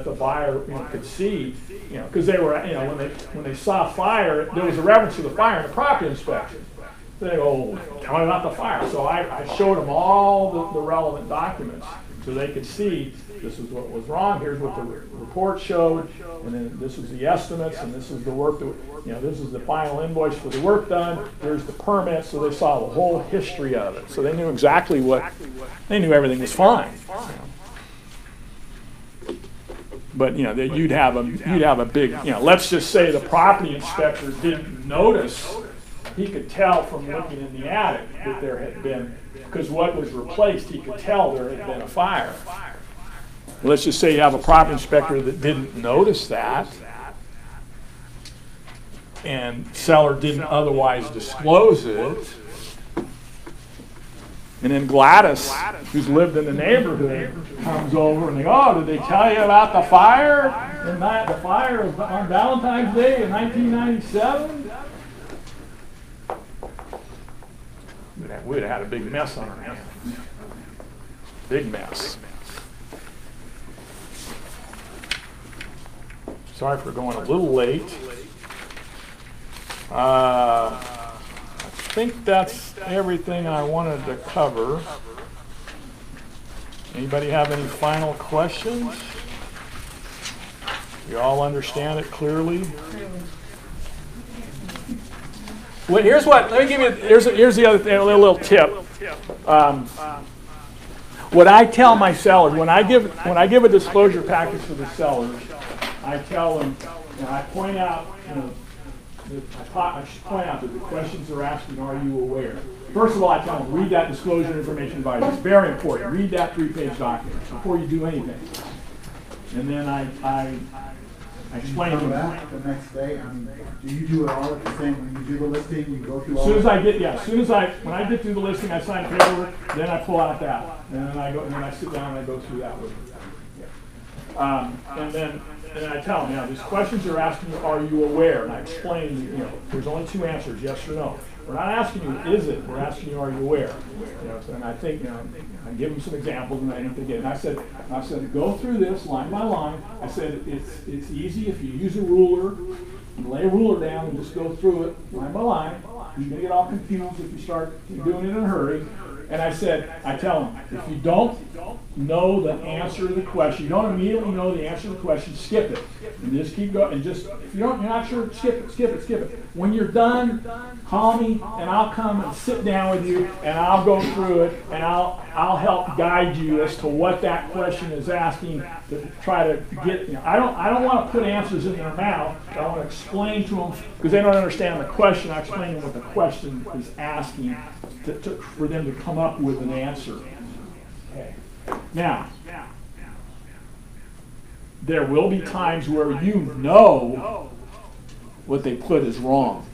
S1: the buyer could see, because they were, when they saw fire, there was a reference to the fire in the property inspection. So they go, tell me about the fire. So I showed them all the relevant documents so they could see this is what was wrong. Here's what the report showed, and then this is the estimates, and this is the work that, this is the final invoice for the work done. There's the permit, so they saw the whole history of it. So they knew exactly they knew everything was fine. But you'd have a big, let's just say the property inspector didn't notice. He could tell from looking in the attic that there had been, because what was replaced, he could tell there had been a fire. Let's just say you have a property inspector that didn't notice that, and seller didn't otherwise disclose it. And then Gladys, who's lived in the neighborhood, comes over and they go, oh, did they tell you about the fire? And the fire on Valentine's Day in 1997? We'd have had a big mess on our hands. Big mess. Sorry for going a little late. I think that's everything I wanted to cover. Anybody have any final questions? You all understand it clearly? Well, here's what. Let me give you. Here's the other thing. A little tip. What I tell my sellers when I give a disclosure package to the sellers, I tell them, I point out, I point out that the questions they're asking, are you aware? First of all, I tell them, read that disclosure information advisory. It's very important. Read that 3-page document before you do anything. And then I explain to
S5: Come
S1: them.
S5: back the next day, I mean, do you do it all at the same, when you do the listing, you go through all?
S1: When I get through the listing, I sign the paperwork, then I pull out that. And then I sit down and I go through that with them. And then I tell them, these questions are asking you, are you aware? And I explain, there's only 2 answers, yes or no. We're not asking you, is it? We're asking you, are you aware? And I think, I give them some examples, and I think they get it. And I said, go through this line by line. I said, it's easy if you use a ruler, and lay a ruler down and just go through it line by line. You're gonna get all confused if you start doing it in a hurry. And I tell them, if you don't know the answer to the question, you don't immediately know the answer to the question, skip it. And just keep going, and just, if you're not sure, skip it. When you're done, call me, and I'll come and sit down with you, and I'll go through it, and I'll help guide you as to what that question is asking to try to get, I don't want to put answers in their mouth. I want to explain to them, because they don't understand the question. I explain to them what the question is asking for them to come up with an answer. Okay. Now, there will be times where you know what they put is wrong.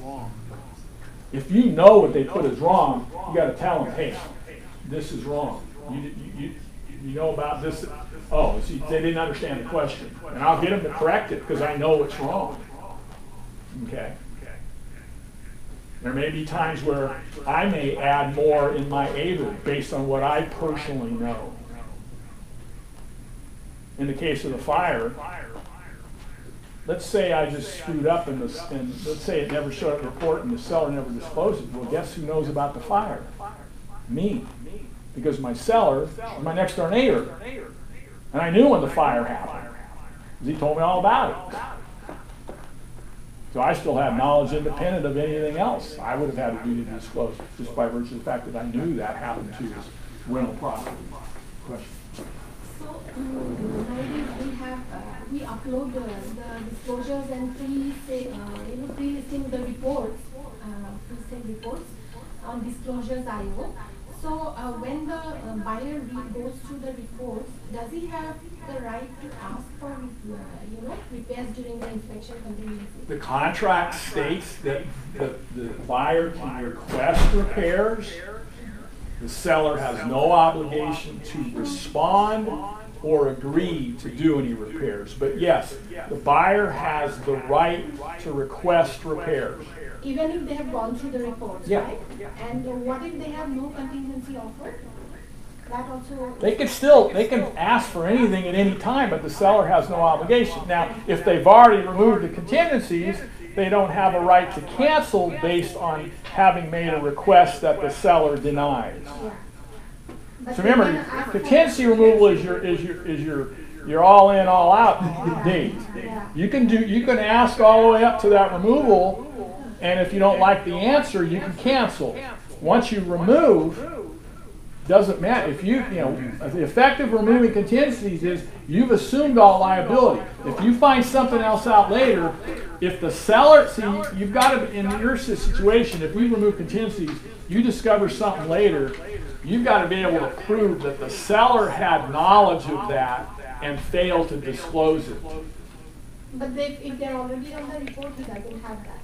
S1: If you know what they put is wrong, you got to tell them, hey, this is wrong. You know about this. Oh, see, they didn't understand the question. And I'll get them to correct it because I know it's wrong. Okay? There may be times where I may add more in my AVID based on what I personally know. In the case of the fire, let's say I just screwed up and let's say it never showed up in the report and the seller never disclosed it. Well, guess who knows about the fire? Me. Because my seller is my next door neighbor. And I knew when the fire happened. Because he told me all about it. So I still have knowledge independent of anything else. I would have had a duty to disclose just by virtue of the fact that I knew that happened to this rental property. Question.
S10: So nowadays we upload the disclosures and pre-listing the reports, pre-sale reports on disclosures.io. So when the buyer goes through the reports, does he have the right to ask for repairs during the inspection contingency?
S1: The contract states that the buyer can request repairs. The seller has no obligation to respond or agree to do any repairs. But yes, the buyer has the right to request repairs.
S10: Even if they have gone through the reports,
S1: yeah.
S10: Right? And what if they have no contingency offer? That also...
S1: They can ask for anything at any time, but the seller has no obligation. Now, if they've already removed the contingencies, they don't have a right to cancel based on having made a request that the seller denies.
S10: Yeah.
S1: So remember, contingency removal is your all in, all out date. You can ask all the way up to that removal, and if you don't like the answer, you can cancel. Once you remove, doesn't matter. If the effect of removing contingencies is you've assumed all liability. If you find something else out later, if the seller, you've got to, in your situation, if you remove contingencies, you discover something later, you've got to be able to prove that the seller had knowledge of that and failed to disclose it.
S10: But if they're already on the report, he doesn't have that.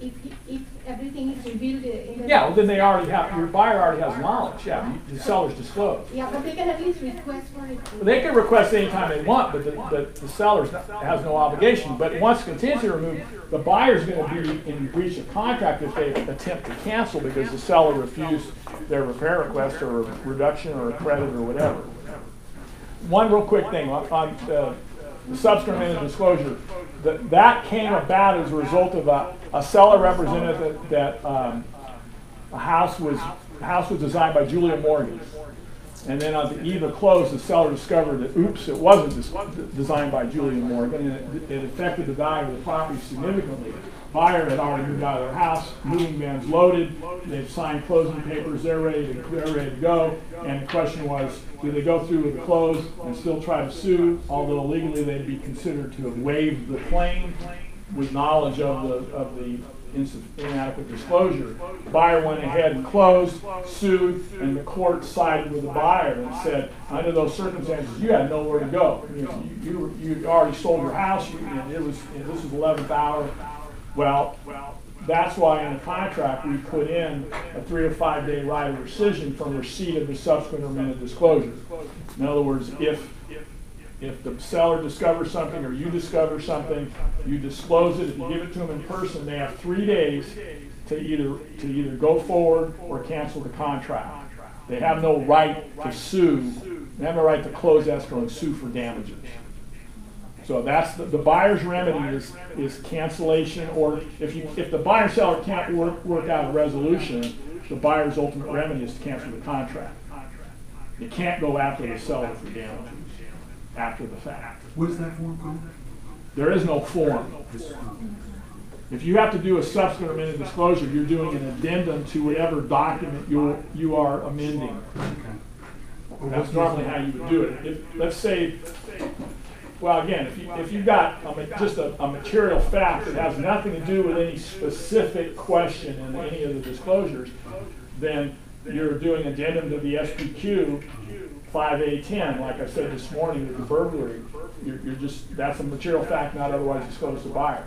S10: If everything is revealed in the...
S1: Yeah, well, then they already have, your buyer already has knowledge. Yeah, the seller's disclosed.
S10: Yeah, but they can at least request for it.
S1: They can request anytime they want, but the seller has no obligation. But once contingency removed, the buyer's going to be in breach of contract if they attempt to cancel because the seller refused their repair request or a reduction or a credit or whatever. One real quick thing on the subsequent amended disclosure. That came about as a result of a seller represented that a house was designed by Julia Morgan. And then on the eve of close, the seller discovered that, oops, it wasn't designed by Julia Morgan, and it affected the value of the property significantly. Buyer had already moved out of their house, moving van's loaded, they've signed closing papers, they're ready to go, and the question was, do they go through with the close and still try to sue, although legally they'd be considered to have waived the claim? with knowledge of the inadequate disclosure. The buyer went ahead and closed, sued, and the court sided with the buyer and said, under those circumstances, you had nowhere to go. You already sold your house. This was 11th hour. Well, that's why in the contract we put in a 3 or 5 day right of rescission from receipt of the subsequent amended disclosure. In other words, if the seller discovers something or you discover something, you disclose it. If you give it to them in person, they have 3 days to either go forward or cancel the contract. They have no right to sue. They have no right to close escrow and sue for damages. So that's the buyer's remedy is cancellation, or if the buyer and seller can't work out a resolution, the buyer's ultimate remedy is to cancel the contract. You can't go after the seller for damages after the fact.
S5: What is that form called?
S1: There is no form. If you have to do a subsequent amended disclosure, you're doing an addendum to whatever document you are amending. That's normally how you would do it. Let's say, well, again, if you've got just a material fact that has nothing to do with any specific question in any of the disclosures, then you're doing addendum to the SPQ 5A10, like I said this morning with the burglary. That's a material fact not otherwise disclosed to buyer.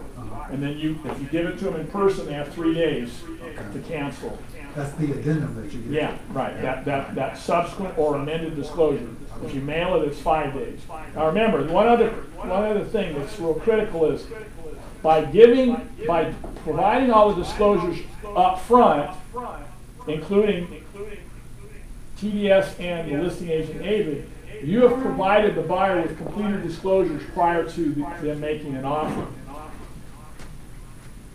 S1: And then if you give it to them in person, they have 3 days to cancel.
S5: That's the addendum that you get.
S1: Yeah, right. That subsequent or amended disclosure. If you mail it, it's 5 days. Now remember, one other thing that's real critical is by providing all the disclosures up front, including TDS and the listing agent David, you have provided the buyer with completed disclosures prior to them making an offer.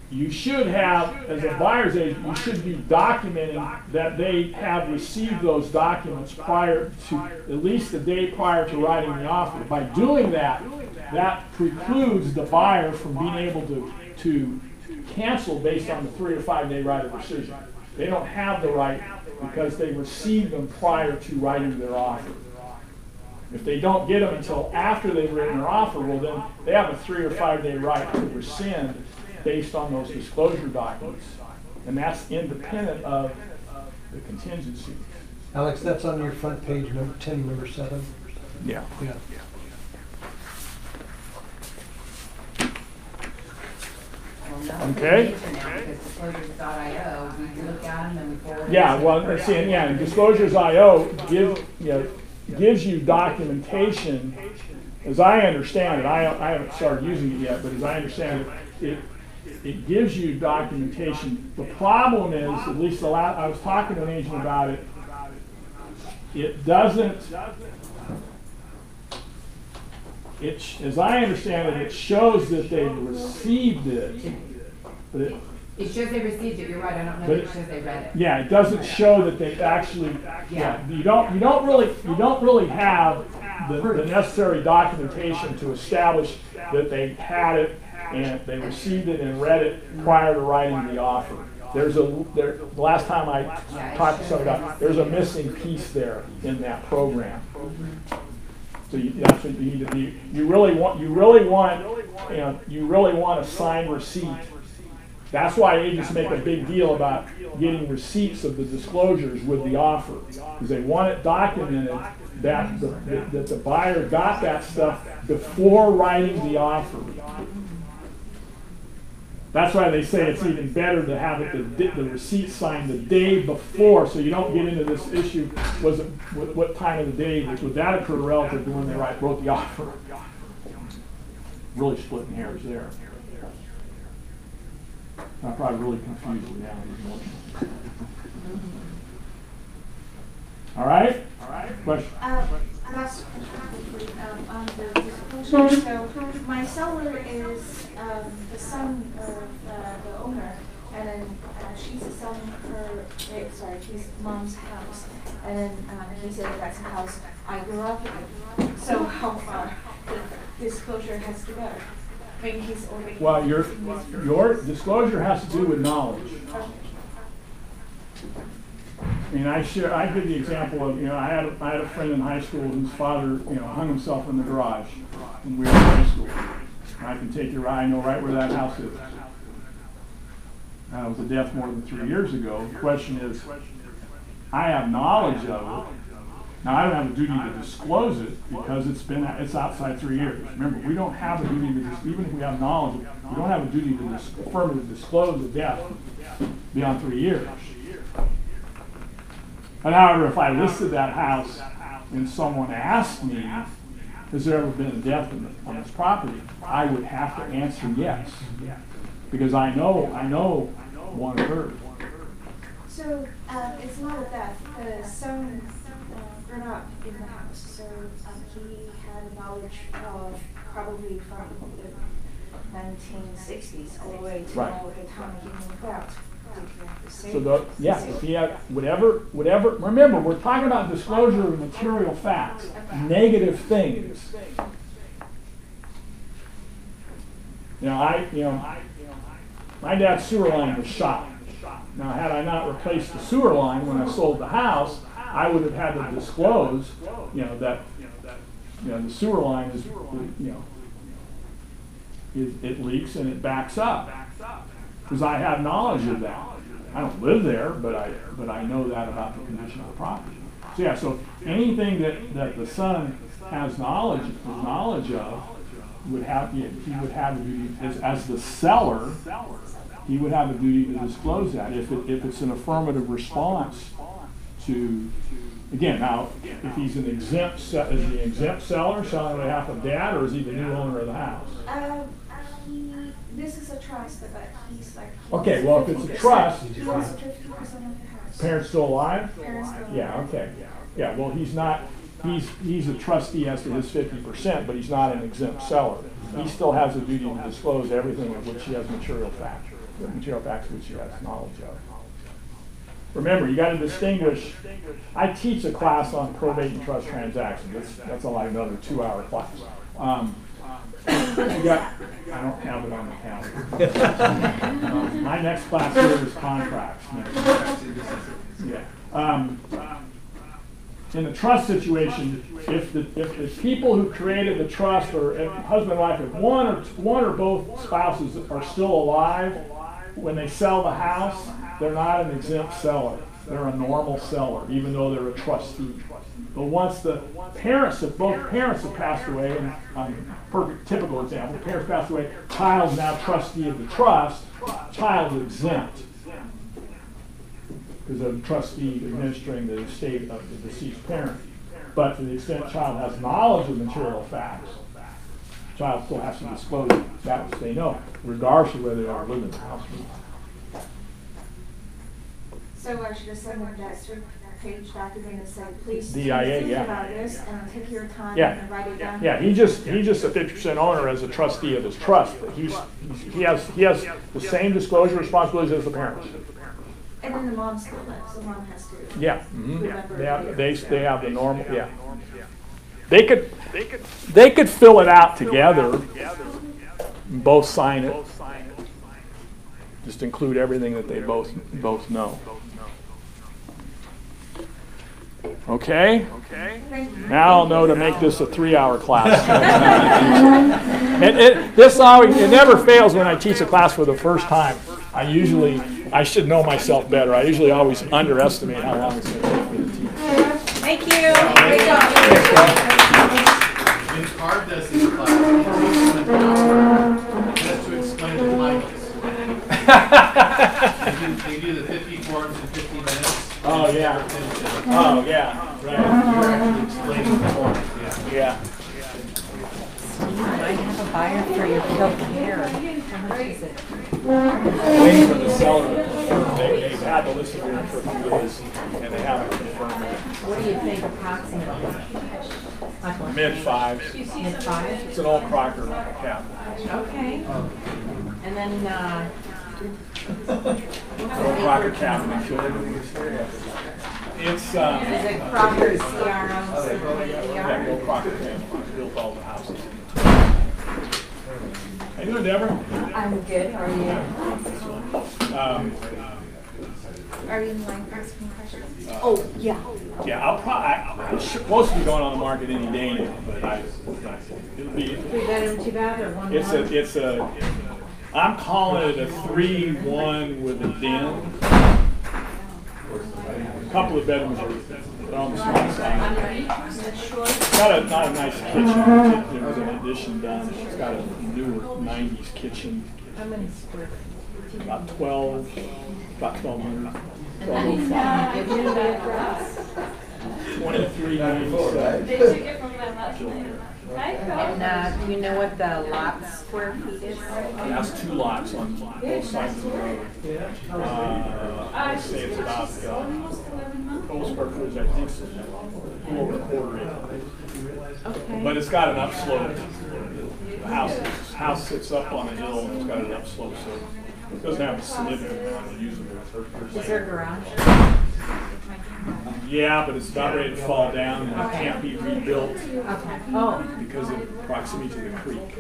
S1: You should have, as a buyer's agent, you should be documenting that they have received those documents prior to, at least the day prior to writing the offer. By doing that, that precludes the buyer from being able to cancel based on the 3 or 5 day right of rescission. They don't have the right because they received them prior to writing their offer. If they don't get them until after they've written their offer, well then they have a 3 or 5 day right to rescind based on those disclosure documents. And that's independent of the contingency.
S7: Alex, that's on your front page, number 10, number 7.
S1: Yeah.
S7: Yeah.
S11: Okay. Because disclosures.io, we look at them and we forward.
S1: Yeah, well, see, and disclosures.io gives you documentation. As I understand it, I haven't started using it yet, but as I understand it, it gives you documentation. The problem is, at least I was talking to an agent about it, it doesn't, as I understand it, it shows that they've received it. But
S11: it shows they received it. You're right. I don't know that it shows they read it.
S1: Yeah, it doesn't show that they actually. Yeah, you don't really have the necessary documentation to establish that they had it and they received it and read it prior to writing the offer. The last time I talked to somebody about, there's a missing piece there in that program. So that's what you need to be. You really want a signed receipt. That's why agents make a big deal about getting receipts of the disclosures with the offer, because they want it documented that the buyer got that stuff before writing the offer. That's why they say it's even better to have the receipt signed the day before, so you don't get into this issue. Was it what time of the day would that occur relative to when they wrote the offer? Really splitting hairs there. I'm probably really confused you now. All right? Question?
S10: Last question on the disclosure. So my seller is the son of the owner, and then she's selling his mom's house, and then he said that's a house I grew up in. So how far the disclosure has to go? I mean, he's already.
S1: Well, your disclosure has to do with knowledge. I mean, I give the example of, I had a friend in high school whose father, hung himself in the garage when we were in high school. I can take you right, I know right where that house is. It was a death more than 3 years ago. The question is, I have knowledge of it. Now, I don't have a duty to disclose it because it's outside 3 years. Remember, we don't have a duty to, even if we have knowledge, we don't have a duty to affirmatively disclose a death beyond 3 years. But however, if I listed that house and someone asked me, has there ever been a death on this property, I would have to answer yes, because I know one occurred.
S10: So, it's not a death. The son grew up in the house, so he had knowledge of probably from the 1960s all the way to
S1: Right.
S10: the time he moved out.
S1: So if he had whatever, remember, we're talking about disclosure of material facts, negative things. My dad's sewer line was shot. Now, had I not replaced the sewer line when I sold the house, I would have had to disclose, that the sewer line is, it leaks and it backs up, because I have knowledge of that. I don't live there, but I know that about the condition of the property. So so anything that the son has knowledge of would have he would have a duty as the seller. He would have a duty to disclose that if it's an affirmative response to. Again, now if he's an exempt, is he an exempt seller selling on behalf of dad, or is he the new owner of the house?
S10: This is a trust, but he's like.
S1: Okay, well, if it's a trust,
S10: He owns 50% of the house.
S1: parents still alive?
S10: Parents still alive.
S1: Yeah, okay. Yeah, well, he's not, he's a trustee as to his 50%, but he's not an exempt seller. He still has a duty to disclose everything of which he has material facts of which he has knowledge of. Remember, you got to distinguish. I teach a class on probate and trust transactions. That's a like another 2-hour class. I don't have it on the calendar. My next class here is contracts. Yeah. In the trust situation, if the people who created the trust, or if husband and wife, if one or both spouses are still alive when they sell the house, they're not an exempt seller. They're a normal seller, even though they're a trustee. But once the parents, if both parents have passed away, and perfect typical example, parents passed away, child's now trustee of the trust, child's exempt, because of the trustee administering the estate of the deceased parent. But to the extent child has knowledge of material facts, child still has to disclose that which they know, regardless of whether they are living in the house or not.
S10: So I should have sent him that 3-page document and said, please
S1: DIA,
S10: think
S1: yeah.
S10: about this and take your time
S1: Yeah.
S10: and write it down.
S1: Yeah, he's just a 50% owner as a trustee of his trust. But he has the same disclosure responsibilities as the parents.
S10: And then the mom still lives. The mom has to.
S1: Yeah.
S10: Remember.
S1: They have the normal. Yeah. They could fill it out together. And both sign it. Just include everything that they both know. Okay? Now I'll know to make this a 3-hour class. It never fails when I teach a class for the first time. I should know myself better. I usually always underestimate how long it's going to take me to teach.
S11: Thank you. Great job.
S13: When Carr does his class, just to explain the titles. They do the 50 forms in 50 minutes.
S1: Oh, yeah. Oh, yeah. Right.
S13: You're actually explaining the forms.
S1: Yeah.
S11: I have a buyer for your Bill Care. How much is it?
S1: Waiting for the seller to confirm. They've had the list here for a few days, and they haven't confirmed it.
S11: What do you think approximately?
S1: Mid-5s.
S11: Mid-5?
S1: It's an old Crocker cabinet.
S11: Okay. And then,
S1: Old Crocker cabinet. It's
S11: is it Crocker CRO?
S1: yeah, old Crocker cabinet. Built all the houses. How you doing, Deborah?
S10: I'm good. How are you? Are you in line for asking questions?
S8: Oh, yeah.
S1: Yeah, it's supposed to be going on the market any day now, but it'll be.
S11: 3-bedroom, 2-bath, or 1
S1: I'm calling it a 3-1 with a den. A couple of bedrooms are on the small side. Got not a nice kitchen. There was an addition done. She's got a newer 90s kitchen.
S11: How many square feet?
S1: About 1,200.
S11: And then give you the address.
S1: 2397.
S2: They took it from them last night.
S11: And do you know what the lot square feet is?
S1: That's 2 lots on both sides of the road. I'd say it's about, total square footage, I think, it's a little over a quarter acre.
S11: Okay.
S1: But it's got an upslope. The house sits up on a hill and it's got an upslope, so it doesn't have a significant amount of usable surface.
S11: Is there a garage?
S1: Yeah, but it's about ready to fall down and it can't be rebuilt
S11: Okay. Oh.
S1: because of proximity to the creek.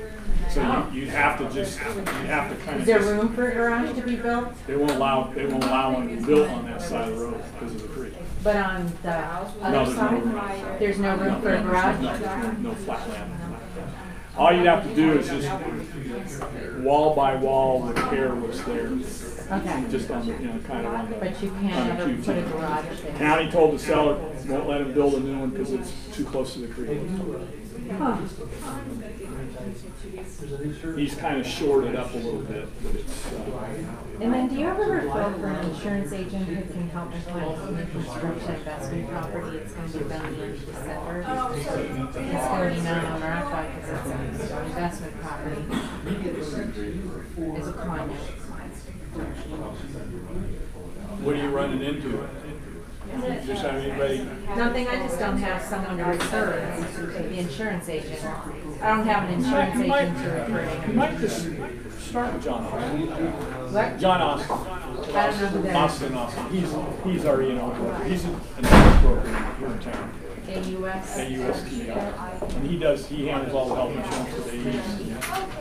S1: So you'd have to kind
S11: Is
S1: of.
S11: there room for a garage to be built?
S1: They won't allow one to be built on that side of the road because of the creek.
S11: But on the
S1: No,
S11: other side, there's no room for a garage?
S1: No flat land. All you'd have to do is just wall by wall repair what's there.
S11: Okay.
S1: Just on the, kind of on the.
S11: But you can't ever put a garage there?
S1: County told the seller, won't let him build a new one because it's too close to the creek.
S11: Huh.
S1: He's kind of shorted up a little bit, but it's.
S11: And then do you ever refer for an insurance agent who can help me find some new construction investment property? It's going to be done in December. It's going to be non-owner-occupied because it's an investment property. It's a condo.
S1: What are you running into? Just have anybody?
S11: Nothing, I just don't have someone to refer, the insurance agent. I don't have an insurance agent to refer
S1: You
S11: to.
S1: might just start with John Austin.
S11: What?
S1: John Austin.
S11: I don't know who that is.
S1: Austin. He's our broker. He's an insurance broker here in town.
S11: AUS?
S1: AUSTL. And he handles all the health insurance for the AUS.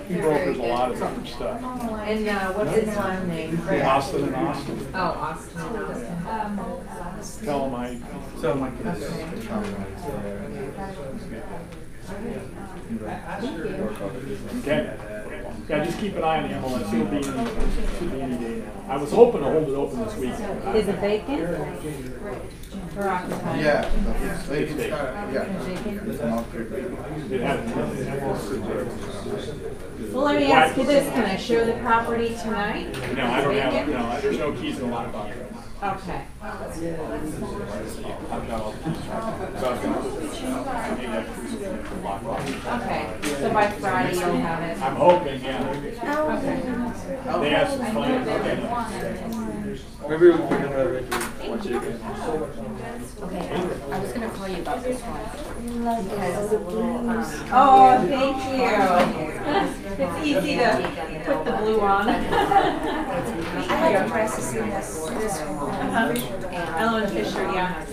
S1: He brokers a lot of different stuff.
S11: And what's his last name?
S1: Austin and Austin.
S11: Oh, Austin and Austin.
S1: Tell him
S9: So my
S1: Okay. Yeah, just keep an eye on the MLS. It'll be any day now. I was hoping to hold it open this week.
S11: Is it vacant? Or occupied?
S5: Yeah.
S1: It's vacant. It had.
S11: Well, let me ask you this, can I show the property tonight?
S1: No, I don't have, no, there's no keys in the lockbox.
S11: Okay.
S1: I've got all the keys. So I was gonna put this out. I need that keys in the lockbox.
S11: Okay, so by Friday you'll have it?
S1: I'm hoping, yeah.
S11: Okay.
S1: They have some plans.
S9: maybe we'll put another watch it again.
S3: Okay, I was gonna call you about this one. Because it's a little,
S11: Oh, thank you. It's easy to put the blue on.
S10: I had to press to see this one.
S11: Ellen Fisher, yeah.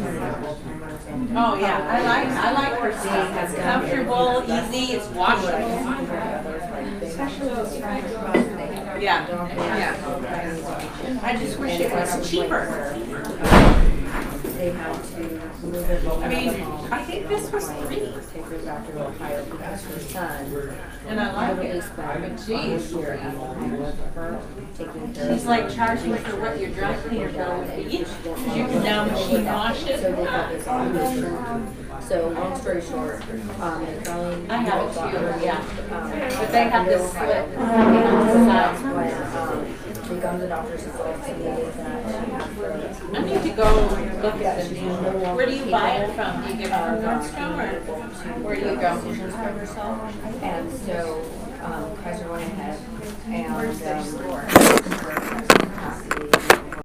S11: Oh, yeah, I like her seat. It's comfortable, easy, it's washable. Yeah, yeah. I just wish it was cheaper.
S3: they had to move it.
S11: I mean, I think this was free.
S3: Take her back to Ohio because her son.
S11: And I like it, but geez. She's like charging for what your dry cleaner bill would be, because you can now machine wash it.
S3: So they got this automation. So long story short, they probably.
S11: I have it too, yeah. But they have this split.
S3: They go to the doctor's office and they get that.
S11: I need to go look at the new, where do you buy it from? Do you get it from Nordstrom or where do you go?
S3: And so, Kaiser went ahead and.
S11: Where's their store?